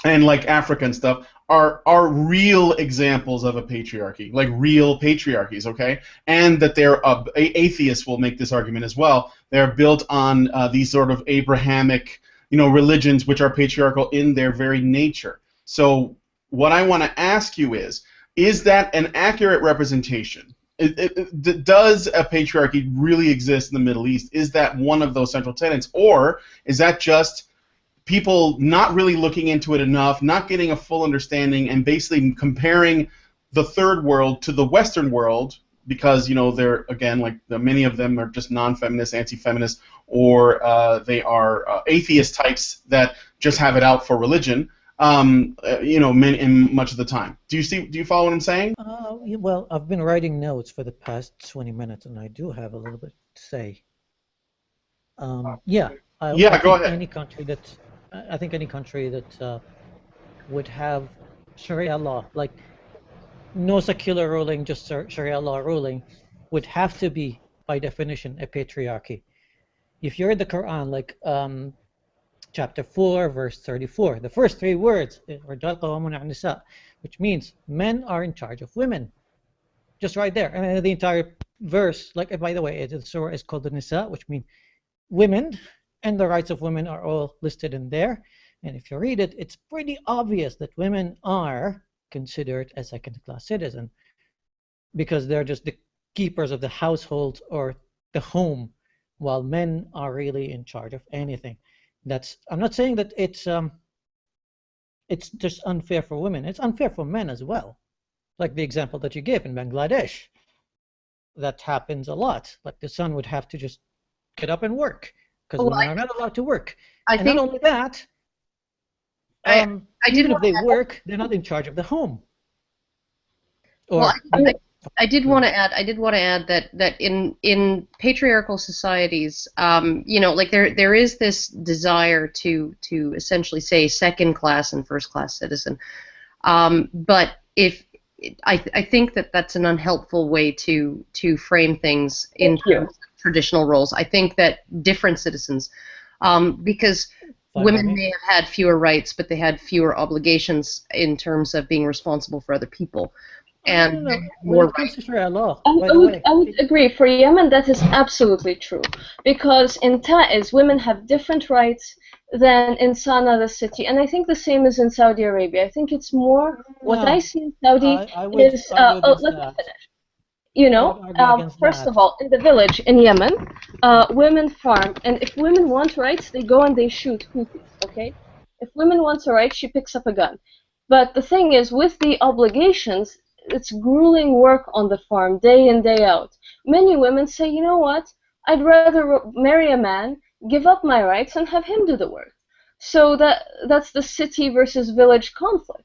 like Africa and stuff, are real examples of a patriarchy, like real patriarchies, okay? And that they're atheists will make this argument as well. They're built on these sort of Abrahamic, religions which are patriarchal in their very nature. So what I want to ask you is that an accurate representation? Does a patriarchy really exist in the Middle East? Is that one of those central tenets, or is that just people not really looking into it enough, not getting a full understanding, and basically comparing the third world to the Western world because, they're, again, many of them are just non-feminist, anti-feminist, or they are atheist types that just have it out for religion, much of the time. Do you follow what I'm saying? Well, I've been writing notes for the past 20 minutes, and I do have a little bit to say. I go ahead. I think any country that would have Sharia law, like no secular ruling, just Sharia law ruling, would have to be, by definition, a patriarchy. If you read the Quran, chapter 4, verse 34, the first three words, which means men are in charge of women. Just right there. And the entire verse, by the way, the surah is called the Nisa, which means women, and the rights of women are all listed in there. And if you read it, it's pretty obvious that women are considered a second-class citizen because they're just the keepers of the household or the home, while men are really in charge of anything. I'm not saying that it's just unfair for women. It's unfair for men as well. Like the example that you gave in Bangladesh. That happens a lot. Like the son would have to just get up and work because women are not allowed to work. Not only that, even if they work, they're not in charge of the home. I did want to add that in patriarchal societies, there is this desire to essentially say second class and first class citizen, but I think that's an unhelpful way to frame things in terms of traditional roles. I think that different citizens, because women may have had fewer rights, but they had fewer obligations in terms of being responsible for other people. And more rights. I would agree. For Yemen, that is absolutely true. Because in Taiz, women have different rights than in Sana'a, the city. And I think the same is in Saudi Arabia. I think it's more, what I see in Saudi is, let me finish. You I know, would argue against first that. of all, in the village in Yemen, women farm, and if women want rights, they go and they shoot Houthis, okay? If women wants a right, she picks up a gun. But the thing is, with the obligations, it's grueling work on the farm, day in, day out. Many women say, you know what, I'd rather marry a man, give up my rights, and have him do the work. So that's the city versus village conflict.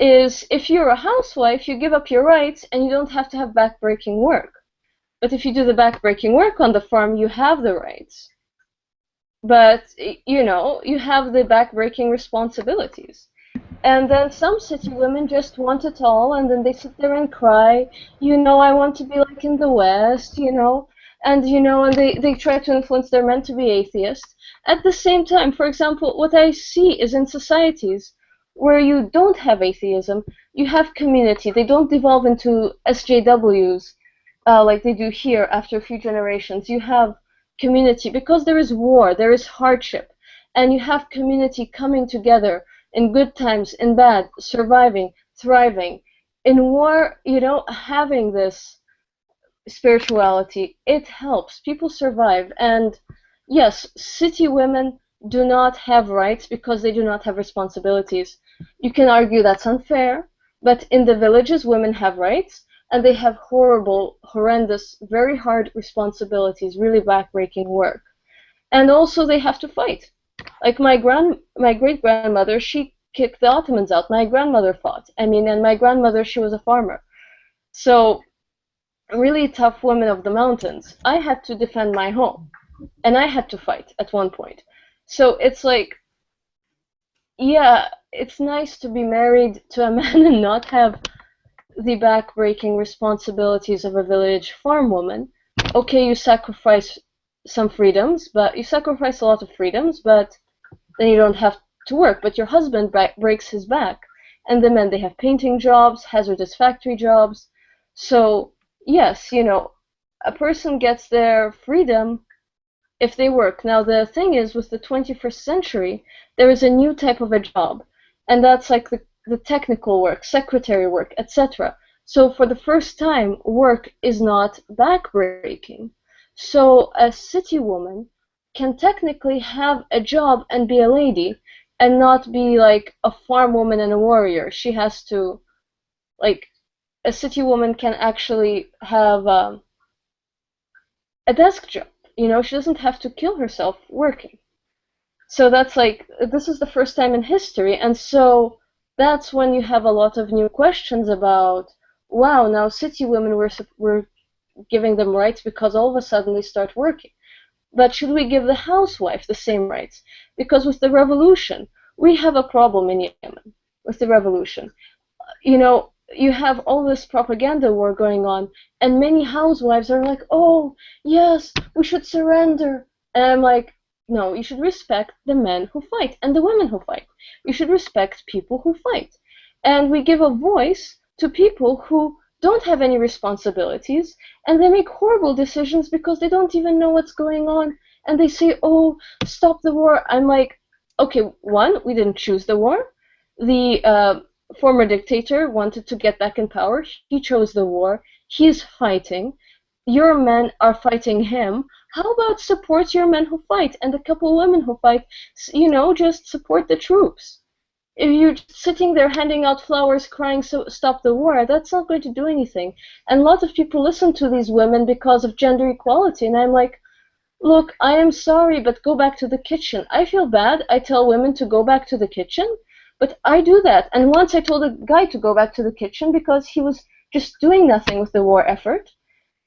Is if you're a housewife, you give up your rights and you don't have to have backbreaking work. But if you do the backbreaking work on the farm, you have the rights. But, you know, you have the backbreaking responsibilities. And then some city women just want it all, and then they sit there and cry, you know, I want to be like in the West, you know, and they try to influence their men to be atheists. At the same time, for example, what I see is in societies where you don't have atheism, you have community. They don't devolve into SJWs like they do here after a few generations. You have community because there is war, there is hardship, and you have community coming together in good times, in bad, surviving, thriving. In war, you know, having this spirituality, it helps. People survive. And yes, city women do not have rights because they do not have responsibilities. You can argue that's unfair, but in the villages, women have rights, and they have horrible, horrendous, very hard responsibilities, really backbreaking work. And also they have to fight. Like my great-grandmother, she kicked the Ottomans out. My grandmother fought. I mean, and my grandmother, she was a farmer. So, really tough women of the mountains. I had to defend my home, and I had to fight at one point. So it's like, yeah, it's nice to be married to a man and not have the back-breaking responsibilities of a village farm woman. Okay, you sacrifice some freedoms, but you sacrifice a lot of freedoms, but then you don't have to work. But your husband breaks his back, and the men, they have painting jobs, hazardous factory jobs. So yes, you know, a person gets their freedom if they work. Now the thing is, with the 21st century, there is a new type of a job, and that's like the technical work, secretary work, etc. So for the first time, work is not backbreaking. So a city woman can technically have a job and be a lady and not be like a farm woman and a warrior. She has to, like, a city woman can actually have a desk job. You know, she doesn't have to kill herself working. So that's like, this is the first time in history, and so that's when you have a lot of new questions about, wow, now city women we're giving them rights because all of a sudden they start working. But should we give the housewife the same rights? Because with the revolution, we have a problem in Yemen with the revolution. You know, you have all this propaganda war going on, and many housewives are like, oh, yes, we should surrender. And I'm like, no, you should respect the men who fight and the women who fight. You should respect people who fight. And we give a voice to people who don't have any responsibilities, and they make horrible decisions because they don't even know what's going on. And they say, oh, stop the war. I'm like, okay, one, we didn't choose the war. The former dictator wanted to get back in power. He chose the war. He's fighting. Your men are fighting him. How about support your men who fight and a couple women who fight? You know, just support the troops. If you're sitting there handing out flowers, crying, so stop the war, that's not going to do anything. And a lot of people listen to these women because of gender equality. And I'm like, look, I am sorry, but go back to the kitchen. I feel bad. I tell women to go back to the kitchen, but I do that. And once I told a guy to go back to the kitchen because he was just doing nothing with the war effort.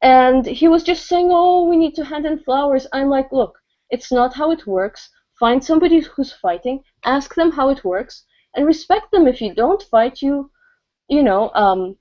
And he was just saying, oh, we need to hand in flowers. I'm like, look, it's not how it works. Find somebody who's fighting, ask them how it works, and respect them. If you don't fight, you know,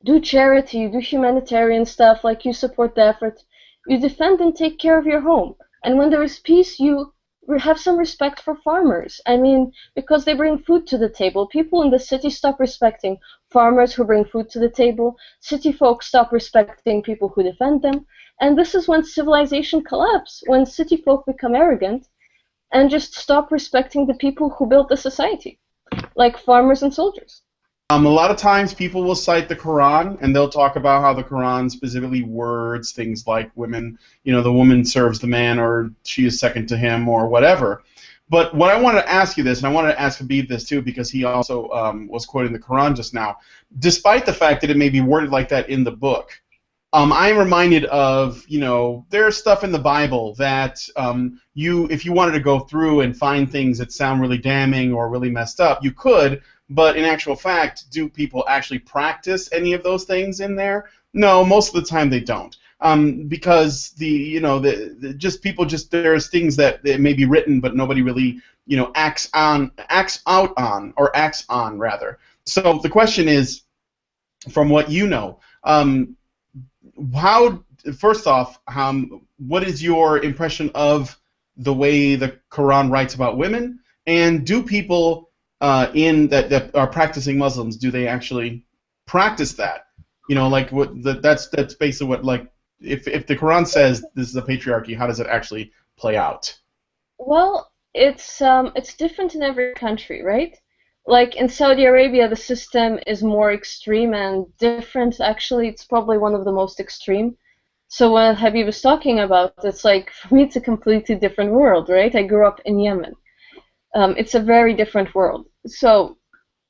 do charity, you do humanitarian stuff, like you support the effort. You defend and take care of your home. And when there is peace, you have some respect for farmers. I mean, because they bring food to the table. People in the city stop respecting farmers who bring food to the table. City folk stop respecting people who defend them. And this is when civilization collapses, when city folk become arrogant and just stop respecting the people who built the society, like farmers and soldiers. A lot of times people will cite the Quran, and they'll talk about how the Quran specifically words things like women, the woman serves the man, or she is second to him, or whatever. But what I wanted to ask you this, and I wanted to ask Habib this too, because he also was quoting the Quran just now. Despite the fact that it may be worded like that in the book, I'm reminded of, there's stuff in the Bible that if you wanted to go through and find things that sound really damning or really messed up, you could. But in actual fact, do people actually practice any of those things in there? No, most of the time they don't. Because there's things that may be written, but nobody really, acts on rather. So the question is, from what you know, first off, what is your impression of the way the Quran writes about women, and do people that are practicing Muslims, do they actually practice that? That's basically what, like, if the Quran says this is a patriarchy, how does it actually play out? Well, it's different in every country, right? Like in Saudi Arabia, the system is more extreme and different. Actually, it's probably one of the most extreme. So what Habib was talking about, it's like, for me, it's a completely different world, right? I grew up in Yemen. It's a very different world. So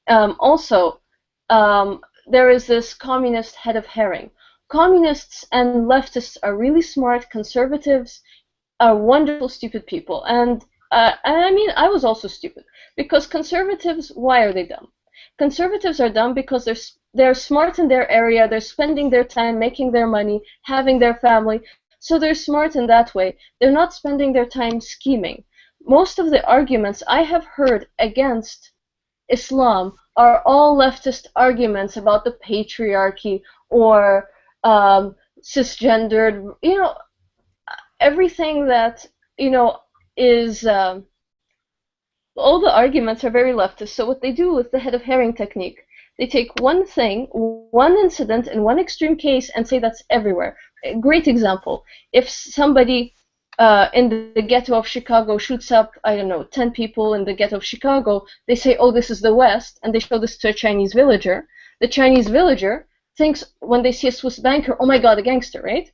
also, there is this communist head of herring. Communists and leftists are really smart. Conservatives are wonderful, stupid people. And I mean, I was also stupid. Because conservatives, why are they dumb? Conservatives are dumb because they're smart in their area. They're spending their time making their money, having their family. So they're smart in that way. They're not spending their time scheming. Most of the arguments I have heard against Islam are all leftist arguments about the patriarchy or cisgendered, everything that, is, all the arguments are very leftist. So what they do with the head of herring technique, they take one thing, one incident in one extreme case and say that's everywhere. A great example, if somebody in the ghetto of Chicago shoots up, 10 people in the ghetto of Chicago, they say, oh, this is the West, and they show this to a Chinese villager. The Chinese villager thinks, when they see a Swiss banker, oh my God, a gangster, right?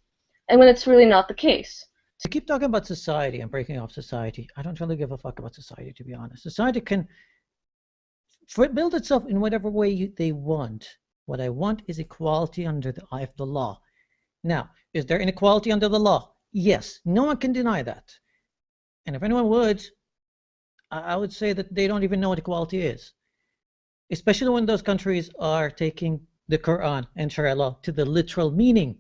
And when it's really not the case. To keep talking about society and breaking off society, I don't really give a fuck about society, to be honest. Society can build itself in whatever way they want. What I want is equality under the eye of the law. Now, is there inequality under the law? Yes, no one can deny that. And if anyone would, I would say that they don't even know what equality is. Especially when those countries are taking the Quran and Sharia law to the literal meaning.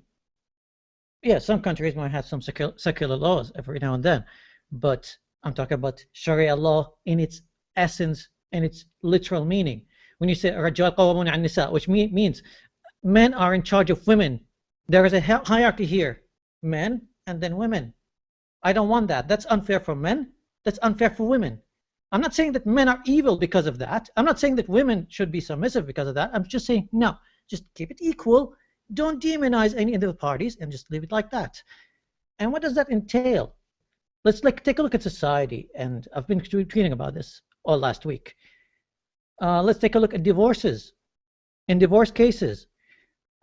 Yeah, some countries might have some secular laws every now and then, but I'm talking about Sharia law in its essence, in its literal meaning. When you say Rajal Qawamun an Nisa, which means men are in charge of women. There is a hierarchy here. Men and then women. I don't want that. That's unfair for men. That's unfair for women. I'm not saying that men are evil because of that. I'm not saying that women should be submissive because of that. I'm just saying, no, just keep it equal. Don't demonize any of the parties and just leave it like that. And what does that entail? Let's take a look at society, and I've been tweeting about this all last week. Let's take a look at divorces. In divorce cases,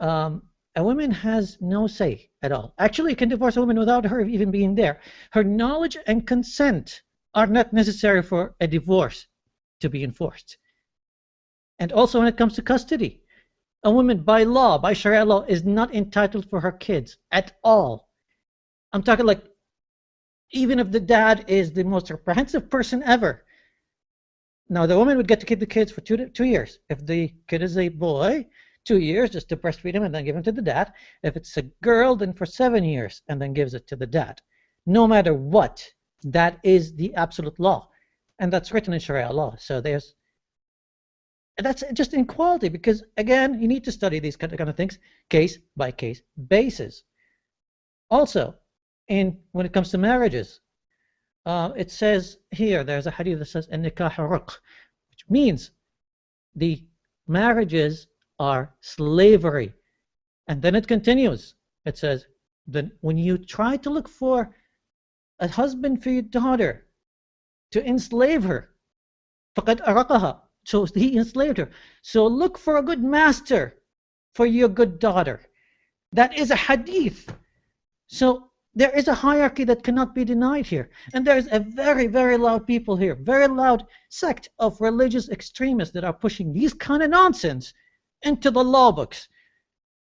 a woman has no say at all. Actually, you can divorce a woman without her even being there. Her knowledge and consent are not necessary for a divorce to be enforced. And also when it comes to custody, a woman by law, by Sharia law, is not entitled for her kids at all. I'm talking like, even if the dad is the most reprehensive person ever. Now, the woman would get to keep the kids for 2 years. If the kid is a boy, 2 years just to breastfeed him and then give him to the dad. If it's a girl, then for 7 years and then gives it to the dad. No matter what, that is the absolute law. And that's written in Sharia law. So that's just inequality, because again, you need to study these kind of things case by case basis. Also, when it comes to marriages, it says here, there's a hadith that says an-nikah ruq, which means the marriages are slavery. And then it continues. It says that when you try to look for a husband for your daughter to enslave her, فَقَدْ أَرَقَهَا, So he enslaved her. So look for a good master for your good daughter. That is a hadith. So there is a hierarchy that cannot be denied here. And there's a very, very loud people here, very loud sect of religious extremists that are pushing these kind of nonsense into the law books.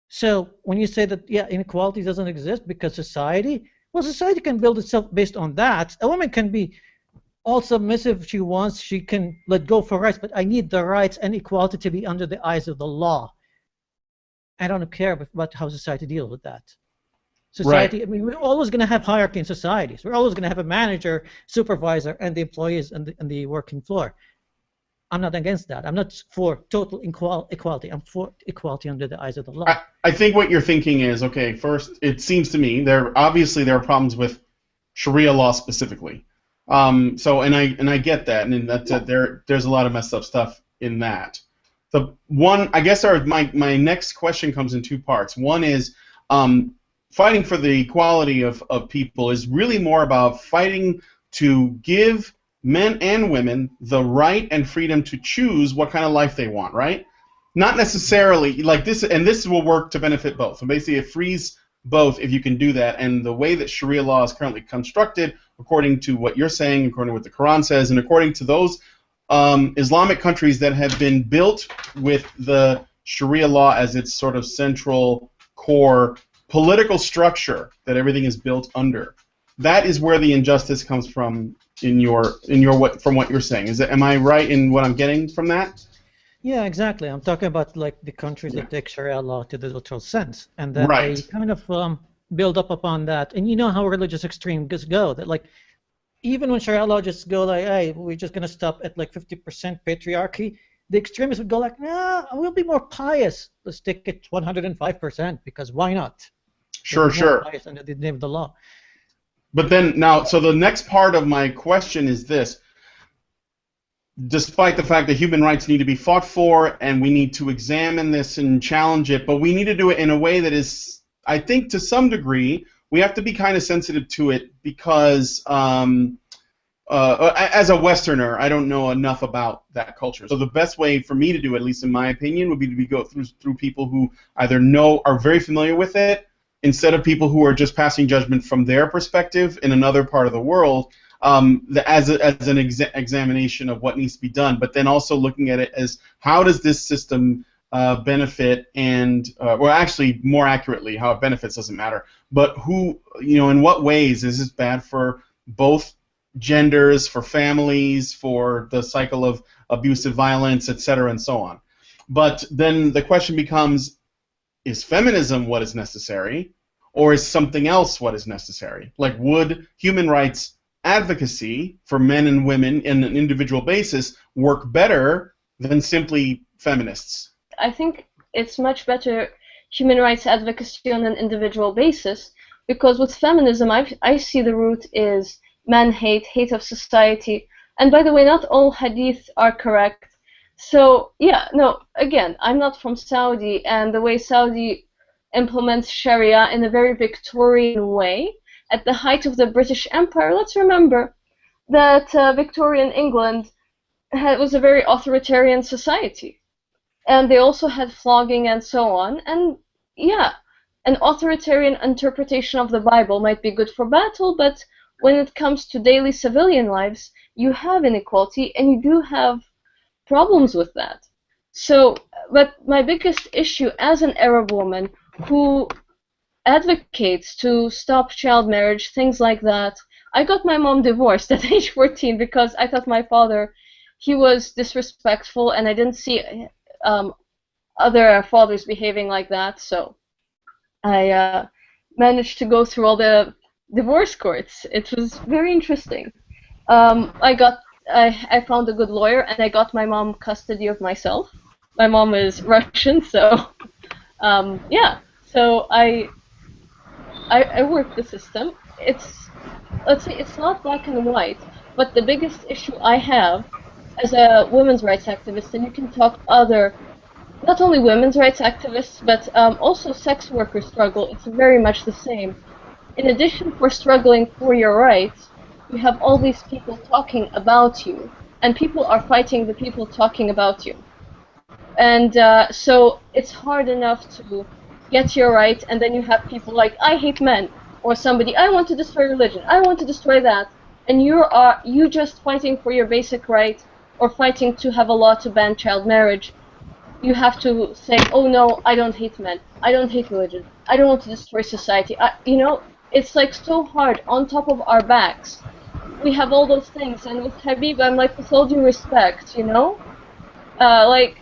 So when you say that, yeah, inequality doesn't exist because society, well, society can build itself based on that. A woman can be all submissive if she wants. She can let go for rights, but I need the rights and equality to be under the eyes of the law. I don't care about how society deals with that. Society, right. I mean, we're always going to have hierarchy in societies. We're always going to have a manager, supervisor, and the employees and the working floor. I'm not against that. I'm not for total equality. I'm for equality under the eyes of the law. I think what you're thinking is, okay, first, it seems to me there are problems with Sharia law specifically. So and I get that, and that's there's a lot of messed up stuff in that. The one, I guess, my next question comes in two parts. One is fighting for the equality of people is really more about fighting to give men and women the right and freedom to choose what kind of life they want, right? Not necessarily like this, and this will work to benefit both. So basically, it frees both if you can do that. And the way that Sharia law is currently constructed, according to what you're saying, according to what the Quran says, and according to those Islamic countries that have been built with the Sharia law as its sort of central core political structure that everything is built under, that is where the injustice comes from from what you're saying. Am I right in what I'm getting from that? Yeah, exactly. I'm talking about like the countries that take Sharia law to the literal sense, and then they kind of build up upon that. And you know how religious extremes go. That like even when Sharia law just go like, hey, we're just gonna stop at like 50% patriarchy, the extremists would go like, nah, we'll be more pious. Let's stick it 105% because why not? Sure. Pious under the name of the law. But then now, so the next part of my question is this. Despite the fact that human rights need to be fought for and we need to examine this and challenge it, but we need to do it in a way that is, I think to some degree, we have to be kind of sensitive to it because as a Westerner, I don't know enough about that culture. So the best way for me to do it, at least in my opinion, would be to go through people who either are very familiar with it, instead of people who are just passing judgment from their perspective in another part of the world, as an examination of what needs to be done, but then also looking at it as how does this system benefit and, well, actually, more accurately, how it benefits doesn't matter, but in what ways is this bad for both genders, for families, for the cycle of abusive violence, etc., and so on. But then the question becomes, is feminism what is necessary, or is something else what is necessary? Like, would human rights advocacy for men and women in an individual basis work better than simply feminists? I think it's much better human rights advocacy on an individual basis, because with feminism, I see the root is man hate, hate of society. And by the way, not all hadith are correct. So, yeah, no, again, I'm not from Saudi, and the way Saudi implements Sharia in a very Victorian way, at the height of the British Empire, let's remember that Victorian England was a very authoritarian society. And they also had flogging and so on. And, yeah, an authoritarian interpretation of the Bible might be good for battle, but when it comes to daily civilian lives, you have inequality, and you do have problems with that. So, but my biggest issue as an Arab woman who advocates to stop child marriage, things like that, I got my mom divorced at age 14 because I thought my father, he was disrespectful, and I didn't see other fathers behaving like that, so I managed to go through all the divorce courts. It was very interesting. I found a good lawyer, and I got my mom custody of myself. My mom is Russian, so yeah. So I worked the system. Let's say it's not black and white, but the biggest issue I have as a women's rights activist, and you can talk other, not only women's rights activists, but also sex worker struggle. It's very much the same. In addition for struggling for your rights, you have all these people talking about you and people are fighting the people talking about you. And so it's hard enough to get your right, and then you have people like, I hate men, or somebody, I want to destroy religion, I want to destroy that, and you just fighting for your basic right, or fighting to have a law to ban child marriage. You have to say, oh no, I don't hate men, I don't hate religion, I don't want to destroy society. You know, it's like so hard on top of our backs. We have all those things, and with Habib, I'm like, with all due respect, you know, like,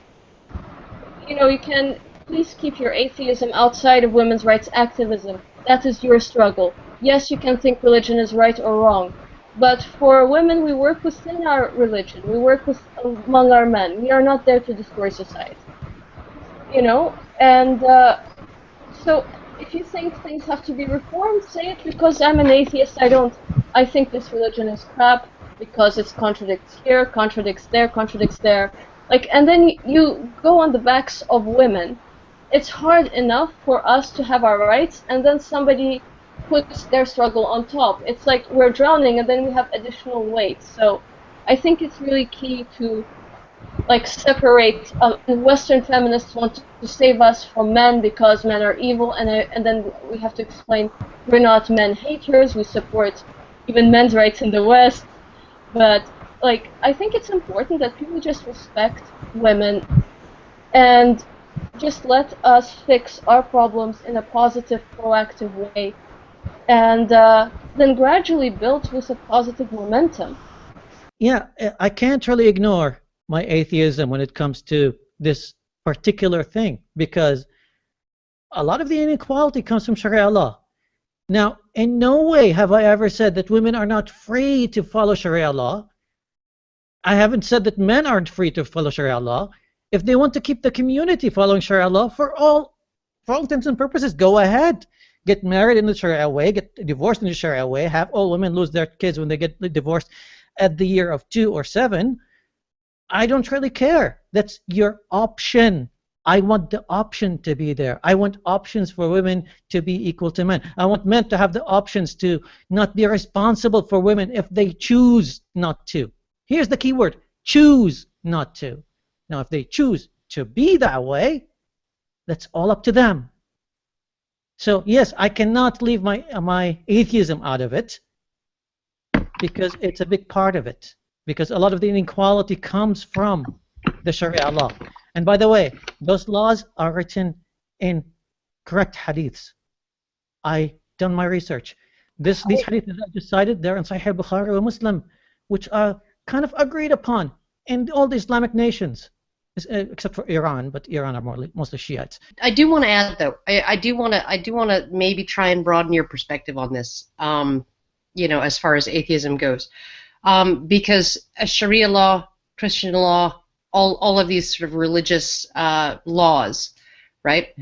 you know, you can please keep your atheism outside of women's rights activism. That is your struggle. Yes, you can think religion is right or wrong, but for women, we work within our religion. We work among our men. We are not there to destroy society. You know, and so if you think things have to be reformed, say it. Because I'm an atheist, I think this religion is crap because it contradicts here, contradicts there, contradicts there. Like, and then you go on the backs of women. It's hard enough for us to have our rights, and then somebody puts their struggle on top. It's like we're drowning, and then we have additional weight. So I think it's really key to like separate. Western feminists want to save us from men because men are evil, and then we have to explain we're not men haters. We support even men's rights in the West, but like, I think it's important that people just respect women and just let us fix our problems in a positive, proactive way, and then gradually build with a positive momentum. Yeah, I can't really ignore my atheism when it comes to this particular thing, because a lot of the inequality comes from Sharia law. Now, in no way have I ever said that women are not free to follow Sharia law. I haven't said that men aren't free to follow Sharia law. If they want to keep the community following Sharia law, for all intents and purposes, go ahead. Get married in the Sharia way, get divorced in the Sharia way, have all women lose their kids when they get divorced at the year of 2 or 7. I don't really care. That's your option. I want the option to be there. I want options for women to be equal to men. I want men to have the options to not be responsible for women if they choose not to. Here's the key word: choose not to. Now, if they choose to be that way, that's all up to them. So, yes, I cannot leave my atheism out of it, because it's a big part of it. Because a lot of the inequality comes from the Sharia law. And by the way, those laws are written in correct hadiths. I done my research. These hadiths that I just cited, they're in Sahih Bukhari or Muslim, which are kind of agreed upon in all the Islamic nations, except for Iran, but Iran are mostly Shiites. I do want to add, though, I do want to maybe try and broaden your perspective on this, you know, as far as atheism goes, because Sharia law, Christian law, all of these sort of religious laws, right?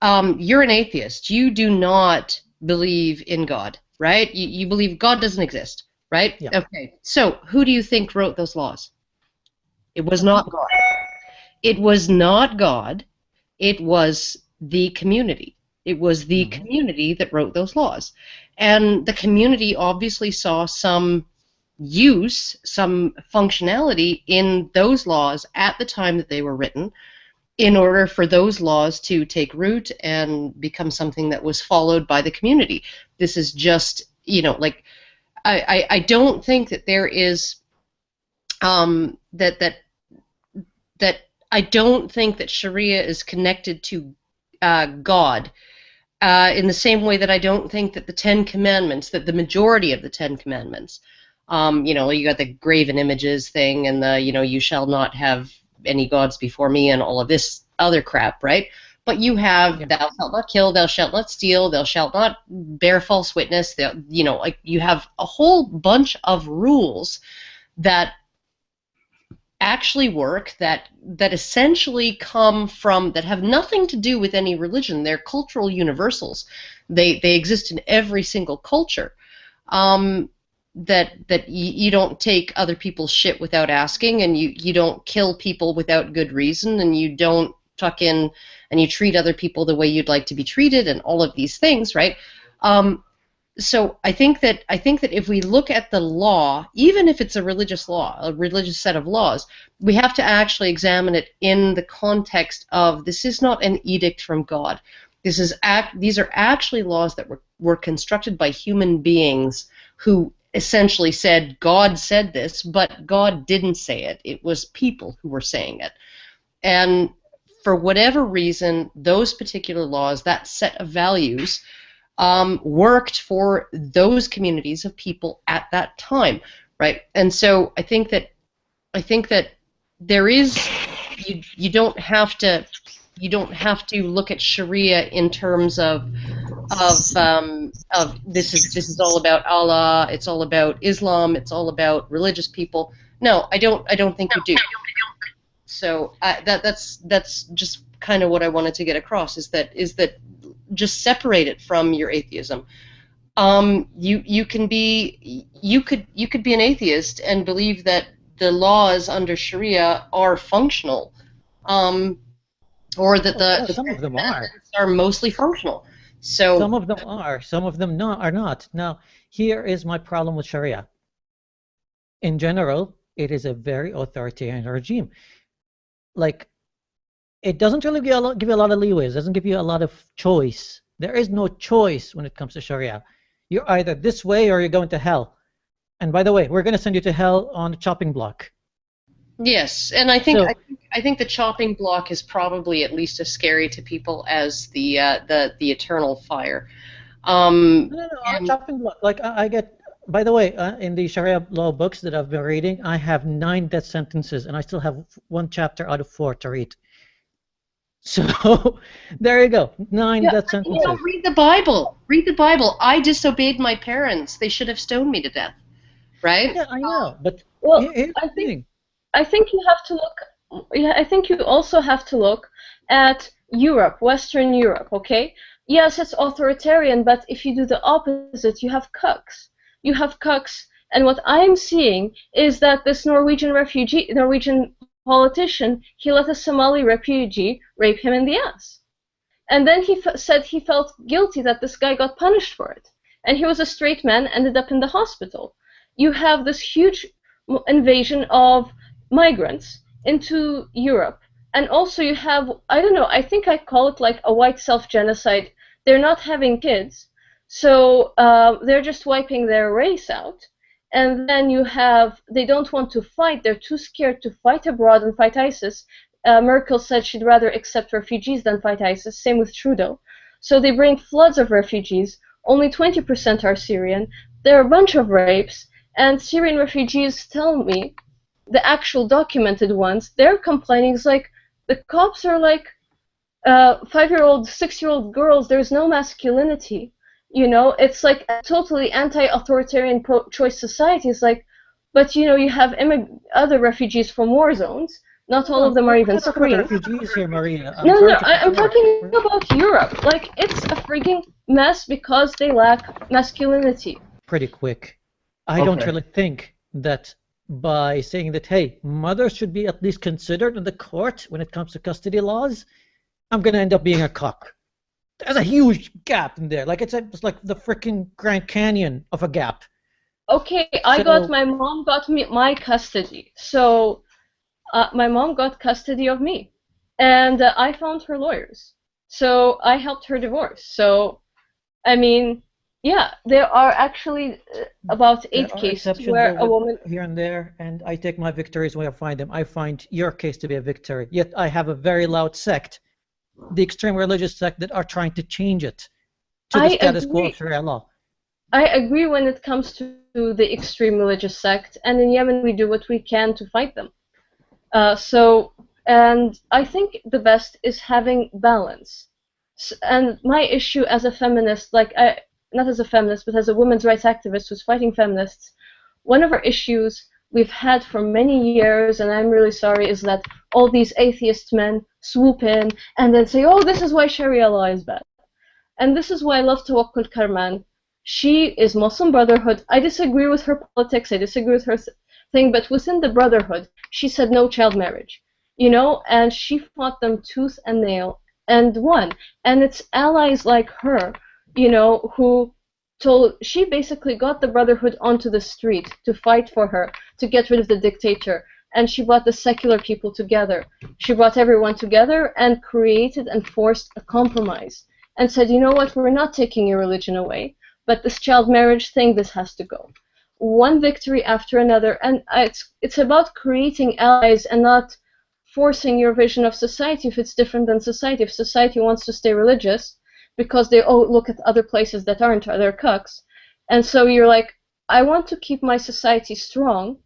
You're an atheist. You do not believe in God, right? You believe God doesn't exist, right? Yeah. Okay. So who do you think wrote those laws? It was not God. It was not God. It was the community. It was the community that wrote those laws. And the community obviously saw some use, some functionality in those laws at the time that they were written, in order for those laws to take root and become something that was followed by the community. This is just, you know, like, I don't think that there is that I don't think that Sharia is connected to God in the same way that I don't think that the Ten Commandments, that the majority of the Ten Commandments, you know, you got the graven images thing and the, you know, you shall not have any gods before me and all of this other crap, right? But you have thou shalt not kill, thou shalt not steal, thou shalt not bear false witness, you know, like you have a whole bunch of rules that actually work, that essentially come from, that have nothing to do with any religion. They're cultural universals. They exist in every single culture. That you don't take other people's shit without asking, and you don't kill people without good reason, and you don't tuck in and you treat other people the way you'd like to be treated, and all of these things, right? So I think that if we look at the law, even if it's a religious law, a religious set of laws, we have to actually examine it in the context of this is not an edict from God. These are actually laws that were constructed by human beings who essentially said God said this, but God didn't say it. It was people who were saying it. And for whatever reason, those particular laws, that set of values, worked for those communities of people at that time, right? And so I think that there is you don't have to look at Sharia in terms of this is all about Allah, it's all about Islam, it's all about religious people. No, I don't think you do. So that's just kind of what I wanted to get across is that just separate it from your atheism. You could be an atheist and believe that the laws under Sharia are functional, or that some of them are mostly functional. So some of them are, some of them are not. Now, here is my problem with Sharia. In general, it is a very authoritarian regime. Like, it doesn't really give you a lot of leeway. It doesn't give you a lot of choice. There is no choice when it comes to Sharia. You're either this way or you're going to hell. And by the way, we're going to send you to hell on a chopping block. Yes, and I think the chopping block is probably at least as scary to people as the eternal fire. No, on a chopping block. Like I get. By the way, in the Sharia law books that I've been reading, I have 9 death sentences, and I still have 1 chapter out of 4 to read. So there you go, 9 death sentences. Read the Bible. Read the Bible. I disobeyed my parents. They should have stoned me to death, right? Yeah, I know, but I think you have to look. Yeah, I think you also have to look at Europe, Western Europe. Okay, yes, it's authoritarian, but if you do the opposite, you have cucks. You have cucks, and what I'm seeing is that this Norwegian politician, he let a Somali refugee rape him in the ass. And then he said he felt guilty that this guy got punished for it. And he was a straight man, ended up in the hospital. You have this huge invasion of migrants into Europe. And also you have, I don't know, I think I call it like a white self-genocide. They're not having kids. So they're just wiping their race out. And then you have, they don't want to fight. They're too scared to fight abroad and fight ISIS. Merkel said she'd rather accept refugees than fight ISIS. Same with Trudeau. So they bring floods of refugees. Only 20% are Syrian. There are a bunch of rapes. And Syrian refugees tell me, the actual documented ones, they're complaining. It's like, the cops are like 5-year-old, 6-year-old girls. There's no masculinity. You know, it's like a totally anti-authoritarian pro-choice society. It's like, but you know, you have other refugees from war zones. Not all of them are even screened. Refugees here, Maria. I'm talking about Europe. Like, it's a freaking mess because they lack masculinity. Pretty quick. I don't really think that by saying that, hey, mothers should be at least considered in the court when it comes to custody laws, I'm going to end up being a cock. There's a huge gap in there. Like it's like the freaking Grand Canyon of a gap. Okay, my mom got me my custody. So my mom got custody of me, and I found her lawyers. So I helped her divorce. So, I mean, yeah, there are actually about 8 cases where a woman here and there, and I take my victories where I find them. I find your case to be a victory. Yet I have a very loud sect, the extreme religious sect, that are trying to change it to the status quo of Sharia law. I agree when it comes to the extreme religious sect, and in Yemen we do what we can to fight them. And I think the best is having balance. And my issue as a feminist, not as a feminist, but as a women's rights activist who's fighting feminists, one of our issues we've had for many years, and I'm really sorry, is that all these atheist men swoop in and then say, oh, this is why Sharia law is bad. And this is why I love Tawakkul Karman. She is Muslim Brotherhood. I disagree with her politics, I disagree with her thing, but within the Brotherhood, she said no child marriage. You know, and she fought them tooth and nail and won. And it's allies like her, you know, who she basically got the Brotherhood onto the street to fight for her, to get rid of the dictator. And she brought the secular people together. She brought everyone together and created and forced a compromise and said, you know what, we're not taking your religion away, but this child marriage thing, this has to go. One victory after another. And it's about creating allies and not forcing your vision of society if it's different than society. If society wants to stay religious because they look at other places that aren't, they're cucks. And so you're like, I want to keep my society strong,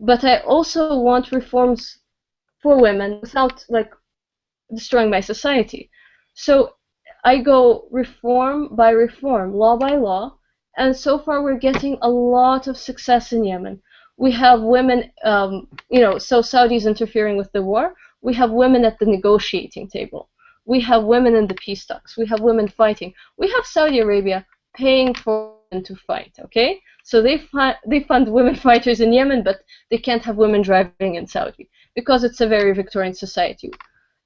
but I also want reforms for women without like destroying my society. So I go reform by reform, law by law, and so far we're getting a lot of success in Yemen. We have women, so Saudi's interfering with the war. We have women at the negotiating table. We have women in the peace talks. We have women fighting. We have Saudi Arabia paying for women to fight, okay? So they fund women fighters in Yemen, but they can't have women driving in Saudi because it's a very Victorian society.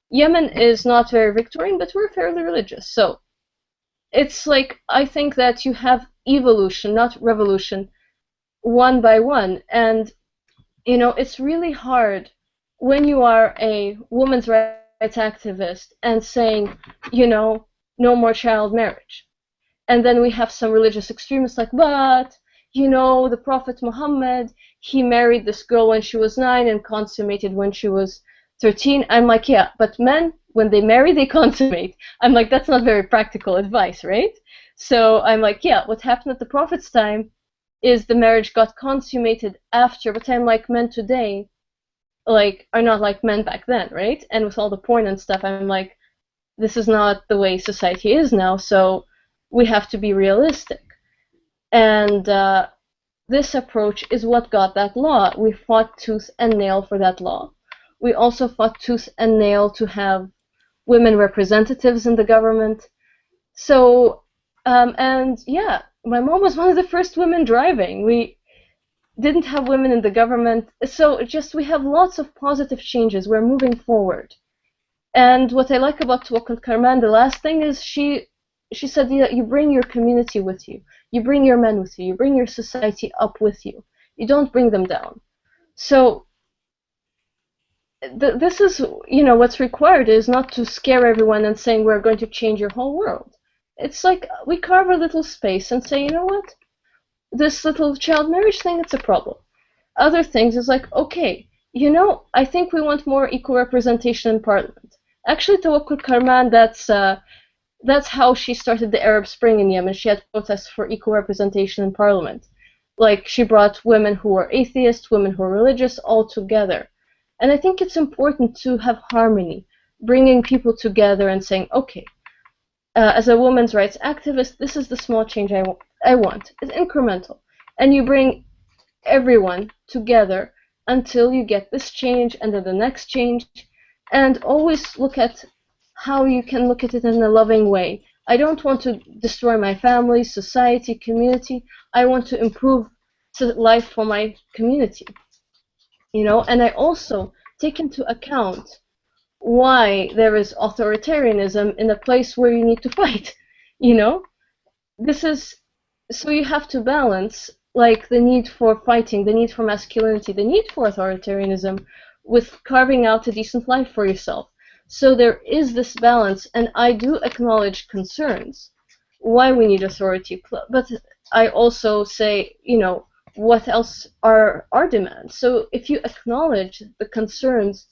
Yemen is not very Victorian, but we're fairly religious. So it's like, I think that you have evolution, not revolution, one by one. And, it's really hard when you are a women's rights activist and saying, no more child marriage. And then we have some religious extremists like, but, the Prophet Muhammad, he married this girl when she was 9 and consummated when she was 13. I'm like, yeah, but men, when they marry, they consummate. I'm like, that's not very practical advice, right? So I'm like, yeah, what happened at the Prophet's time is the marriage got consummated after, but I'm like, men today, like, are not like men back then, right? And with all the porn and stuff, I'm like, this is not the way society is now, so we have to be realistic. And this approach is what got that law. We fought tooth and nail for that law. We also fought tooth and nail to have women representatives in the government. So, and yeah, my mom was one of the first women driving. We didn't have women in the government. So we have lots of positive changes. We're moving forward. And what I like about Tawakkul Karman, the last thing is she said, yeah, you bring your community with you. You bring your men with you. You bring your society up with you. You don't bring them down. So this is, what's required is not to scare everyone and saying we're going to change your whole world. It's like we carve a little space and say, you know what? This little child marriage thing, it's a problem. Other things is like, okay, I think we want more equal representation in parliament. Actually, Tawakkul Karman, that's how she started the Arab Spring in Yemen. She had protests for equal representation in parliament. Like, she brought women who were atheists, women who were religious, all together. And I think it's important to have harmony, bringing people together and saying, okay, as a women's rights activist, this is the small change I want. It's incremental. And you bring everyone together until you get this change and then the next change. And always look at how you can look at it in a loving way. I don't want to destroy my family, society, community. I want to improve life for my community. And I also take into account why there is authoritarianism in a place where you need to fight. This is, so you have to balance like the need for fighting, the need for masculinity, the need for authoritarianism with carving out a decent life for yourself. So there is this balance, and I do acknowledge concerns, why we need authority, but I also say, what else are our demands? So if you acknowledge the concerns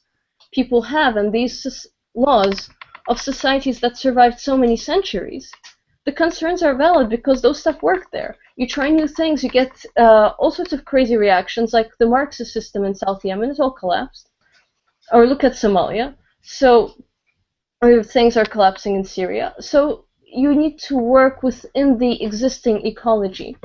people have and these laws of societies that survived so many centuries, the concerns are valid because those stuff work there. You try new things, you get all sorts of crazy reactions, like the Marxist system in South Yemen, it all collapsed. Or look at Somalia. So things are collapsing in Syria. So you need to work within the existing ecology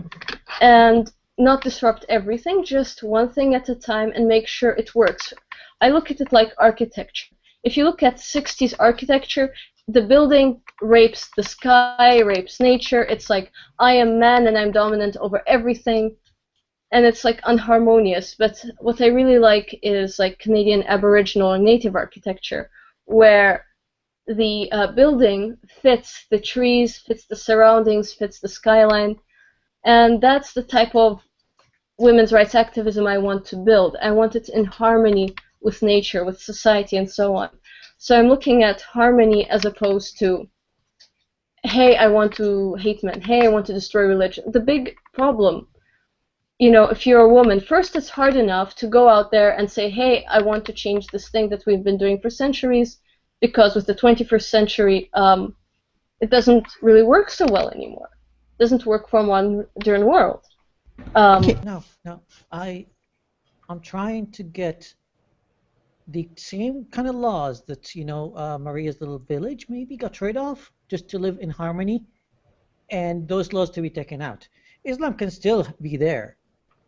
and not disrupt everything, just one thing at a time and make sure it works. I look at it like architecture. If you look at 60s architecture, the building rapes the sky, rapes nature. It's like, I am man and I'm dominant over everything. And it's like unharmonious. But what I really like is like Canadian Aboriginal and Native architecture, where the building fits the trees, fits the surroundings, fits the skyline. And that's the type of women's rights activism I want to build. I want it in harmony with nature, with society, and so on. So I'm looking at harmony as opposed to, hey, I want to hate men, hey, I want to destroy religion. The big problem, you know, if you're a woman, first it's hard enough to go out there and say, hey, I want to change this thing that we've been doing for centuries, because with the 21st century, it doesn't really work so well anymore. It doesn't work for a modern world. No, I'm trying to get the same kind of laws that, you know, Maria's little village maybe got rid of, just to live in harmony, and those laws to be taken out. Islam can still be there,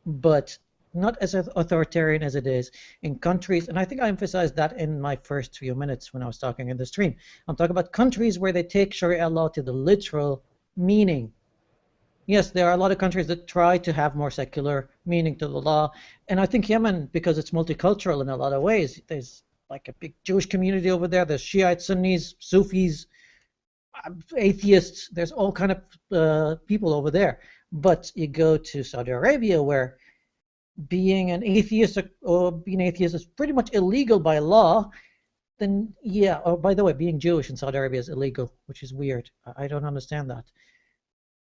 but not as authoritarian as it is in countries, and I think I emphasized that in my first few minutes when I was talking in the stream. I'm talking about countries where they take Sharia law to the literal meaning. Yes, there are a lot of countries that try to have more secular meaning to the law, and I think Yemen, because it's multicultural in a lot of ways, there's like a big Jewish community over there, there's Shiites, Sunnis, Sufis, atheists, there's all kind of people over there. But you go to Saudi Arabia, where being an atheist or being atheist is pretty much illegal by law, then yeah, oh, by the way, being Jewish in Saudi Arabia is illegal, which is weird. I don't understand that.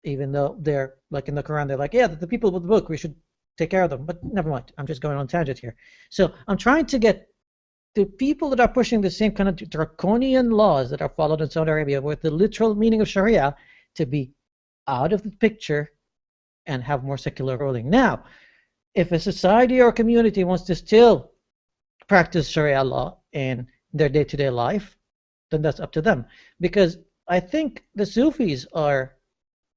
Even though they're, like in the Quran, they're like, yeah, the people with the book, we should take care of them. But never mind, I'm just going on tangent here. So I'm trying to get the people that are pushing the same kind of draconian laws that are followed in Saudi Arabia with the literal meaning of Sharia to be out of the picture and have more secular ruling. Now, if a society or a community wants to still practice Sharia law in their day-to-day life, then that's up to them. Because I think the Sufis are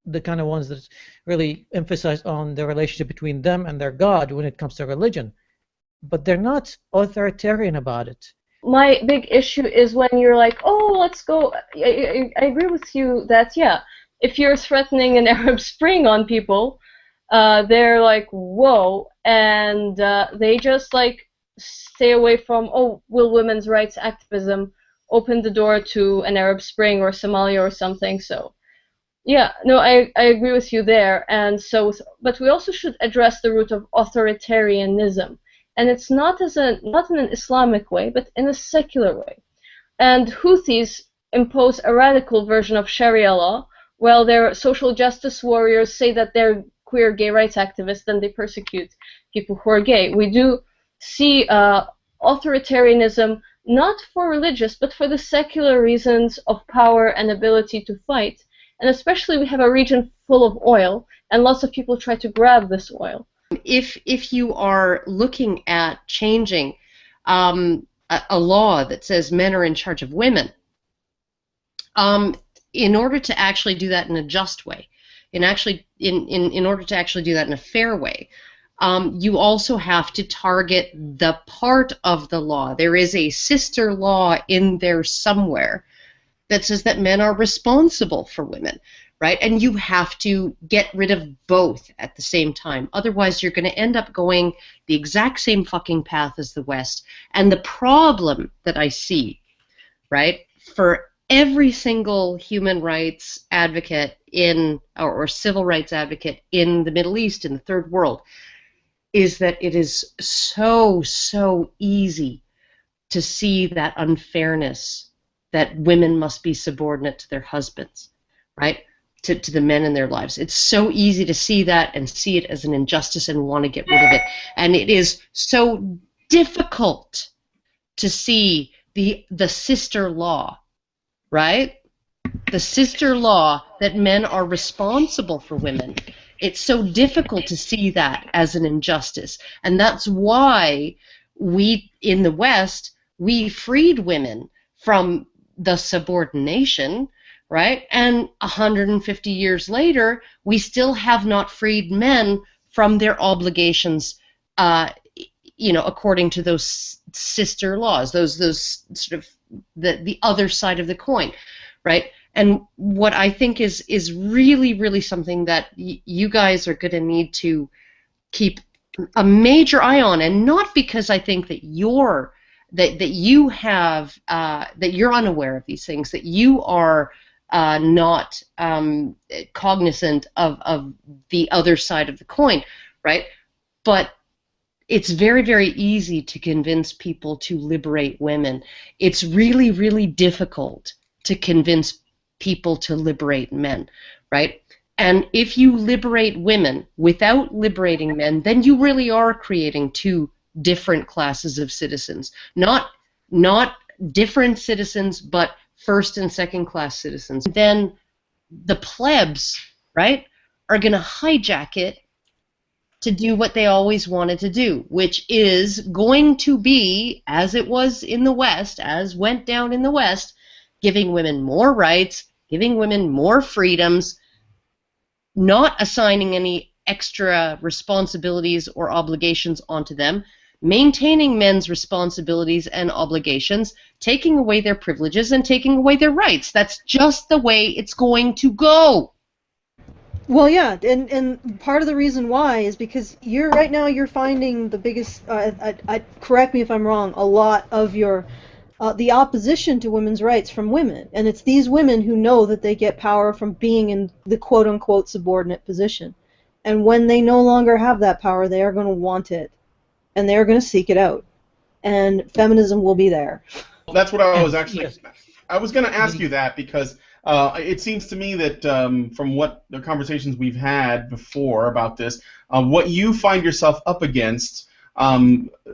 the kind of ones that really emphasize on the relationship between them and their God when it comes to religion. But they're not authoritarian about it. My big issue is when you're like, oh, let's go. I agree with you that, yeah, if you're threatening an Arab Spring on people, they're like, whoa, and they just like stay away from, oh, will women's rights activism open the door to an Arab Spring or Somalia or something? So yeah, no, I agree with you there. And so, but we also should address the root of authoritarianism, and it's not in an Islamic way, but in a secular way. And Houthis impose a radical version of Sharia law, while their social justice warriors say that they're queer gay rights activists, then they persecute people who are gay. We do see authoritarianism not for religious, but for the secular reasons of power and ability to fight. And especially we have a region full of oil, and lots of people try to grab this oil. If you are looking at changing a law that says men are in charge of women, in order to actually do that in a just way, in order to actually do that in a fair way, you also have to target the part of the law. There is a sister law in there somewhere that says that men are responsible for women, right? And you have to get rid of both at the same time. Otherwise, you're going to end up going the exact same fucking path as the West. And the problem that I see, right, for every single human rights advocate or civil rights advocate in the Middle East, in the Third World, is that it is so easy to see that unfairness, that women must be subordinate to their husbands, right, to the men in their lives. It's so easy to see that and see it as an injustice and want to get rid of it. And it is so difficult to see the sister law, right? The sister law that men are responsible for women. It's so difficult to see that as an injustice. And that's why we, in the West, we freed women from the subordination, right? And 150 years later, we still have not freed men from their obligations, according to those sister laws, those sort of the other side of the coin, right? And what I think is really something that you guys are going to need to keep a major eye on, and not because I think that you're unaware of these things, that you are not cognizant of the other side of the coin, right? But it's very, very easy to convince people to liberate women. It's really, really difficult to convince people to liberate men, right? And if you liberate women without liberating men, then you really are creating two different classes of citizens. Not different citizens, but first and second class citizens. Then the plebs, right, are going to hijack it to do what they always wanted to do, which is going to be, as it was in the West, as went down in the West, giving women more rights, giving women more freedoms, not assigning any extra responsibilities or obligations onto them, maintaining men's responsibilities and obligations, taking away their privileges and taking away their rights. That's just the way it's going to go. Well, yeah, and part of the reason why is because right now you're finding the biggest, correct me if I'm wrong, a lot of the opposition to women's rights from women. And it's these women who know that they get power from being in the quote-unquote subordinate position. And when they no longer have that power, they are going to want it. And they are going to seek it out. And feminism will be there. That's what I was actually... I was going to ask you that because it seems to me that from what the conversations we've had before about this, what you find yourself up against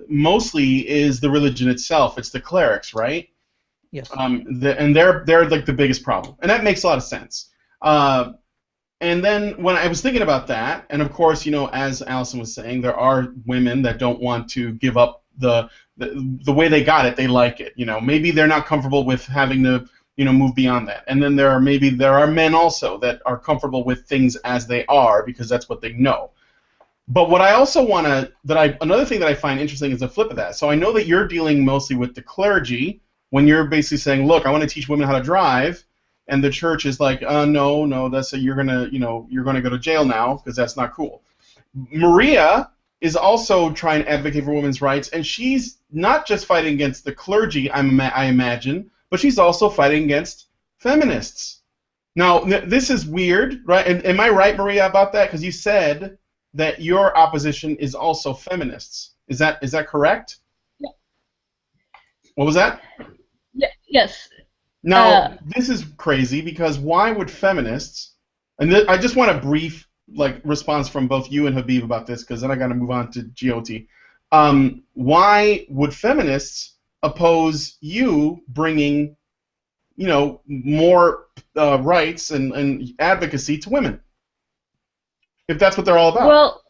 mostly is the religion itself. It's the clerics, right? Yes. And they're like the biggest problem, and that makes a lot of sense. And then when I was thinking about that, and of course, you know, as Allison was saying, there are women that don't want to give up the way they got it. They like it. You know, maybe they're not comfortable with having to, you know, move beyond that. And then there are men also that are comfortable with things as they are because that's what they know. But what I also want to, another thing that I find interesting is the flip of that. So I know that you're dealing mostly with the clergy when you're basically saying, look, I want to teach women how to drive, and the church is like, no, you're gonna go to jail now because that's not cool. Maria is also trying to advocate for women's rights, and she's not just fighting against the clergy, I imagine, but she's also fighting against feminists. Now, this is weird, right? And am I right, Maria, about that? Because you said that your opposition is also feminists. Is that correct? Yeah. What was that? Yeah, yes. Now, this is crazy because why would feminists, and I just want a brief response from both you and Habib about this because then I got to move on to GOT. Why would feminists oppose you bringing, you know, more rights and advocacy to women? If that's what they're all about. Well,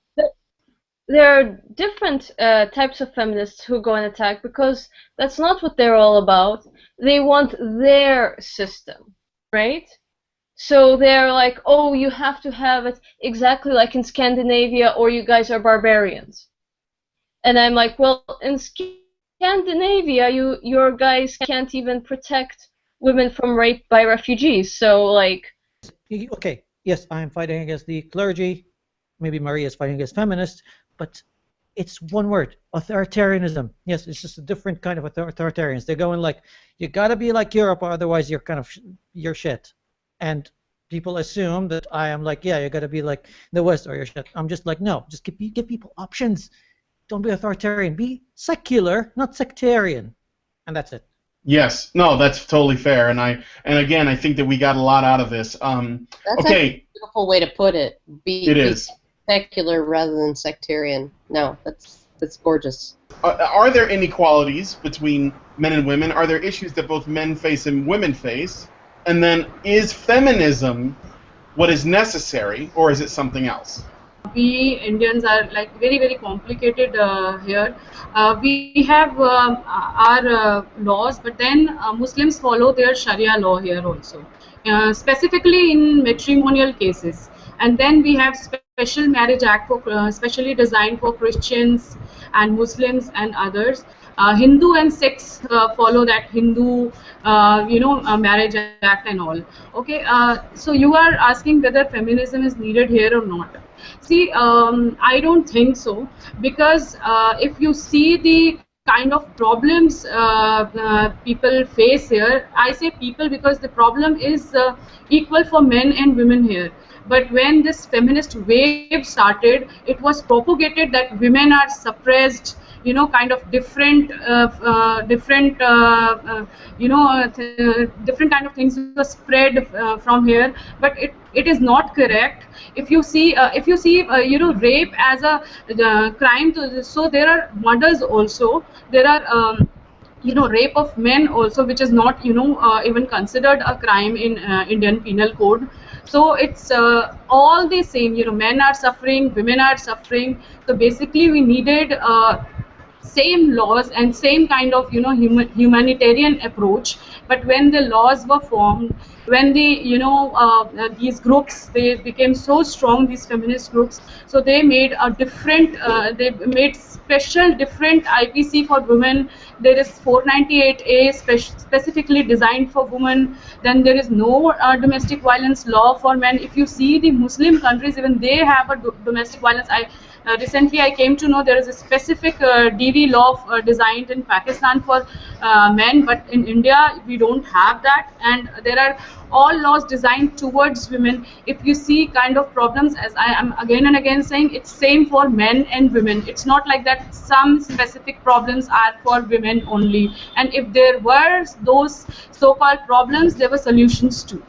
there are different types of feminists who go and attack because that's not what they're all about. They want their system, right? So they're like, oh, you have to have it exactly like in Scandinavia or you guys are barbarians. And I'm like, well, in Scandinavia, your guys can't even protect women from rape by refugees. So, like... Okay, yes, I'm fighting against the clergy. Maybe Maria is fighting against feminists, but it's one word, authoritarianism. Yes, it's just a different kind of authoritarians. They're going like, you gotta be like Europe, or otherwise you're shit. And people assume that I am like, yeah, you gotta be like the West or you're shit. I'm just like, no, just give people options. Don't be authoritarian. Be secular, not sectarian, and that's it. Yes, no, that's totally fair, and again, I think that we got a lot out of this. That's okay, a beautiful way to put it. It is secular rather than sectarian. No, that's gorgeous. Are there inequalities between men and women? Are there issues that both men face and women face? And then, is feminism what is necessary, or is it something else? We Indians are like very, very complicated here. We have our laws, but then Muslims follow their Sharia law here also, specifically in matrimonial cases. And then we have special marriage act for specially designed for Christians and Muslims and others. Hindu and Sikhs follow that Hindu, marriage act and all. Okay, so you are asking whether feminism is needed here or not. See, I don't think so, because if you see the kind of problems people face here. I say people because the problem is equal for men and women here. But when this feminist wave started, it was propagated that women are suppressed, kind of different, different kind of things were spread from here. But it is not correct. If you see, rape as a crime, so there are murders also. There are. Rape of men also, which is not even considered a crime in Indian Penal Code. So it's all the same. Men are suffering, women are suffering. So basically, we needed same laws and same kind of humanitarian approach. But when the laws were formed, when the these groups, they became so strong, these feminist groups, so they made a different they made special different IPC for women. There is 498A specifically designed for women. Then there is no domestic violence law for men. If you see the Muslim countries, even they have a domestic violence. Recently I came to know there is a specific DV law designed in Pakistan for men, but in India we don't have that, and there are all laws designed towards women. If you see kind of problems, as I am again and again saying, it's same for men and women. It's not like that some specific problems are for women only, and if there were those so-called problems, there were solutions too.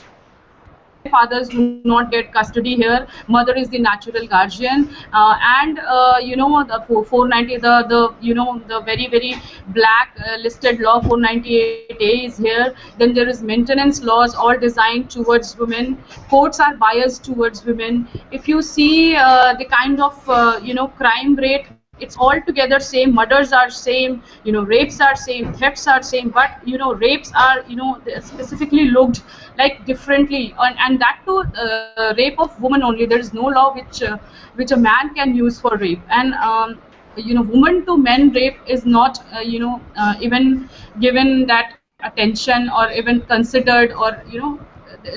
Fathers do not get custody here. Mother is the natural guardian, and the 490, the very very black listed law 498A is here. Then there is maintenance laws, all designed towards women. Courts are biased towards women. If you see the kind of crime rate, it's all together same. Murders are same, rapes are same, thefts are same, but rapes are specifically looked like differently, and that too rape of woman only. There is no law which a man can use for rape, and woman to men rape is not even given that attention or even considered, or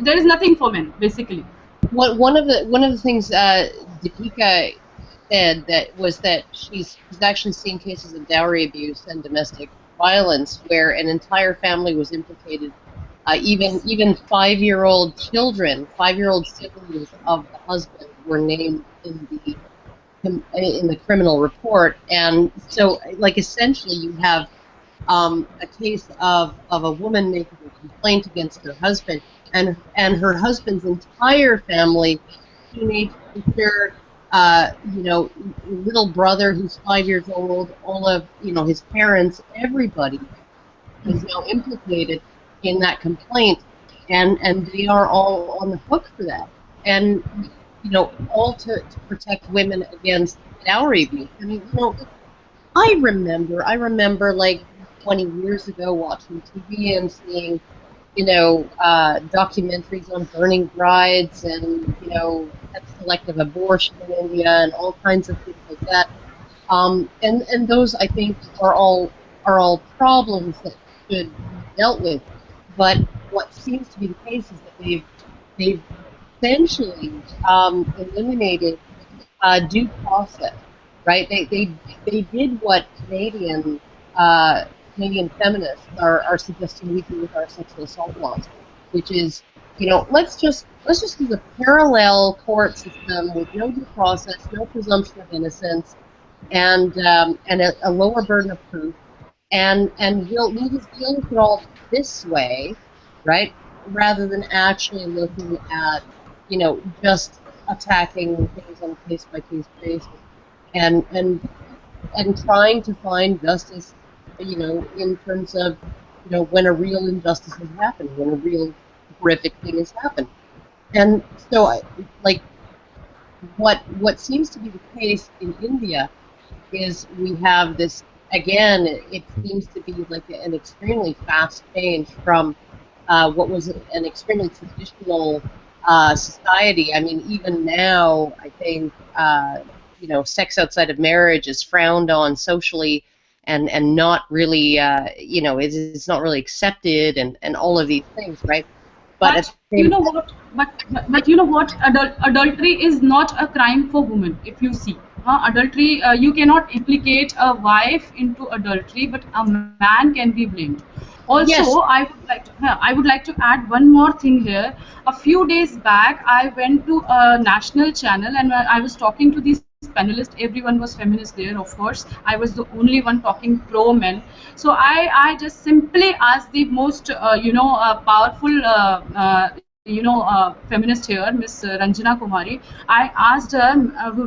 there is nothing for men basically. One of the things Deepika said that she's actually seen cases of dowry abuse and domestic violence where an entire family was implicated. Even 5-year-old children, 5-year-old siblings of the husband were named in the criminal report, and so like essentially you have a case of a woman making a complaint against her husband, and her husband's entire family, teenage sister, little brother who's 5 years old, all of his parents, everybody is now implicated in that complaint, and they are all on the hook for that, and all to protect women against dowry abuse. I mean, I remember like 20 years ago watching TV and seeing documentaries on burning brides and selective abortion in India and all kinds of things like that, and those I think are all problems that should be dealt with. But what seems to be the case is that they've essentially eliminated due process, right? They did what Canadian feminists are suggesting we do with our sexual assault laws, which is let's just use a parallel court system with no due process, no presumption of innocence, and a lower burden of proof, and we'll just deal with it all this way, right? Rather than actually looking at, just attacking things on a case-by-case basis, and trying to find justice, in terms of, when a real injustice has happened, when a real horrific thing has happened. And so, what seems to be the case in India is we have this. Again, it seems to be like an extremely fast change from what was an extremely traditional society. I mean, even now, I think sex outside of marriage is frowned on socially, and not really, it's not really accepted, and all of these things, right? But you know what? Adultery is not a crime for women. If you see, adultery, you cannot implicate a wife into adultery, but a man can be blamed. Also, Yes. I would like to add one more thing here. A few days back, I went to a national channel and I was talking to these panelists. Everyone was feminist there, of course. I was the only one talking pro men. So I just simply asked the most powerful feminist here, Miss Ranjana Kumari. I asked her,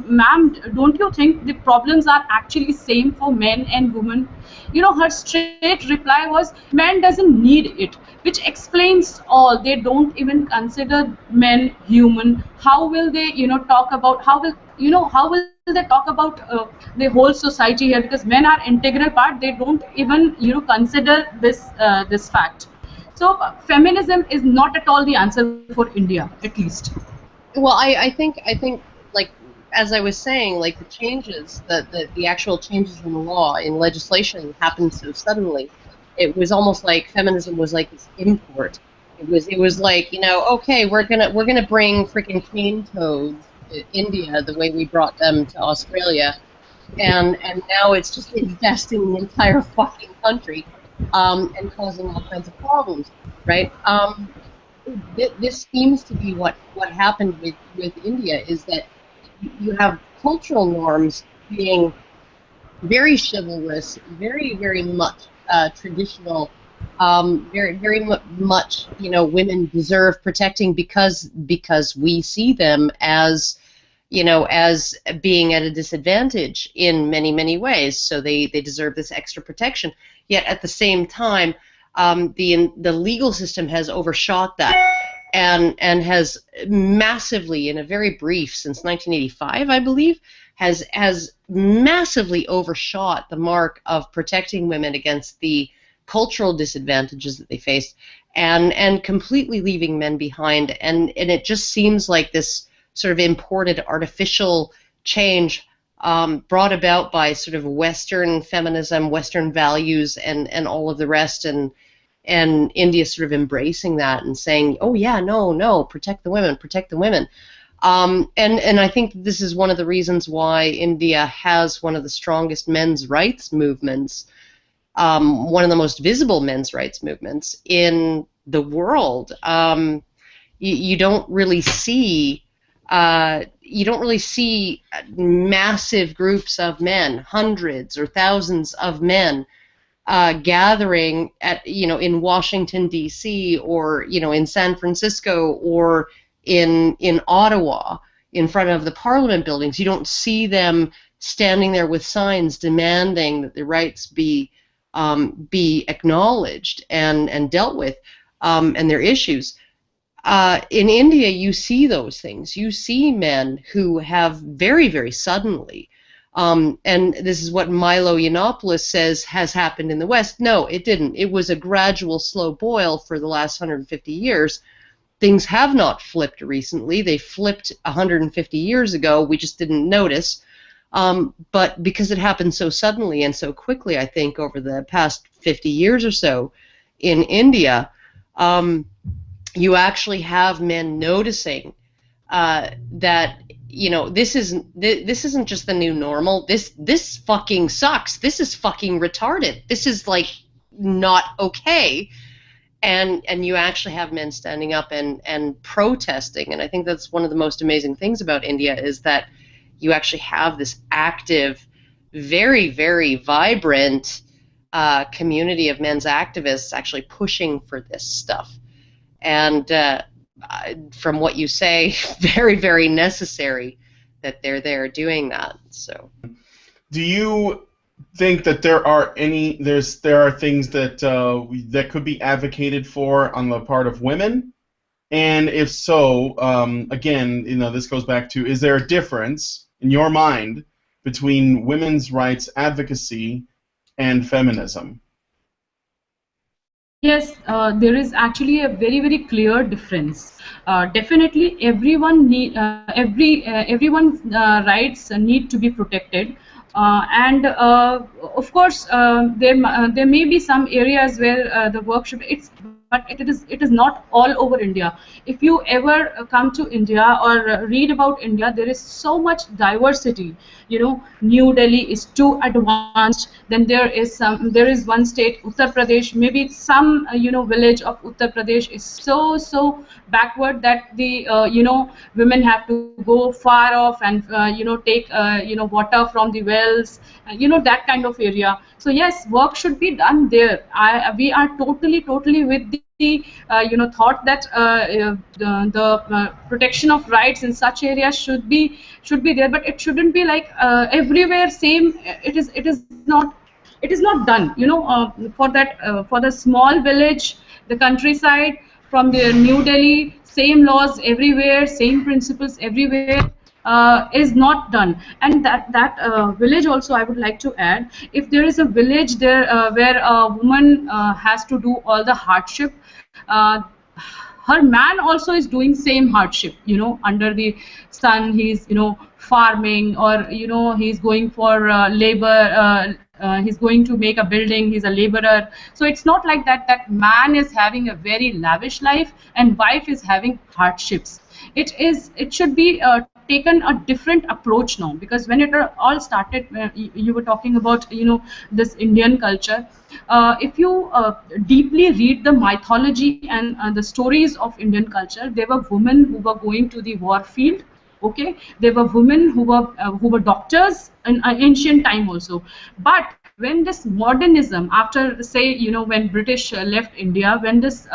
ma'am, don't you think the problems are actually same for men and women? Her straight reply was, men doesn't need it, which explains all. They don't even consider men human. How will they, talk about, how will they talk about the whole society here? Because men are integral part. They don't even, consider this fact. So feminism is not at all the answer for India, at least. Well, I think like as I was saying, like the changes, the actual changes in the law, in legislation happened so suddenly. It was almost like feminism was like this import. It was like, okay, we're gonna bring freaking cane toads to India the way we brought them to Australia, and now it's just infesting the entire fucking country, and causing all kinds of problems, right? This seems to be what happened with India, is that you have cultural norms being very chivalrous, very, very much traditional, very much, women deserve protecting because we see them as, as being at a disadvantage in many, many ways. So they deserve this extra protection. Yet at the same time, the legal system has overshot that and has massively, in a very brief, since 1985, I believe, has massively overshot the mark of protecting women against the cultural disadvantages that they face, and completely leaving men behind. And it just seems like this sort of imported artificial change brought about by sort of Western feminism, Western values, and all of the rest, and India sort of embracing that and saying, oh yeah, no, protect the women, protect the women. And I think this is one of the reasons why India has one of the strongest men's rights movements, one of the most visible men's rights movements in the world. You don't really see massive groups of men, hundreds or thousands of men, gathering at, in Washington D.C. or in San Francisco or in Ottawa in front of the Parliament buildings. You don't see them standing there with signs demanding that their rights be acknowledged and dealt with, and their issues. In India, you see those things. You see men who have very, very suddenly, and this is what Milo Yiannopoulos says has happened in the West. No, it didn't. It was a gradual, slow boil for the last 150 years. Things have not flipped recently. They flipped 150 years ago. We just didn't notice. But because it happened so suddenly and so quickly, I think, over the past 50 years or so in India, you actually have men noticing that, this isn't just the new normal. This fucking sucks. This is fucking retarded. This is like not okay. And you actually have men standing up and protesting. And I think that's one of the most amazing things about India, is that you actually have this active, very, very vibrant community of men's activists actually pushing for this stuff. And from what you say, very, very necessary that they're there doing that. So, do you think that there are things that that could be advocated for on the part of women? And if so, again, this goes back to, is there a difference in your mind between women's rights advocacy and feminism? Yes, there is actually a very, very clear difference. Definitely, everyone's rights need to be protected. And of course, there may be some areas where the work should. But it is not all over India. If you ever come to India or read about India, there is so much diversity. New Delhi is too advanced. Then there is one state, Uttar Pradesh. Maybe some village of Uttar Pradesh is so backward that the women have to go far off and take water from the wells. That kind of area. So yes, work should be done there. We are totally with the thought that the protection of rights in such areas should be there, but it shouldn't be like everywhere same. It is not done. For the small village, the countryside, from the New Delhi, same laws everywhere, same principles everywhere. Is not done. And that village also, I would like to add, if there is a village there where a woman has to do all the hardship, her man also is doing same hardship, under the sun. He's farming, or he's going for labor, he's going to make a building, he's a laborer. So it's not like that man is having a very lavish life and wife is having hardships. It should be taken a different approach now, because when it all started, you were talking about this Indian culture. If you deeply read the mythology and the stories of Indian culture, there were women who were going to the war field. Okay, there were women who were doctors in ancient time also. But when this modernism, after say when British left India, when this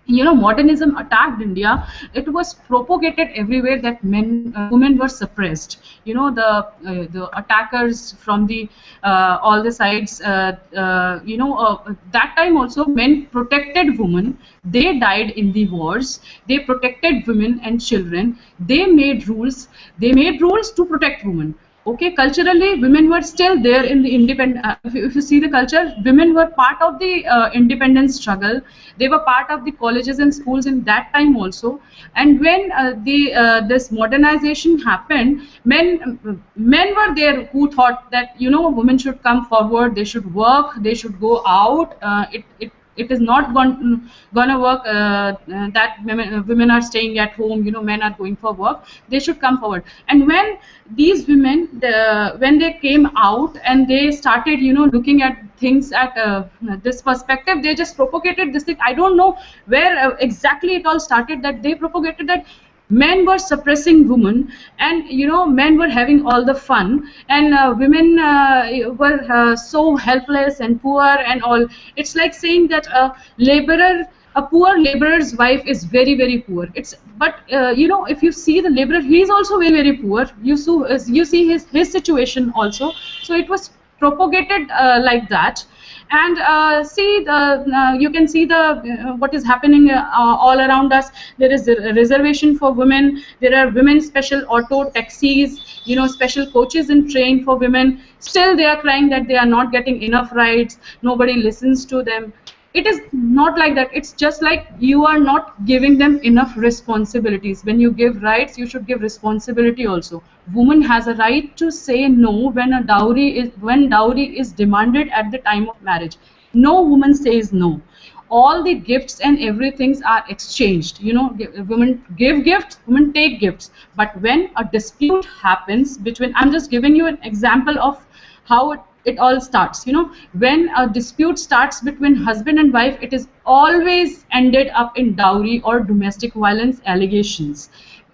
modernism attacked India, it was propagated everywhere that women were suppressed. The attackers from the all the sides. That time also, men protected women. They died in the wars. They protected women and children. They made rules. They made rules to protect women. Okay, culturally, women were still there in the independent. If you see the culture, women were part of the independence struggle. They were part of the colleges and schools in that time also. And when this modernization happened, men were there who thought that women should come forward. They should work. They should go out. It is not gonna work that women are staying at home, men are going for work. They should come forward. And when these women, when they came out and they started looking at things at this perspective, they just propagated this thing. I don't know where exactly it all started, that they propagated that men were suppressing women, and men were having all the fun, and women were so helpless and poor and all. It's like saying that a poor laborer's wife is very poor. But if you see the laborer, he is also very poor. You see his situation also. So it was propagated like that. And you can see what is happening all around us. There is a reservation for women. There are women special auto taxis, special coaches in train for women. Still they are crying that they are not getting enough rights. Nobody listens to them. It is not like that. It's just like you are not giving them enough responsibilities. When you give rights, you should give responsibility also. Woman has a right to say no when dowry is demanded at the time of marriage. No woman says no. All the gifts and everything are exchanged. Women give gifts, women take gifts. But when a dispute happens between, I'm just giving you an example of how it all starts. When a dispute starts between husband and wife, it is always ended up in dowry or domestic violence allegations.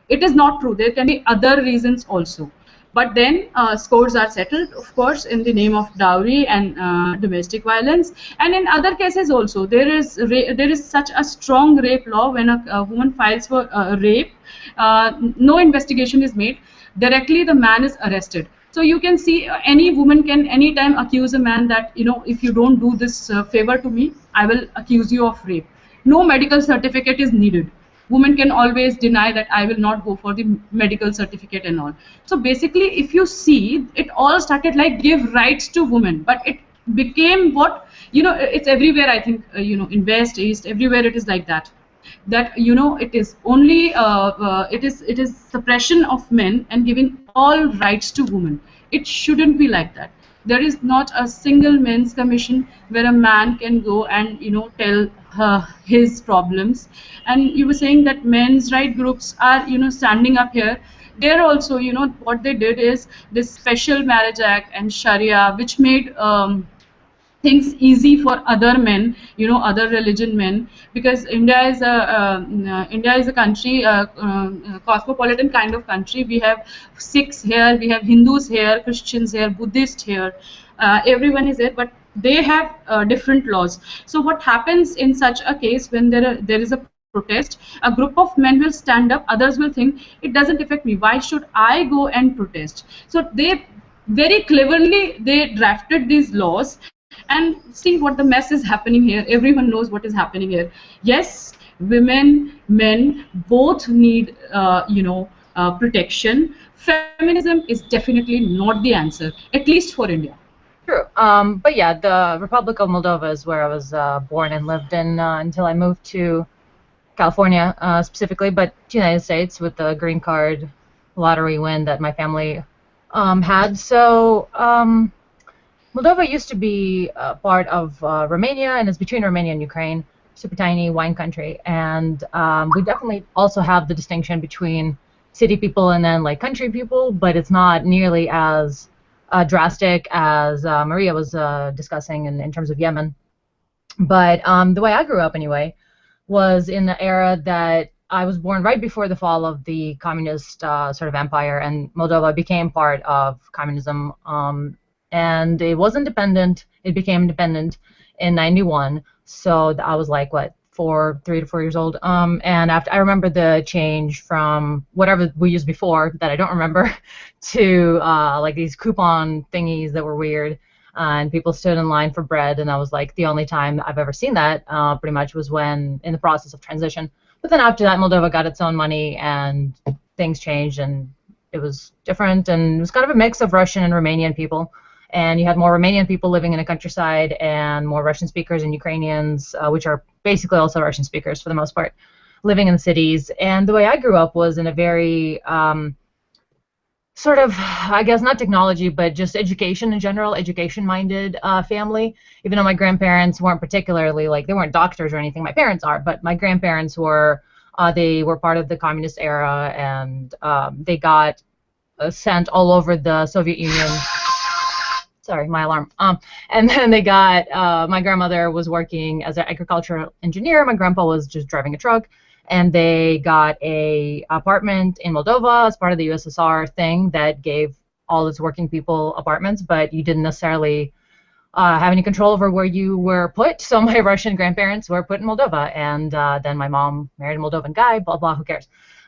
It is not true. There can be other reasons also. But then scores are settled, of course, in the name of dowry and domestic violence. And in other cases also, there is such a strong rape law. When a woman files for rape, no investigation is made. Directly the man is arrested. So you can see any woman can anytime accuse a man that, if you don't do this favor to me, I will accuse you of rape. No medical certificate is needed. Woman can always deny that I will not go for the medical certificate and all. So basically, if you see, it all started like give rights to women, but it became what, it's everywhere, I think, in West, East, everywhere it is like that. That it is only it is suppression of men and giving all rights to women. It shouldn't be like that. There is not a single men's commission where a man can go and tell his problems. And you were saying that men's right groups are standing up here. They're also, what they did is this Special Marriage Act and Sharia, which made things easy for other men, other religion men, because India is a country, cosmopolitan kind of country. We have Sikhs here, we have Hindus here, Christians here, Buddhists here, everyone is here, but they have different laws. So what happens in such a case when there is a protest, a group of men will stand up, others will think it doesn't affect me, why should I go and protest? So they very cleverly they drafted these laws. And see what the mess is happening here. Everyone knows what is happening here. Yes, women, men, both need, protection. Feminism is definitely not the answer, at least for India. True. But yeah, the Republic of Moldova is where I was born and lived in until I moved to California specifically, but to the United States with the green card lottery win that my family had. So Moldova used to be part of Romania, and it's between Romania and Ukraine, super tiny wine country. And we definitely also have the distinction between city people and then like country people, but it's not nearly as drastic as Maria was discussing in terms of Yemen. But the way I grew up anyway was in the era that I was born right before the fall of the communist sort of empire, and Moldova became part of communism. And it was independent. It became independent in '91. So I was like, what, 3 to 4 years old. And after I remember the change from whatever we used before that I don't remember to like these coupon thingies that were weird, and people stood in line for bread. And I was like, the only time I've ever seen that pretty much was when in the process of transition. But then after that, Moldova got its own money and things changed, and it was different. And it was kind of a mix of Russian and Romanian people. And you had more Romanian people living in the countryside and more Russian speakers and Ukrainians, which are basically also Russian speakers for the most part, living in the cities. And the way I grew up was in a very sort of, I guess, not technology, but just education in general, education-minded family. Even though my grandparents weren't particularly, like, they weren't doctors or anything. My parents are, but my grandparents were, they were part of the communist era, and they got sent all over the Soviet Union. Sorry, my alarm. And then they got, my grandmother was working as an agricultural engineer. My grandpa was just driving a truck. And they got a apartment in Moldova as part of the USSR thing that gave all its working people apartments, but you didn't necessarily have any control over where you were put. So my Russian grandparents were put in Moldova. And then my mom married a Moldovan guy, blah, blah, who cares?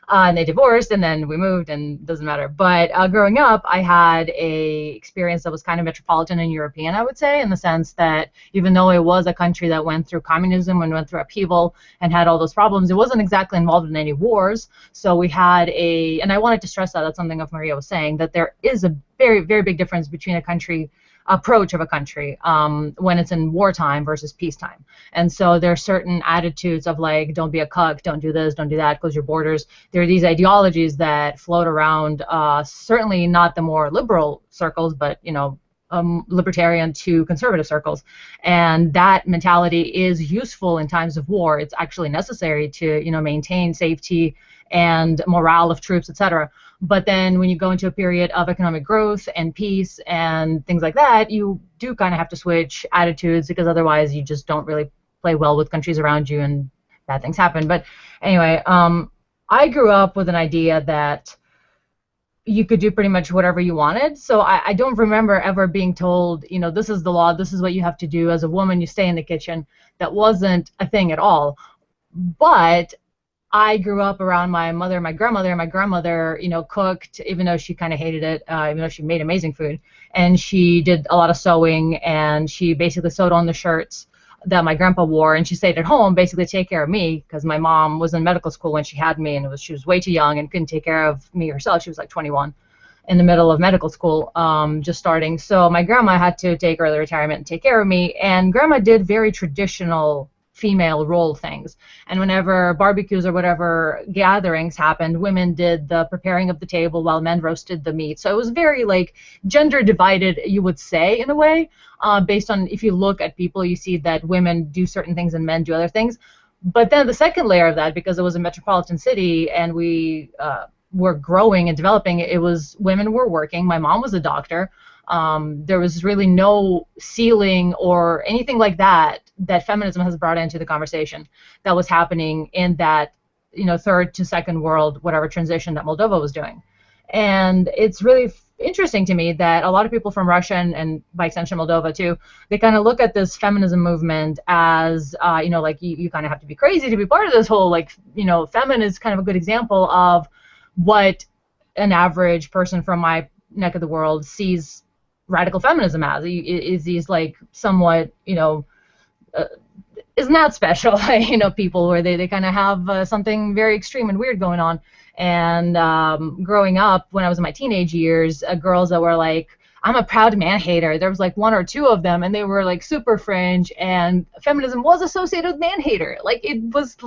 And they divorced, and then we moved, and it doesn't matter. But growing up, I had a experience that was kind of metropolitan and European, I would say, in the sense that even though it was a country that went through communism and went through upheaval and had all those problems, it wasn't exactly involved in any wars. So we had and I wanted to stress that's something that Maria was saying, that there is a very, very big difference between a country approach of a country when it's in wartime versus peacetime. And so there are certain attitudes of like, don't be a cuck, don't do this, don't do that, close your borders. There are these ideologies that float around, certainly not the more liberal circles, but, you know, libertarian to conservative circles. And that mentality is useful in times of war. It's actually necessary to, you know, maintain safety and morale of troops, etc. But then when you go into a period of economic growth and peace and things like that, you do kind of have to switch attitudes, because otherwise you just don't really play well with countries around you and bad things happen. But anyway, I grew up with an idea that you could do pretty much whatever you wanted. So I don't remember ever being told, you know, this is the law, this is what you have to do. As a woman, you stay in the kitchen. That wasn't a thing at all. But I grew up around my mother and my grandmother. My grandmother, you know, cooked, even though she kind of hated it, even though she made amazing food. And she did a lot of sewing, and she basically sewed on the shirts that my grandpa wore, and she stayed at home basically to take care of me, because my mom was in medical school when she had me, and she was way too young and couldn't take care of me herself. She was like 21 in the middle of medical school, just starting. So my grandma had to take early retirement and take care of me, and grandma did very traditional female role things. And whenever barbecues or whatever gatherings happened, women did the preparing of the table while men roasted the meat. So it was very like gender divided, you would say, in a way, based on if you look at people, you see that women do certain things and men do other things. But then the second layer of that, because it was a metropolitan city and we were growing and developing, it was women were working. My mom was a doctor. There was really no ceiling or anything like that feminism has brought into the conversation that was happening in that, third to second world, whatever transition that Moldova was doing. And it's really interesting to me that a lot of people from Russia and by extension Moldova too, they kind of look at this feminism movement as, like you kind of have to be crazy to be part of this whole, like, femin is kind of a good example of what an average person from my neck of the world sees radical feminism as. Is these like somewhat, is not special, people where they kind of have something very extreme and weird going on. And growing up, when I was in my teenage years, girls that were like, I'm a proud man hater. There was like one or two of them, and they were like super fringe, and feminism was associated with man hater. Like it was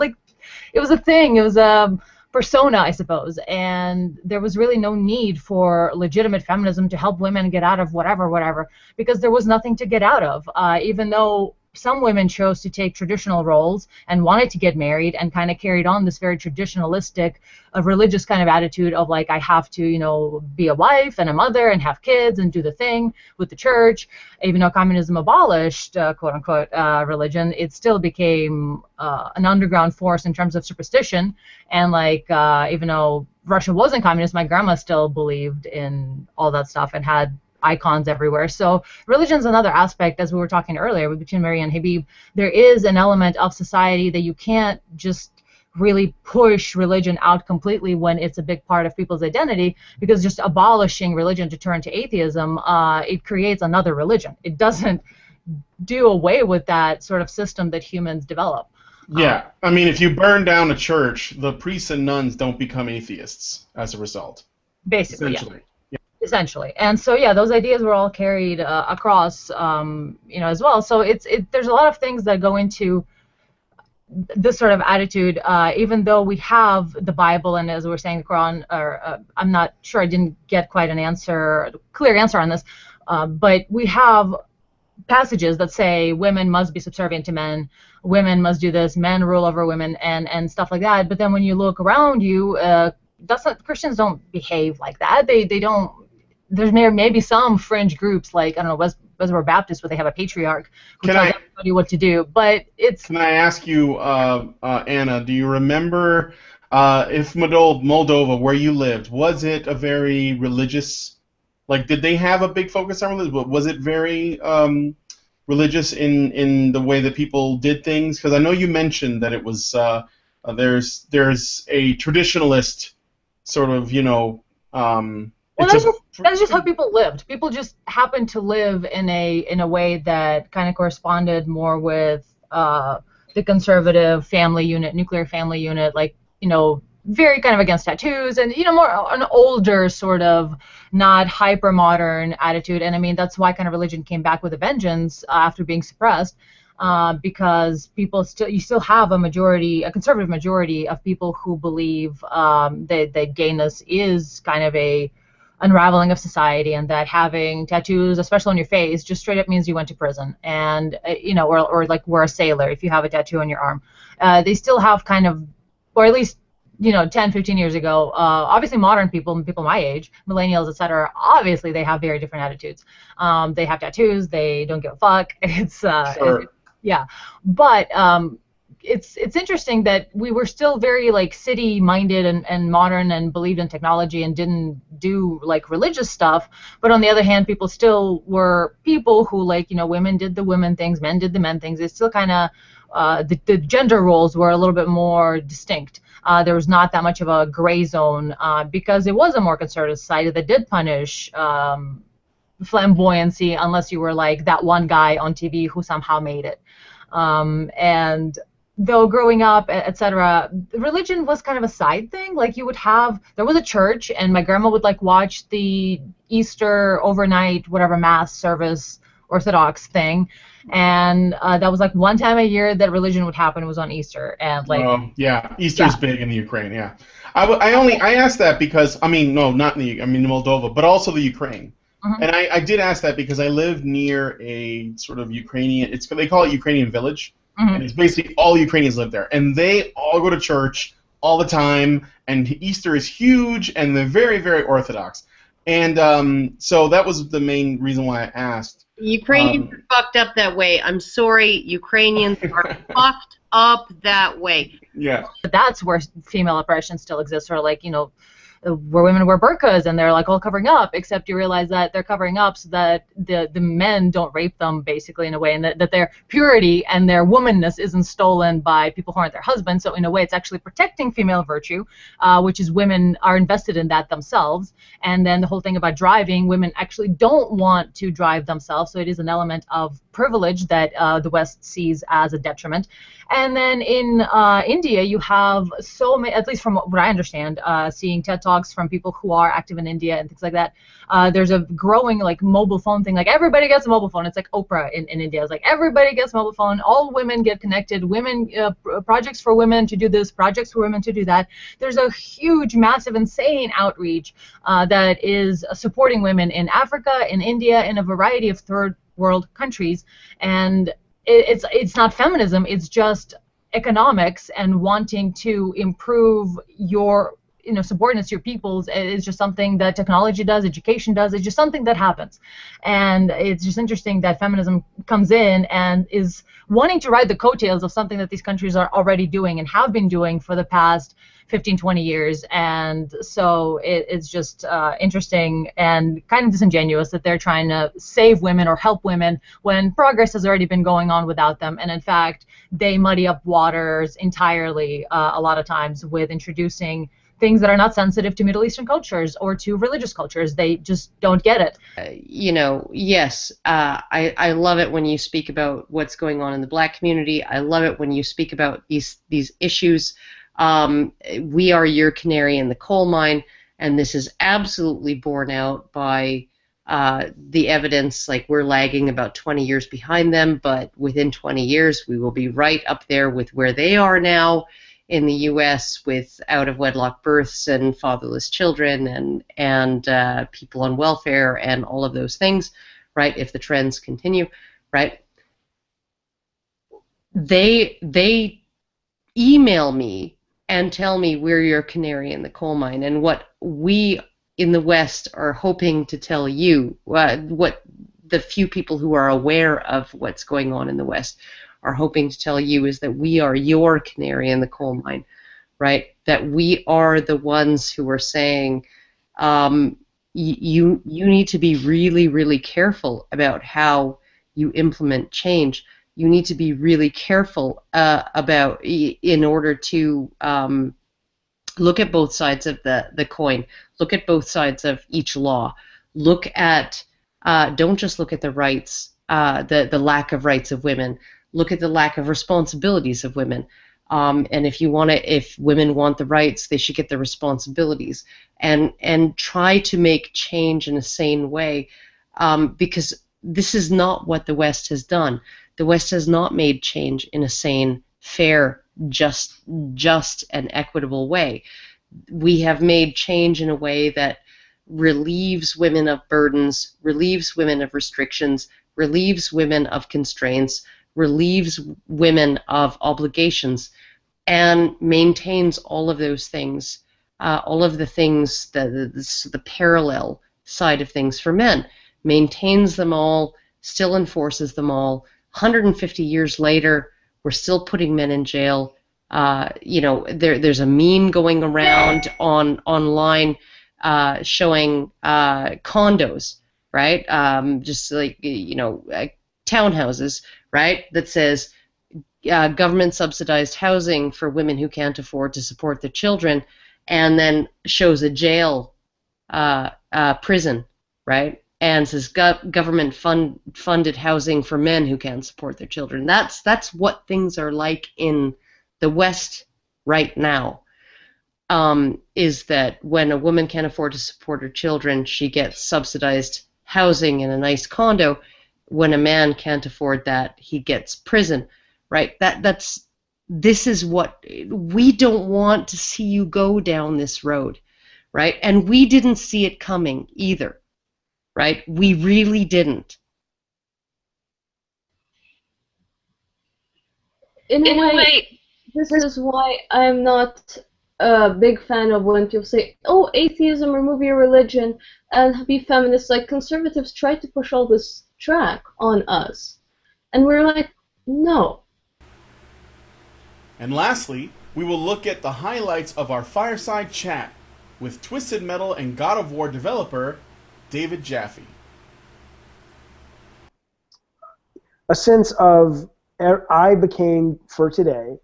a thing. It was a persona, I suppose. And there was really no need for legitimate feminism to help women get out of whatever, because there was nothing to get out of. Even though some women chose to take traditional roles and wanted to get married and kind of carried on this very traditionalistic, religious kind of attitude of like, I have to, be a wife and a mother and have kids and do the thing with the church. Even though communism abolished, quote unquote, religion, it still became an underground force in terms of superstition. And like, even though Russia wasn't communist, my grandma still believed in all that stuff and had icons everywhere. So religion's another aspect, as we were talking earlier between Mary and Habib. There is an element of society that you can't just really push religion out completely when it's a big part of people's identity, because just abolishing religion to turn to atheism, it creates another religion. It doesn't do away with that sort of system that humans develop. Yeah, I mean, if you burn down a church, the priests and nuns don't become atheists as a result. Basically, essentially. Yeah. Essentially. And so, yeah, those ideas were all carried across, as well. So there's a lot of things that go into this sort of attitude, even though we have the Bible and, as we were saying, the Quran, I'm not sure, I didn't get quite clear answer on this, but we have passages that say women must be subservient to men, women must do this, men rule over women, and stuff like that. But then when you look around you, Christians don't behave like that. They don't. There's maybe some fringe groups like, I don't know, Westboro Baptist, where they have a patriarch who tells everybody what to do. But it's. Can I ask you, Anna, do you remember if Moldova, where you lived, was it a very religious? Like, did they have a big focus on religion? Was it very religious in the way that people did things? Because I know you mentioned that it was there's a traditionalist sort of, well, that's just how people lived. People just happened to live in a way that kind of corresponded more with the conservative family unit, nuclear family unit, like, very kind of against tattoos and, more an older sort of not hyper modern attitude. And I mean, that's why kind of religion came back with a vengeance after being suppressed, because you still have a conservative majority of people who believe that gayness is kind of a unraveling of society, and that having tattoos, especially on your face, just straight up means you went to prison, and or like wear a sailor if you have a tattoo on your arm. They still have kind of, or at least 10, 15 years ago, obviously modern people my age, millennials, etc., obviously they have very different attitudes. They have tattoos, they don't give a fuck. It's sure. But it's interesting that we were still very like city minded and modern and believed in technology and didn't do like religious stuff. But on the other hand, people still were people who, like, women did the women things, men did the men things. It's still kind of the gender roles were a little bit more distinct. There was not that much of a gray zone because it was a more conservative society that did punish flamboyancy unless you were like that one guy on TV who somehow made it. And though growing up, etc., religion was kind of a side thing. Like, there was a church, and my grandma would like watch the Easter overnight whatever mass service Orthodox thing, and that was like one time a year that religion would happen. It was on Easter, and like yeah, Easter's big in the Ukraine. Yeah, I asked that because no, not in Moldova, but also the Ukraine. Mhm. And I did ask that because I live near a sort of Ukrainian. They call it Ukrainian village, and it's basically all Ukrainians live there, and they all go to church all the time. And Easter is huge, and they're very, very Orthodox. And so that was the main reason why I asked. Ukrainians are fucked up that way. I'm sorry, Ukrainians are fucked up that way. Yeah. But that's where female oppression still exists, or like, where women wear burqas and they're like all covering up, except you realize that they're covering up so that the men don't rape them, basically, in a way, and that their purity and their womanness isn't stolen by people who aren't their husbands. So in a way, it's actually protecting female virtue, which is women are invested in that themselves. And then the whole thing about driving, women actually don't want to drive themselves, so it is an element of privilege that the West sees as a detriment. And then in India, you have so many, at least from what I understand, seeing TED Talks from people who are active in India and things like that. There's a growing like mobile phone thing. Like everybody gets a mobile phone. It's like Oprah in India. It's like everybody gets a mobile phone. All women get connected. Women projects for women to do this, projects for women to do that. There's a huge, massive, insane outreach that is supporting women in Africa, in India, in a variety of third world countries. And it's not feminism, it's just economics and wanting to improve your subordinates, your peoples. It's just something that technology does, education does. It's just something that happens. And it's just interesting that feminism comes in and is wanting to ride the coattails of something that these countries are already doing and have been doing for the past 15, 20 years. And so it's just interesting and kind of disingenuous that they're trying to save women or help women when progress has already been going on without them. And in fact, they muddy up waters entirely a lot of times with introducing things that are not sensitive to Middle Eastern cultures or to religious cultures. They just don't get it. Yes, I love it when you speak about what's going on in the Black community. I love it when you speak about these issues. We are your canary in the coal mine, and this is absolutely borne out by the evidence. Like, we're lagging about 20 years behind them, but within 20 years we will be right up there with where they are now in the U.S. with out-of-wedlock births and fatherless children and people on welfare and all of those things, right, if the trends continue, right? They email me and tell me we're your canary in the coal mine, and what we in the West are hoping to tell you, what the few people who are aware of what's going on in the West are hoping to tell you, is that we are your canary in the coal mine, right? That we are the ones who are saying you need to be really, really careful about how you implement change. You need to be really careful about, in order to look at both sides of the coin, look at both sides of each law, look at, don't just look at the rights, the lack of rights of women, look at the lack of responsibilities of women. And if women want the rights, they should get the responsibilities, and try to make change in a sane way, because this is not what the West has done. The West has not made change in a sane, fair, just and equitable way. We have made change in a way that relieves women of burdens, relieves women of restrictions, relieves women of constraints, relieves women of obligations, and maintains all of those things, all of the things, the parallel side of things for men, maintains them all, still enforces them all. 150 years later, we're still putting men in jail. There's a meme going around online showing condos, right? Just like, townhouses, right? That says government subsidized housing for women who can't afford to support their children, and then shows a jail, prison, right? And says government funded housing for men who can't support their children. That's what things are like in the West right now. Is that when a woman can't afford to support her children, she gets subsidized housing in a nice condo, when a man can't afford that, he gets prison, right? This is what we don't want to see you go down this road, right? And we didn't see it coming either, right? We really didn't. In a way, this is why I'm not a big fan of when people say, oh, atheism, remove your religion, and be feminists. Like, conservatives try to push all this track on us. And we're like, no. And lastly, we will look at the highlights of our fireside chat with Twisted Metal and God of War developer David Jaffe. A sense of I became, for today,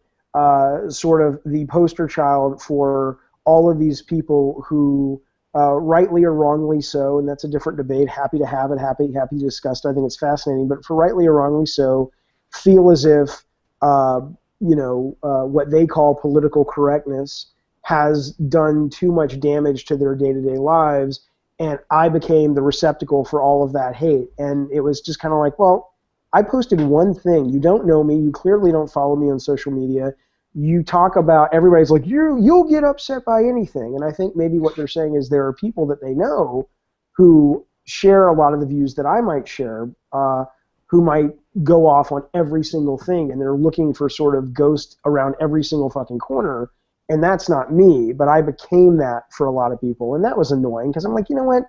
sort of the poster child for all of these people who, rightly or wrongly so, and that's a different debate, happy to have it, happy to discuss it, I think it's fascinating, but for rightly or wrongly so, feel as if, what they call political correctness has done too much damage to their day-to-day lives, and I became the receptacle for all of that hate. And it was just kind of like, well, I posted one thing. You don't know me. You clearly don't follow me on social media. You talk about, everybody's like, you'll get upset by anything. And I think maybe what they're saying is there are people that they know who share a lot of the views that I might share, who might go off on every single thing, and they're looking for sort of ghosts around every single fucking corner. And that's not me, but I became that for a lot of people. And that was annoying because I'm like, you know what?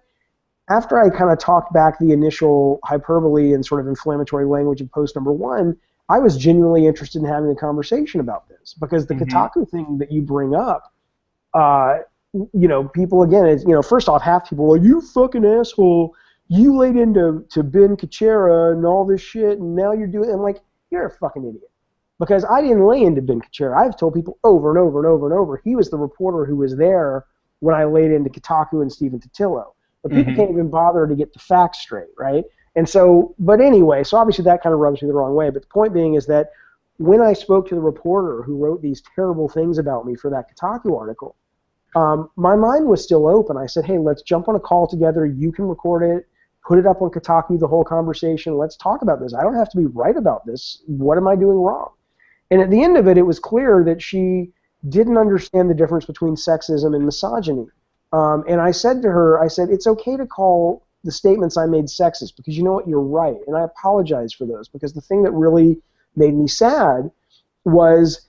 After I kind of talked back the initial hyperbole and sort of inflammatory language of post number 1, I was genuinely interested in having a conversation about this because the Kotaku thing that you bring up, people, again, first off, half people are like, you fucking asshole, you laid into Ben Kuchera and all this shit, and now you're doing it. I'm like, you're a fucking idiot. Because I didn't lay into Ben Kuchera. I've told people over and over and over and over, he was the reporter who was there when I laid into Kotaku and Stephen Totillo. But people can't even bother to get the facts straight, right? And so, but anyway, so obviously that kind of rubs me the wrong way. But the point being is that when I spoke to the reporter who wrote these terrible things about me for that Kotaku article, my mind was still open. I said, hey, let's jump on a call together. You can record it, put it up on Kotaku, the whole conversation. Let's talk about this. I don't have to be right about this. What am I doing wrong? And at the end of it, it was clear that she didn't understand the difference between sexism and misogyny. And I said to her, it's okay to call the statements I made sexist because you know what, you're right. And I apologize for those because the thing that really made me sad was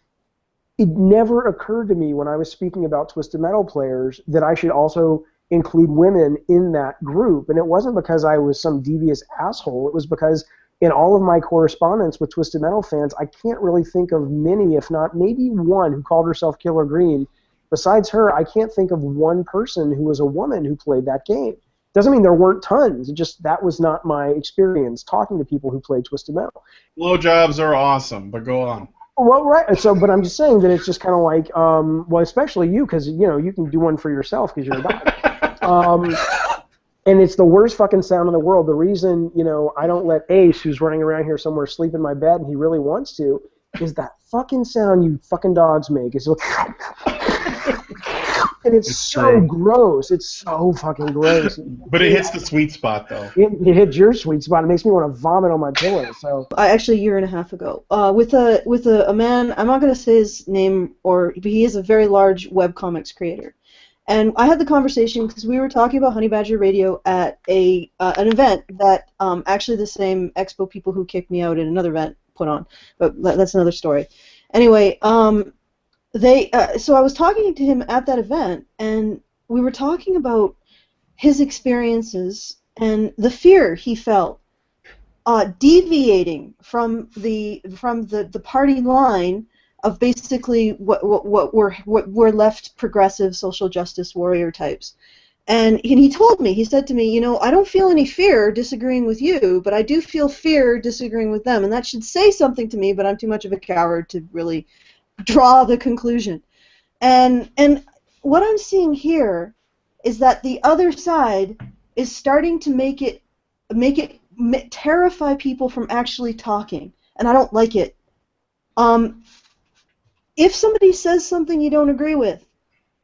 it never occurred to me when I was speaking about Twisted Metal players that I should also include women in that group. And it wasn't because I was some devious asshole. It was because in all of my correspondence with Twisted Metal fans, I can't really think of many, if not maybe one, who called herself Killer Green. Besides her, I can't think of one person who was a woman who played that game. Doesn't mean there weren't tons. It just that was not my experience talking to people who played Twisted Metal. Blowjobs are awesome, but go on. Well, right. So, but I'm just saying that it's just kind of like, well, especially you, because you can do one for yourself because you're a guy. And it's the worst fucking sound in the world. The reason I don't let Ace, who's running around here somewhere, sleep in my bed, and he really wants to, is that fucking sound you fucking dogs make. It's like, and it's so gross. It's so fucking gross. But it hits the sweet spot, though. It hits your sweet spot. It makes me want to vomit on my pillow. So actually, a year and a half ago, with a man, I'm not going to say his name, but he is a very large webcomics creator. And I had the conversation because we were talking about Honey Badger Radio at an event that actually the same Expo people who kicked me out in another event put on, but that's another story. Anyway, so I was talking to him at that event, and we were talking about his experiences and the fear he felt deviating from the party line of basically what were left progressive social justice warrior types. And he told me, he said to me, I don't feel any fear disagreeing with you, but I do feel fear disagreeing with them, and that should say something to me, but I'm too much of a coward to really draw the conclusion. And what I'm seeing here is that the other side is starting to make it terrify people from actually talking, and I don't like it. If somebody says something you don't agree with,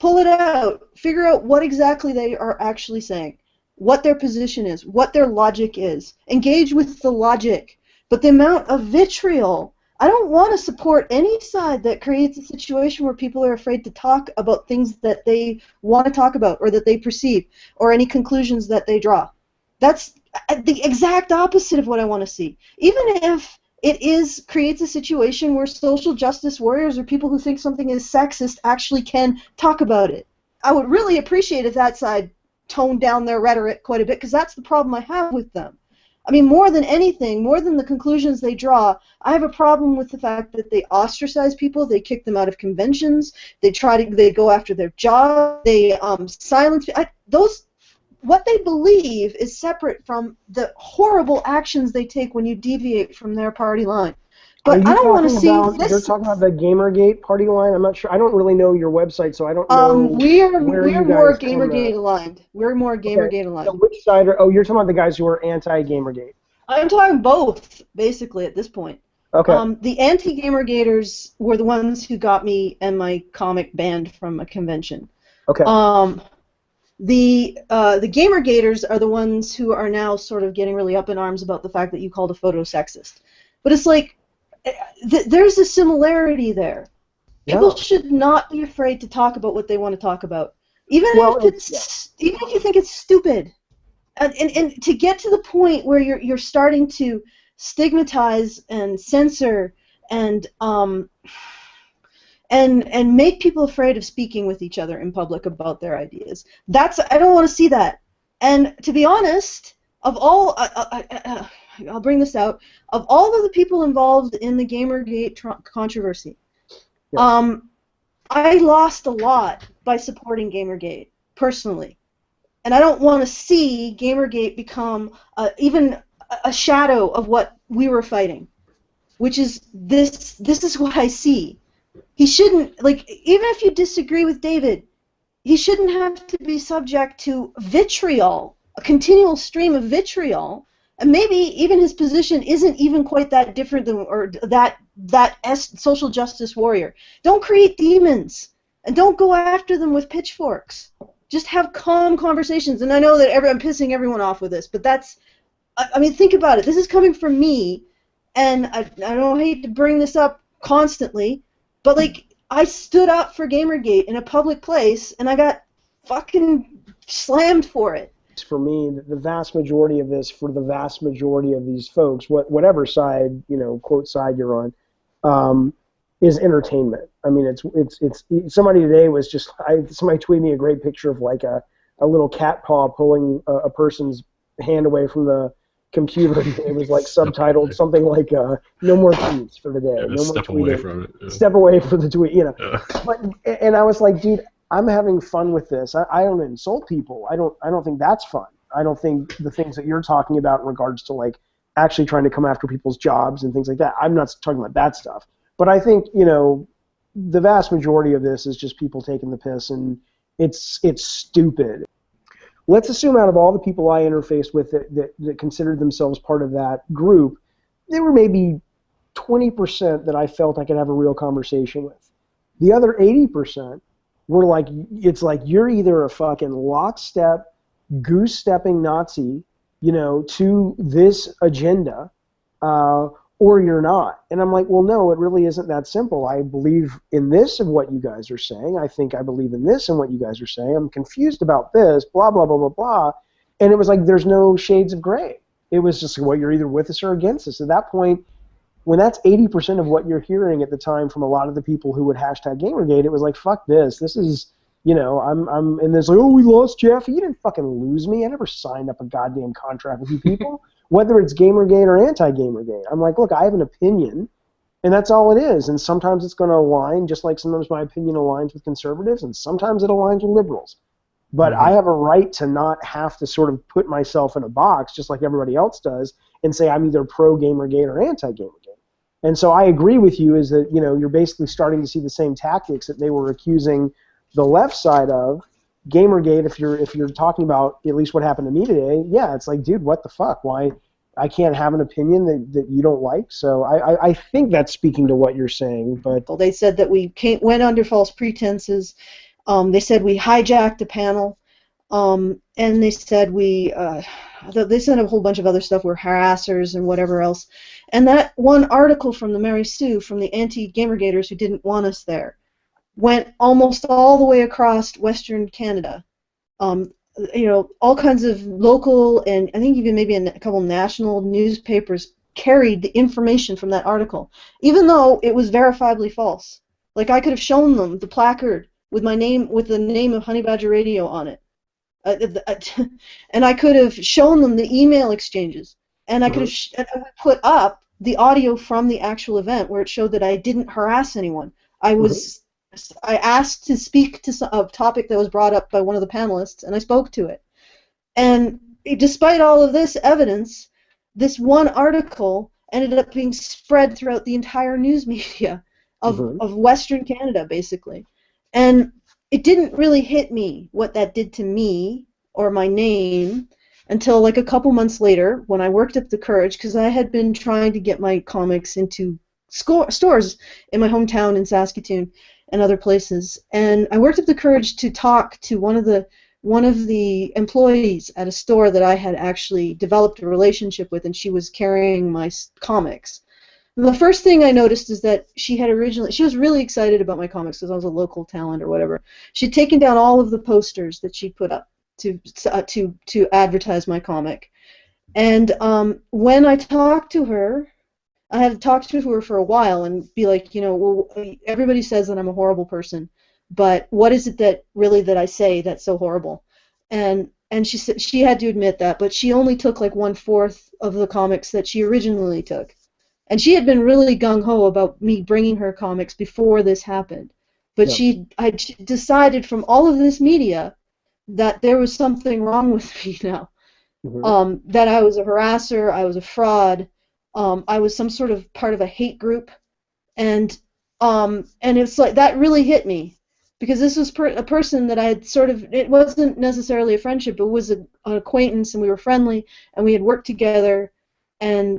pull it out. Figure out what exactly they are actually saying. what their position is, what their logic is. Engage with the logic. But the amount of vitriol, I don't want to support any side that creates a situation where people are afraid to talk about things that they want to talk about or that they perceive or any conclusions that they draw. That's the exact opposite of what I want to see. Even if it creates a situation where social justice warriors or people who think something is sexist actually can talk about it. I would really appreciate if that side toned down their rhetoric quite a bit, because that's the problem I have with them. I mean, more than anything, more than the conclusions they draw, I have a problem with the fact that they ostracize people, they kick them out of conventions, they go after their job, they silence what they believe is separate from the horrible actions they take when you deviate from their party line. But I don't want to see this. You're talking about the Gamergate party line? I'm not sure. I don't really know your website, so I don't know we're more guys Gamergate aligned. We're more Gamergate aligned. So which side are... you're talking about the guys who are anti-Gamergate. I'm talking both, basically, at this point. Okay. The anti-Gamergaters were the ones who got me and my comic banned from a convention. Okay. The Gamergaters are the ones who are now sort of getting really up in arms about the fact that you called a photo sexist. But it's like, there's a similarity there. People should not be afraid to talk about what they want to talk about, even if you think it's stupid. And to get to the point where you're starting to stigmatize and censor and make people afraid of speaking with each other in public about their ideas. I don't want to see that. And to be honest, of all, I'll bring this out, of all of the people involved in the Gamergate controversy, I lost a lot by supporting Gamergate, personally. And I don't want to see Gamergate become even a shadow of what we were fighting, which is this is what I see. He shouldn't, like, even if you disagree with David, he shouldn't have to be subject to vitriol, a continual stream of vitriol, and maybe even his position isn't even quite that different than, or that social justice warrior. Don't create demons, and don't go after them with pitchforks. Just have calm conversations, and I know that I'm pissing everyone off with this, but I mean, think about it. This is coming from me, and I don't hate to bring this up constantly, but, like, I stood up for Gamergate in a public place, and I got fucking slammed for it. For me, the vast majority of this, for the vast majority of these folks, whatever side, quote side you're on, is entertainment. I mean, it's somebody today was just, somebody tweeted me a great picture of, like, a little cat paw pulling a person's hand away from the computer. It was, like, subtitled something like "No more tweets for the day." Yeah, no more step tweeting. away from it. Yeah. Step away from the tweet. Yeah. And I was like, dude, I'm having fun with this. I don't insult people. I don't think that's fun. I don't think the things that you're talking about in regards to, like, actually trying to come after people's jobs and things like that, I'm not talking about that stuff. But I think, the vast majority of this is just people taking the piss, and it's stupid. Let's assume out of all the people I interfaced with that considered themselves part of that group, there were maybe 20% that I felt I could have a real conversation with. The other 80% were like, it's like you're either a fucking lockstep, goose-stepping Nazi, to this agenda, or you're not. And I'm like, well, no, it really isn't that simple. I believe in this of what you guys are saying. I think I believe in this and what you guys are saying. I'm confused about this, blah, blah, blah, blah, blah. And it was like there's no shades of gray. It was just, well, you're either with us or against us. At that point, when that's 80% of what you're hearing at the time from a lot of the people who would hashtag Gamergate, it was like, fuck this. This is, and there's like, oh, we lost Jeff. You didn't fucking lose me. I never signed up a goddamn contract with you people. Whether it's Gamergate or anti-Gamergate. I'm like, look, I have an opinion, and that's all it is. And sometimes it's going to align, just like sometimes my opinion aligns with conservatives, and sometimes it aligns with liberals. But I have a right to not have to sort of put myself in a box, just like everybody else does, and say I'm either pro-Gamergate or anti-Gamergate. And so I agree with you is that, you're basically starting to see the same tactics that they were accusing the left side of. Gamergate, if you're talking about at least what happened to me today, yeah, it's like, dude, what the fuck? Why I can't have an opinion that you don't like? So I think that's speaking to what you're saying. But they said that we went under false pretenses. They said we hijacked a panel. And they said they sent a whole bunch of other stuff. We're harassers and whatever else. And that one article from the Mary Sue, from the anti-Gamergaters who didn't want us there, went almost all the way across Western Canada. All kinds of local and I think even maybe a couple national newspapers carried the information from that article, even though it was verifiably false. Like I could have shown them the placard with my name, with the name of Honey Badger Radio on it, and I could have shown them the email exchanges, and I could have put up the audio from the actual event where it showed that I didn't harass anyone. I asked to speak to a topic that was brought up by one of the panelists, and I spoke to it. And despite all of this evidence, this one article ended up being spread throughout the entire news media of Western Canada, basically. And it didn't really hit me what that did to me or my name until like a couple months later when I worked up the courage, because I had been trying to get my comics into stores in my hometown in Saskatoon and other places. And I worked up the courage to talk to one of the employees at a store that I had actually developed a relationship with, and she was carrying my comics. And the first thing I noticed is that she was really excited about my comics because I was a local talent or whatever. She'd taken down all of the posters that she'd put up to advertise my comic. And when I talked to her, I had to talk to her for a while and be like, well, everybody says that I'm a horrible person, but what is it that I say that's so horrible? And she said she had to admit that, but she only took like 1/4 of the comics that she originally took. And she had been really gung-ho about me bringing her comics before this happened. But she decided from all of this media that there was something wrong with me now. That I was a harasser, I was a fraud, I was some sort of part of a hate group, and it's like that really hit me, because this was a person that I had it wasn't necessarily a friendship, it was an acquaintance, and we were friendly, and we had worked together, and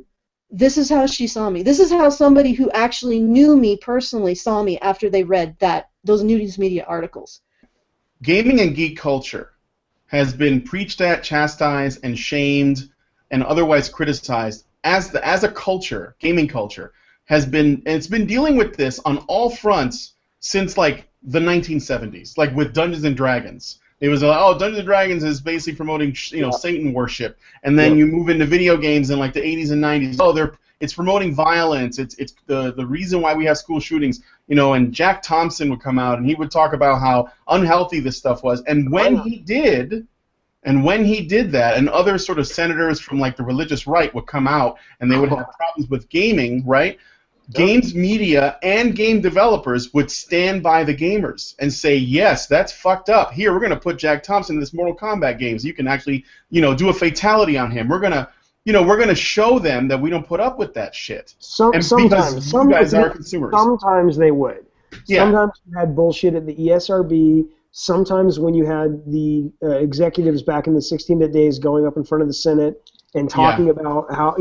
this is how she saw me. This is how somebody who actually knew me personally saw me after they read those news media articles. Gaming and geek culture has been preached at, chastised, and shamed, and otherwise criticized as a culture. Gaming culture has been, and it's been dealing with this on all fronts since like the 1970s, like with Dungeons and Dragons. It was Dungeons and Dragons is basically promoting Satan worship, and then you move into video games in like the 80s and 90s. It's promoting violence. It's the reason why we have school shootings. And Jack Thompson would come out and he would talk about how unhealthy this stuff was. And when he did that, and other sort of senators from like the religious right would come out and they would have problems with gaming, right? Games media and game developers would stand by the gamers and say, yes, that's fucked up. Here, we're going to put Jack Thompson in this Mortal Kombat game so you can actually, do a fatality on him. We're going to show them that we don't put up with that shit. Sometimes you guys are consumers. Sometimes they would. Yeah. Sometimes you had bullshit at the ESRB. Sometimes when you had the executives back in the 16-bit days going up in front of the Senate and talking about how,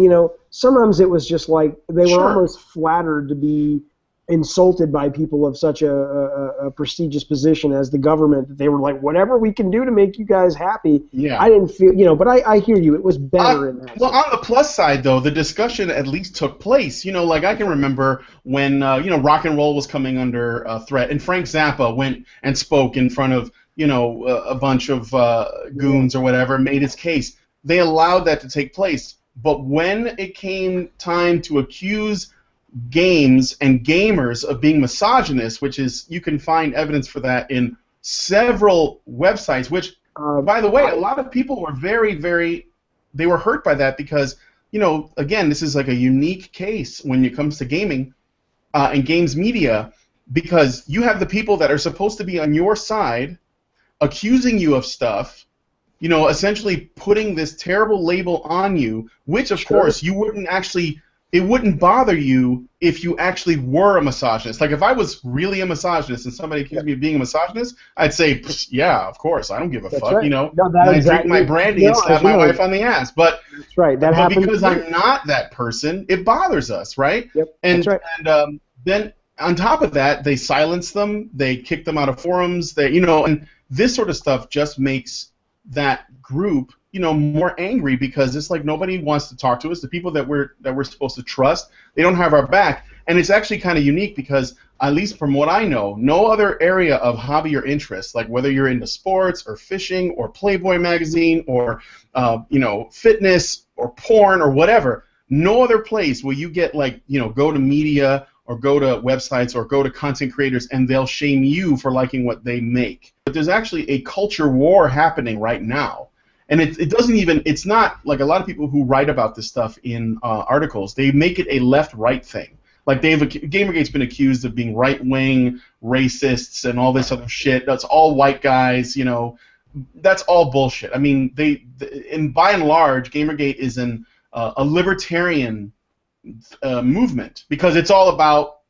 sometimes it was just like they were almost flattered to be insulted by people of such a prestigious position as the government, that they were like, whatever we can do to make you guys happy. Yeah. I didn't feel, but I hear you. It was better in that. Well, on the plus side, though, the discussion at least took place. Like I can remember when, rock and roll was coming under threat, and Frank Zappa went and spoke in front of, a bunch of goons or whatever, made his case. They allowed that to take place. But when it came time to accuse games and gamers of being misogynist, which is, you can find evidence for that in several websites, which, by the way, a lot of people were they were hurt by that because, again, this is like a unique case when it comes to gaming and games media, because you have the people that are supposed to be on your side accusing you of stuff, essentially putting this terrible label on you, which, of course, you wouldn't actually... It wouldn't bother you if you actually were a misogynist. Like, if I was really a misogynist and somebody accused me of being a misogynist, I'd say, yeah, of course, I don't give a fuck, right. No, I drink my brandy and slap my wife on the ass. But, that's right. That happens because I'm not that person, it bothers us, right? Yep, and, that's right. And then, on top of that, they silence them, they kick them out of forums, and this sort of stuff just makes that group, more angry because it's like nobody wants to talk to us. The people that we're supposed to trust, they don't have our back. And it's actually kind of unique because, at least from what I know, no other area of hobby or interest, like whether you're into sports or fishing or Playboy magazine or fitness or porn or whatever, no other place will you get go to media or go to websites or go to content creators and they'll shame you for liking what they make. But there's actually a culture war happening right now. And it's not like a lot of people who write about this stuff in articles, they make it a left-right thing. Like Gamergate's been accused of being right-wing racists and all this other shit. That's all white guys, That's all bullshit. I mean, by and large, Gamergate is a libertarian movement because it's all about,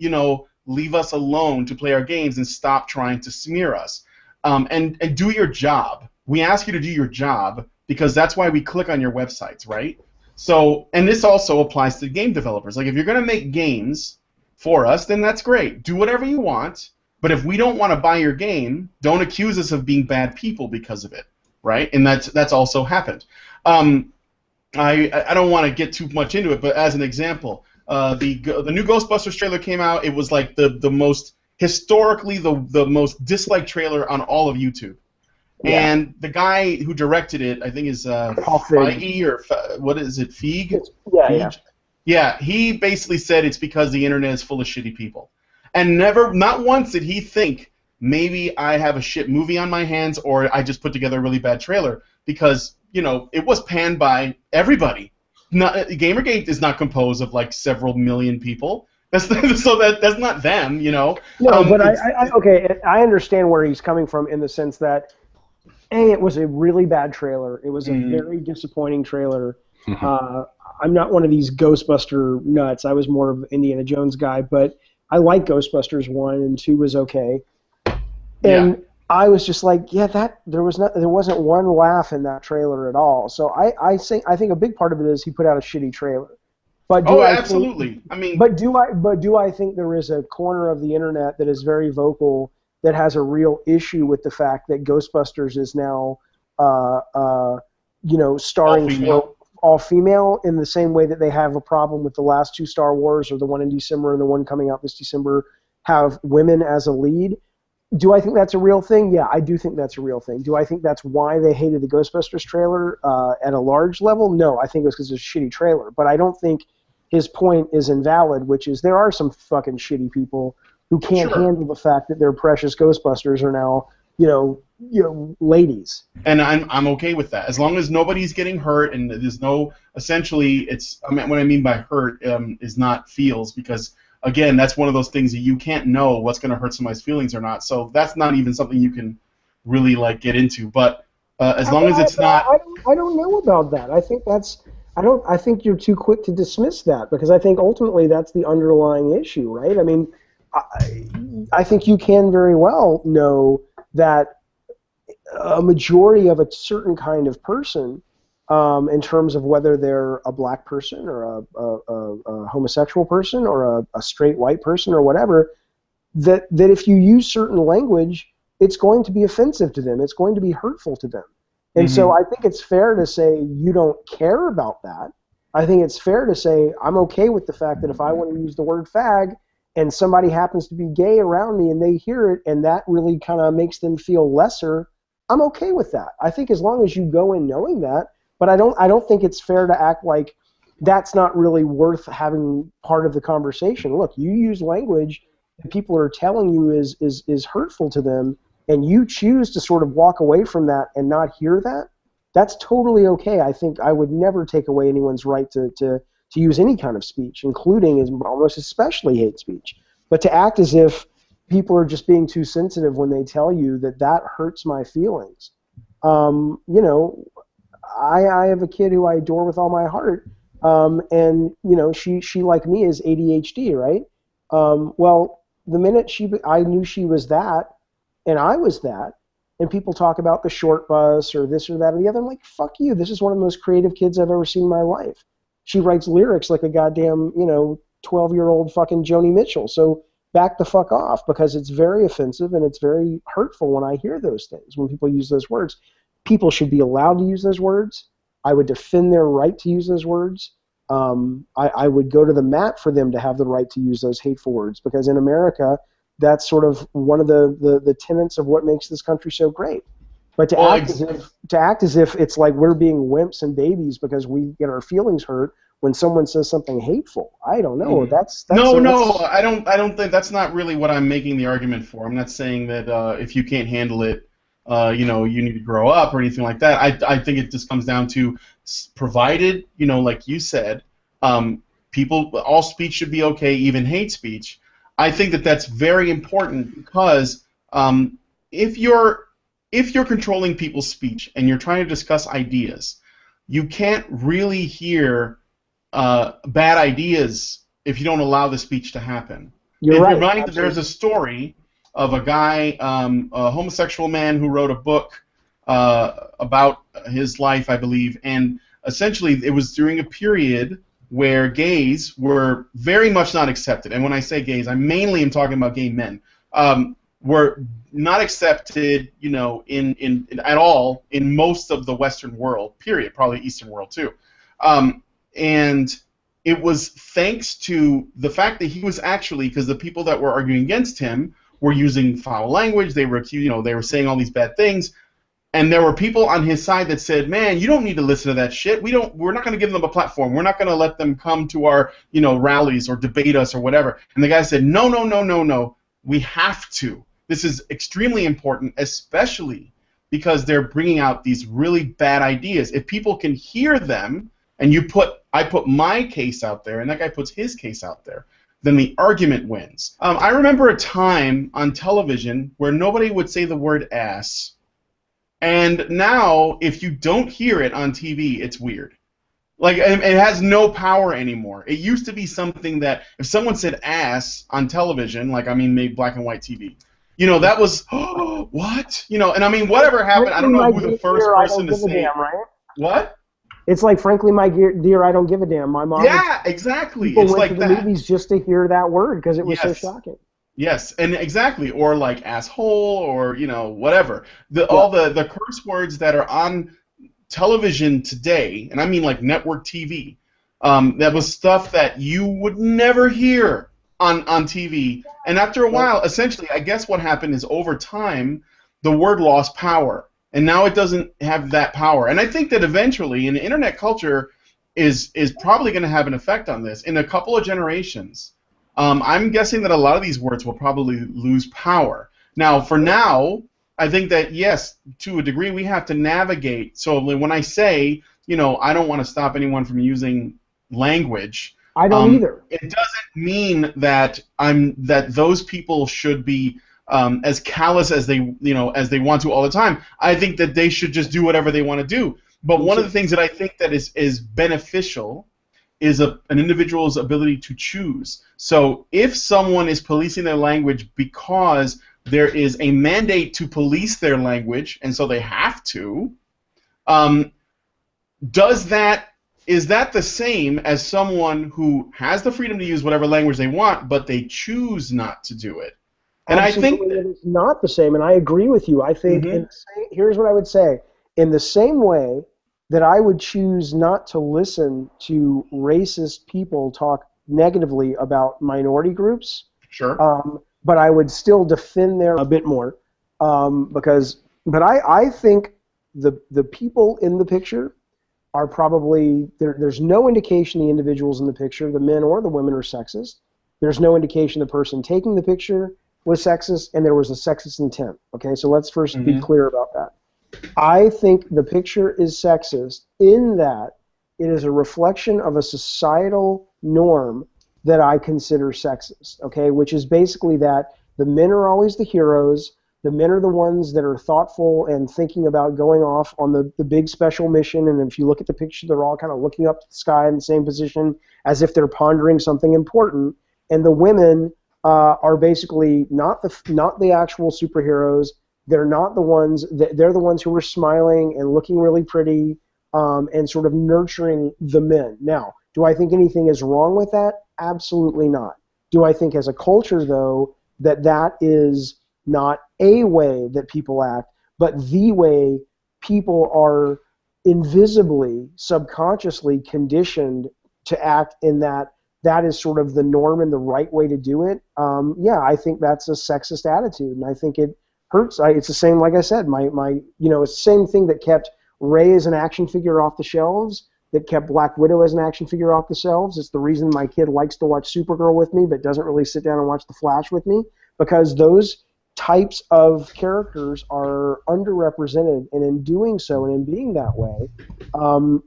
leave us alone to play our games and stop trying to smear us. And do your job. We ask you to do your job because that's why we click on your websites, right? So, and this also applies to game developers. Like, if you're going to make games for us, then that's great. Do whatever you want, but if we don't want to buy your game, don't accuse us of being bad people because of it, right? And that's also happened. I don't want to get too much into it, but as an example, the new Ghostbusters trailer came out. It was like the most historically the most disliked trailer on all of YouTube. Yeah. And the guy who directed it, I think, is Feige or what is it, Feig? Yeah. Yeah, he basically said it's because the internet is full of shitty people. And not once did he think, maybe I have a shit movie on my hands or I just put together a really bad trailer, because, it was panned by everybody. Gamergate is not composed of, like, several million people. That's not them, No, but I understand where he's coming from in the sense that, it was a really bad trailer. It was a very disappointing trailer. I'm not one of these Ghostbuster nuts. I was more of an Indiana Jones guy, but I like Ghostbusters 1 and 2 was okay. And I was just like, there wasn't one laugh in that trailer at all. So I think a big part of it is he put out a shitty trailer. But absolutely. But do I think there is a corner of the internet that is very vocal that has a real issue with the fact that Ghostbusters is now, starring all female in the same way that they have a problem with the last two Star Wars, or the one in December and the one coming out this December, have women as a lead? Do I think that's a real thing? Yeah, I do think that's a real thing. Do I think that's why they hated the Ghostbusters trailer at a large level? No, I think it was because it's a shitty trailer. But I don't think his point is invalid, which is there are some fucking shitty people who can't handle the fact that their precious Ghostbusters are now, ladies. And I'm okay with that, as long as nobody's getting hurt and there's no, essentially, what I mean by hurt is not feels, because again, that's one of those things that you can't know what's going to hurt somebody's feelings or not. So that's not even something you can really get into. But as long as it's not, I don't know about that. I think I think you're too quick to dismiss that, because I think ultimately that's the underlying issue, right? I mean, I think you can very well know that a majority of a certain kind of person, in terms of whether they're a black person or a homosexual person or a straight white person or whatever, that if you use certain language, it's going to be offensive to them. It's going to be hurtful to them. And so I think it's fair to say you don't care about that. I think it's fair to say I'm okay with the fact that if I want to use the word fag and somebody happens to be gay around me and they hear it and that really kind of makes them feel lesser, I'm okay with that. I think as long as you go in knowing that, but I don't think it's fair to act like that's not really worth having part of the conversation. Look, you use language that people are telling you is hurtful to them, and you choose to sort of walk away from that and not hear that. That's totally okay. I think I would never take away anyone's right to use any kind of speech, including almost especially hate speech. But to act as if people are just being too sensitive when they tell you that hurts my feelings. I have a kid who I adore with all my heart, and she like me is ADHD, right? Well, the minute I knew she was that, and I was that, and people talk about the short bus or this or that or the other, I'm like, fuck you. This is one of the most creative kids I've ever seen in my life. She writes lyrics like a goddamn 12-year-old fucking Joni Mitchell. So back the fuck off, because it's very offensive and it's very hurtful when I hear those things, when people use those words. people should be allowed to use those words. I would defend their right to use those words. I would go to the mat for them to have the right to use those hateful words, because in America, that's sort of one of the tenets of what makes this country so great. But to act as if it's like we're being wimps and babies because we get our feelings hurt when someone says something hateful, I don't know. I don't think that's not really what I'm making the argument for. I'm not saying that if you can't handle it, you need to grow up or anything like that. I think it just comes down to, provided, like you said, all speech should be okay, even hate speech. I think that that's very important because if you're controlling people's speech and you're trying to discuss ideas, you can't really hear bad ideas if you don't allow the speech to happen. You're right. Mind that there's a story of a guy, a homosexual man who wrote a book about his life, I believe, and essentially it was during a period where gays were very much not accepted. And when I say gays, I mainly am talking about gay men. Were not accepted, at all in most of the Western world, period, probably Eastern world too. And it was thanks to the fact that he was actually, because the people that were arguing against him were using foul language, they were they were saying all these bad things, and there were people on his side that said, "Man, you don't need to listen to that shit. We're not going to give them a platform. We're not going to let them come to our, rallies or debate us or whatever." And the guy said, "No. We have to. This is extremely important, especially because they're bringing out these really bad ideas. If people can hear them, and I put my case out there, and that guy puts his case out there, then the argument wins." I remember a time on television where nobody would say the word ass, and now if you don't hear it on TV, it's weird. Like, it has no power anymore. It used to be something that if someone said ass on television, maybe black and white TV, that was, oh, what? And whatever happened, I don't know who the first person to say it. Right? What? It's like, frankly, my dear, I don't give a damn. My mom. Yeah, exactly. People it's went like to the that. movies just to hear that word because it was so shocking. Yes, and exactly, or like asshole, or whatever. All the curse words that are on television today, and I mean like network TV. That was stuff that you would never hear on TV. And after a while, essentially, I guess what happened is over time, the word lost power. And now it doesn't have that power. And I think that eventually, and the internet culture is probably going to have an effect on this. In a couple of generations, I'm guessing that a lot of these words will probably lose power. Now, for now, I think that, yes, to a degree, we have to navigate. So when I say, I don't want to stop anyone from using language, I don't either. It doesn't mean that that those people should be as callous as they want to all the time. I think that they should just do whatever they want to do. But one of the things that I think that is beneficial is an individual's ability to choose. So if someone is policing their language because there is a mandate to police their language, and so they have to, is that the same as someone who has the freedom to use whatever language they want, but they choose not to do it? And Absolutely, I think it is not the same, and I agree with you. I think here's what I would say. In the same way that I would choose not to listen to racist people talk negatively about minority groups, but I would still defend them a bit more, but I think the people in the picture are probably, there's no indication the individuals in the picture, the men or the women, are sexist. There's no indication the person taking the picture was sexist, and there was a sexist intent. Okay, so let's first be clear about that. I think the picture is sexist in that it is a reflection of a societal norm that I consider sexist, okay, which is basically that the men are always the heroes, the men are the ones that are thoughtful and thinking about going off on the big special mission, and if you look at the picture, they're all kind of looking up to the sky in the same position as if they're pondering something important, and the women are basically not the actual superheroes. They're not the ones. They're the ones who are smiling and looking really pretty and sort of nurturing the men. Now, do I think anything is wrong with that? Absolutely not. Do I think as a culture, though, that is not a way that people act, but the way people are invisibly, subconsciously conditioned to act in that is sort of the norm and the right way to do it, yeah, I think that's a sexist attitude, and I think it hurts. It's the same, like I said, it's the same thing that kept Rey as an action figure off the shelves, that kept Black Widow as an action figure off the shelves. It's the reason my kid likes to watch Supergirl with me, but doesn't really sit down and watch The Flash with me, because those types of characters are underrepresented, and in doing so and in being that way,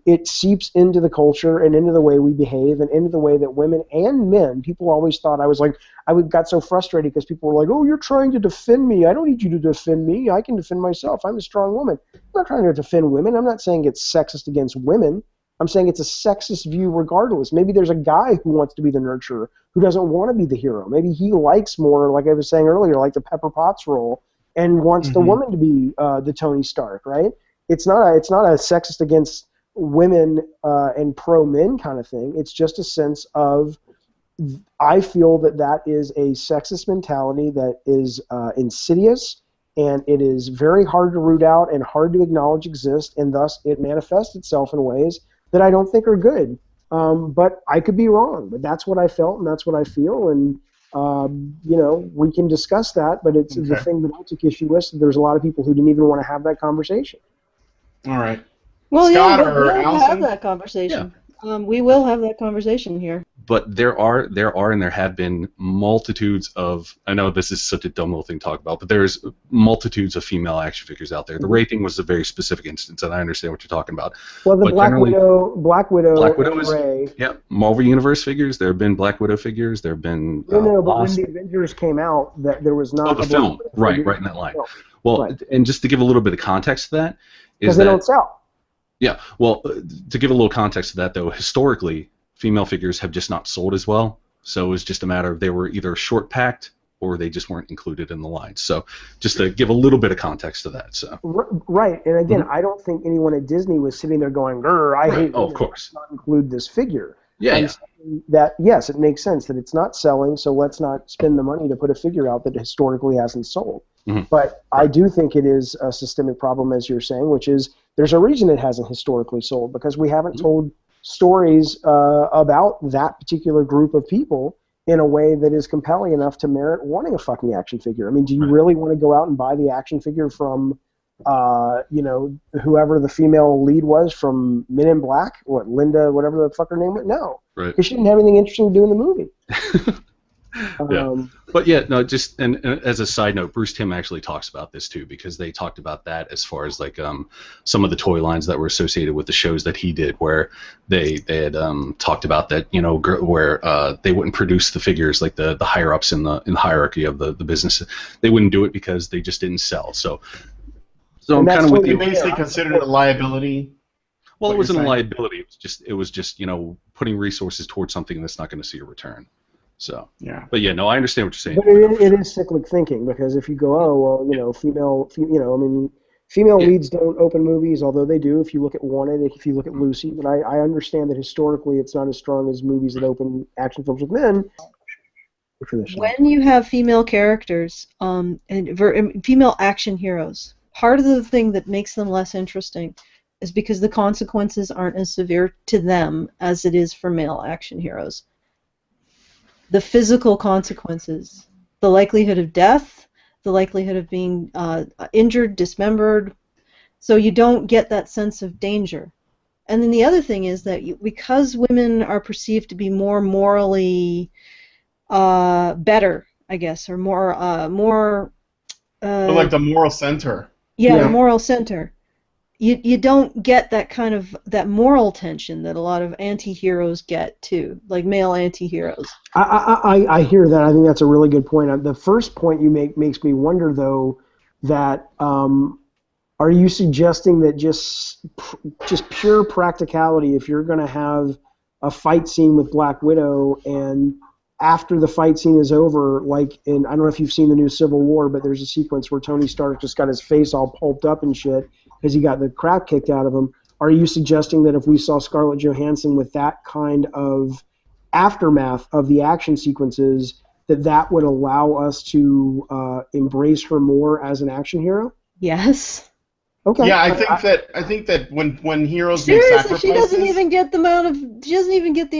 it seeps into the culture and into the way we behave and into the way that women and men, people always thought, I got so frustrated because people were like, oh, you're trying to defend me. I don't need you to defend me. I can defend myself. I'm a strong woman. I'm not trying to defend women. I'm not saying it's sexist against women. I'm saying it's a sexist view regardless. Maybe there's a guy who wants to be the nurturer, who doesn't want to be the hero. Maybe he likes more, like I was saying earlier, like the Pepper Potts role, and wants the woman to be the Tony Stark, right? It's not a sexist against women and pro-men kind of thing. It's just a sense of, I feel that is a sexist mentality that is insidious, and it is very hard to root out and hard to acknowledge exist, and thus it manifests itself in ways that I don't think are good. But I could be wrong, but that's what I felt and that's what I feel, and we can discuss that, but it's the thing that I took issue with. There's a lot of people who didn't even want to have that conversation. All right. Well, Scott yeah, or we'll Allison? have that conversation. We will have that conversation here. But there are and there have been multitudes of, I know this is such a dumb little thing to talk about, but there's multitudes of female action figures out there. The Rey thing was a very specific instance, and I understand what you're talking about. Well, the But Black generally- Widow Widow and is, Rey. yeah, Marvel Universe figures. There have been Black Widow figures. There have been But when Lost. the Avengers came out, that there was not Oh, the a film, Black Widow right figure. in that line. No. Well, Right. and just to give a little bit of context to that, Because is they that don't sell. yeah, well, to give a little context to that though, historically, female figures have just not sold as well. So it was just a matter of they were either short packed or they just weren't included in the line. So just to give a little bit of context to that. So Right, and again, I don't think anyone at Disney was sitting there going, "Grr, I hate Oh, of women. course. Let's not include this figure." Yeah, I'm yeah. saying that yes, it makes sense that it's not selling, so let's not spend the money to put a figure out that historically hasn't sold. Mhm. But I do think it is a systemic problem, as you're saying, which is there's a reason it hasn't historically sold, because we haven't told stories about that particular group of people in a way that is compelling enough to merit wanting a fucking action figure. I mean, do you really want to go out and buy the action figure from, whoever the female lead was from Men in Black? What, Linda, whatever the fuck her name was? No. Right. Because she didn't have anything interesting to do in the movie. Yeah. But yeah, no, just and as a side note, Bruce Timm actually talks about this too, because they talked about that as far as like some of the toy lines that were associated with the shows that he did, where they had talked about that, where they wouldn't produce the figures, like the higher ups in the hierarchy of the business, they wouldn't do it because they just didn't sell. So I'm kind of with you. Basically considered it a liability. Well, it what wasn't a you're saying. liability. It was just putting resources towards something that's not going to see a return. So yeah. But yeah, no, I understand what you're saying. But it is cyclic thinking, because if you go, female leads don't open movies, although they do if you look at Wanted, if you look at Lucy. But I understand that historically it's not as strong as movies that open action films with men. When you have female characters and female action heroes, part of the thing that makes them less interesting is because the consequences aren't as severe to them as it is for male action heroes. The physical consequences, the likelihood of death, the likelihood of being injured, dismembered, so you don't get that sense of danger. And then the other thing is that because women are perceived to be more morally better, I guess, or more Like the moral center. Yeah, the moral center. You don't get that moral tension that a lot of anti-heroes get too, like male anti-heroes. I hear that. I think that's a really good point. The first point you make makes me wonder, though, that are you suggesting that just pure practicality, if you're going to have a fight scene with Black Widow, and after the fight scene is over, like I don't know if you've seen the new Civil War, but there's a sequence where Tony Stark just got his face all pulped up and shit because he got the crap kicked out of him. Are you suggesting that if we saw Scarlett Johansson with that kind of aftermath of the action sequences, that would allow us to embrace her more as an action hero? Yes. Okay. Yeah, I think that when heroes make Seriously, sacrifices, she doesn't even get the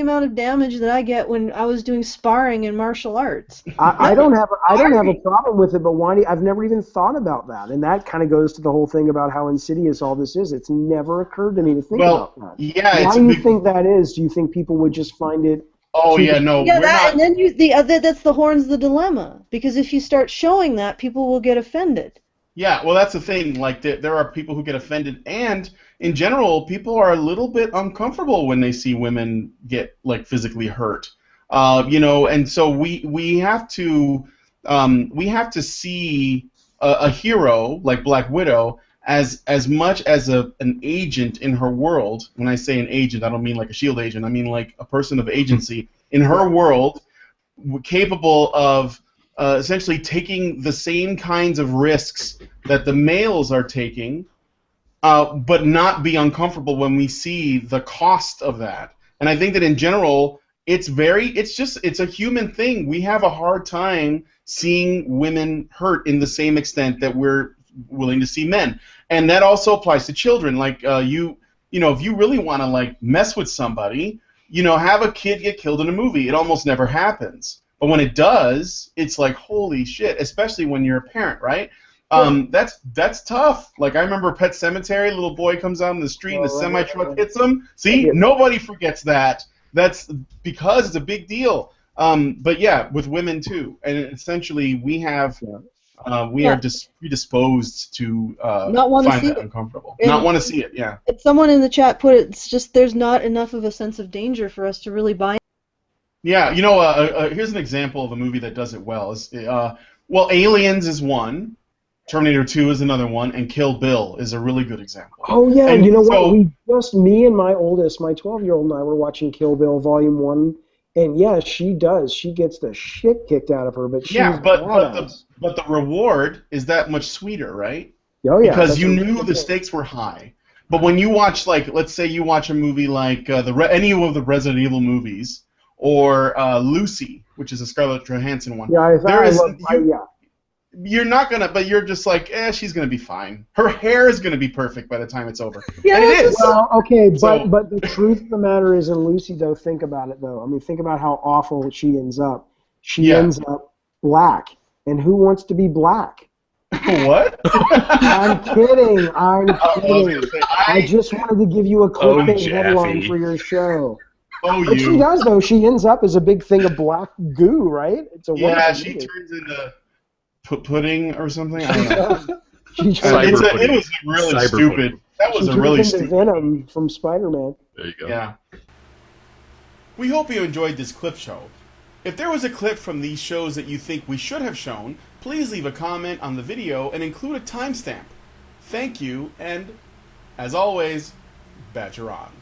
amount of damage that I get when I was doing sparring in martial arts. I don't have a problem with it, but why? I've never even thought about that, and that kind of goes to the whole thing about how insidious all this is. It's never occurred to me to think about that. Yeah, why do you think that is? Do you think people would just find it? Oh yeah, no, Yeah, we're not. and then that's the horns of the dilemma, because if you start showing that, people will get offended. Yeah, well, that's the thing. Like, there are people who get offended, and in general, people are a little bit uncomfortable when they see women get like physically hurt. And so we have to see a hero like Black Widow as much as an agent in her world. When I say an agent, I don't mean like a SHIELD agent. I mean like a person of agency in her world, capable of essentially taking the same kinds of risks that the males are taking, but not be uncomfortable when we see the cost of that. And I think that in general, it's a human thing. We have a hard time seeing women hurt in the same extent that we're willing to see men. And that also applies to children. Like, if you really want to like mess with somebody, have a kid get killed in a movie. It almost never happens. But when it does, it's like, holy shit, especially when you're a parent, right? That's tough. Like, I remember Pet Sematary, little boy comes out in the street and the semi-truck hits him. See, nobody forgets that. That's because it's a big deal. But yeah, with women too. And essentially, we are predisposed to find that uncomfortable. Not want to see it, yeah. Someone in the chat put it, it's just there's not enough of a sense of danger for us to really buy. Yeah, here's an example of a movie that does it well. Aliens is one, Terminator 2 is another one, and Kill Bill is a really good example. Oh yeah, and you know what? Me and my oldest, my 12-year-old and I were watching Kill Bill Volume 1, and yeah, she does. She gets the shit kicked out of her, but she's but the reward is that much sweeter, right? Oh yeah. Because you knew the stakes were high. But when you watch, like, let's say you watch a movie like any of the Resident Evil movies, or Lucy, which is a Scarlett Johansson one. Yeah, you're not gonna, but you're just like, she's gonna be fine. Her hair is gonna be perfect by the time it's over. Yeah, and it is. Well, okay, but the truth of the matter is, in Lucy, though, think about it, though. I mean, think about how awful she ends up. She ends up black, and who wants to be black? What? I'm kidding. I just wanted to give you a clickbait headline for your show. But she does, though. She ends up as a big thing of black goo, right? It's a she turns into pudding or something. I don't know. It was really stupid. That was a really stupid. Venom from Spider-Man. There you go. Yeah. We hope you enjoyed this clip show. If there was a clip from these shows that you think we should have shown, please leave a comment on the video and include a timestamp. Thank you, and as always, Badger on.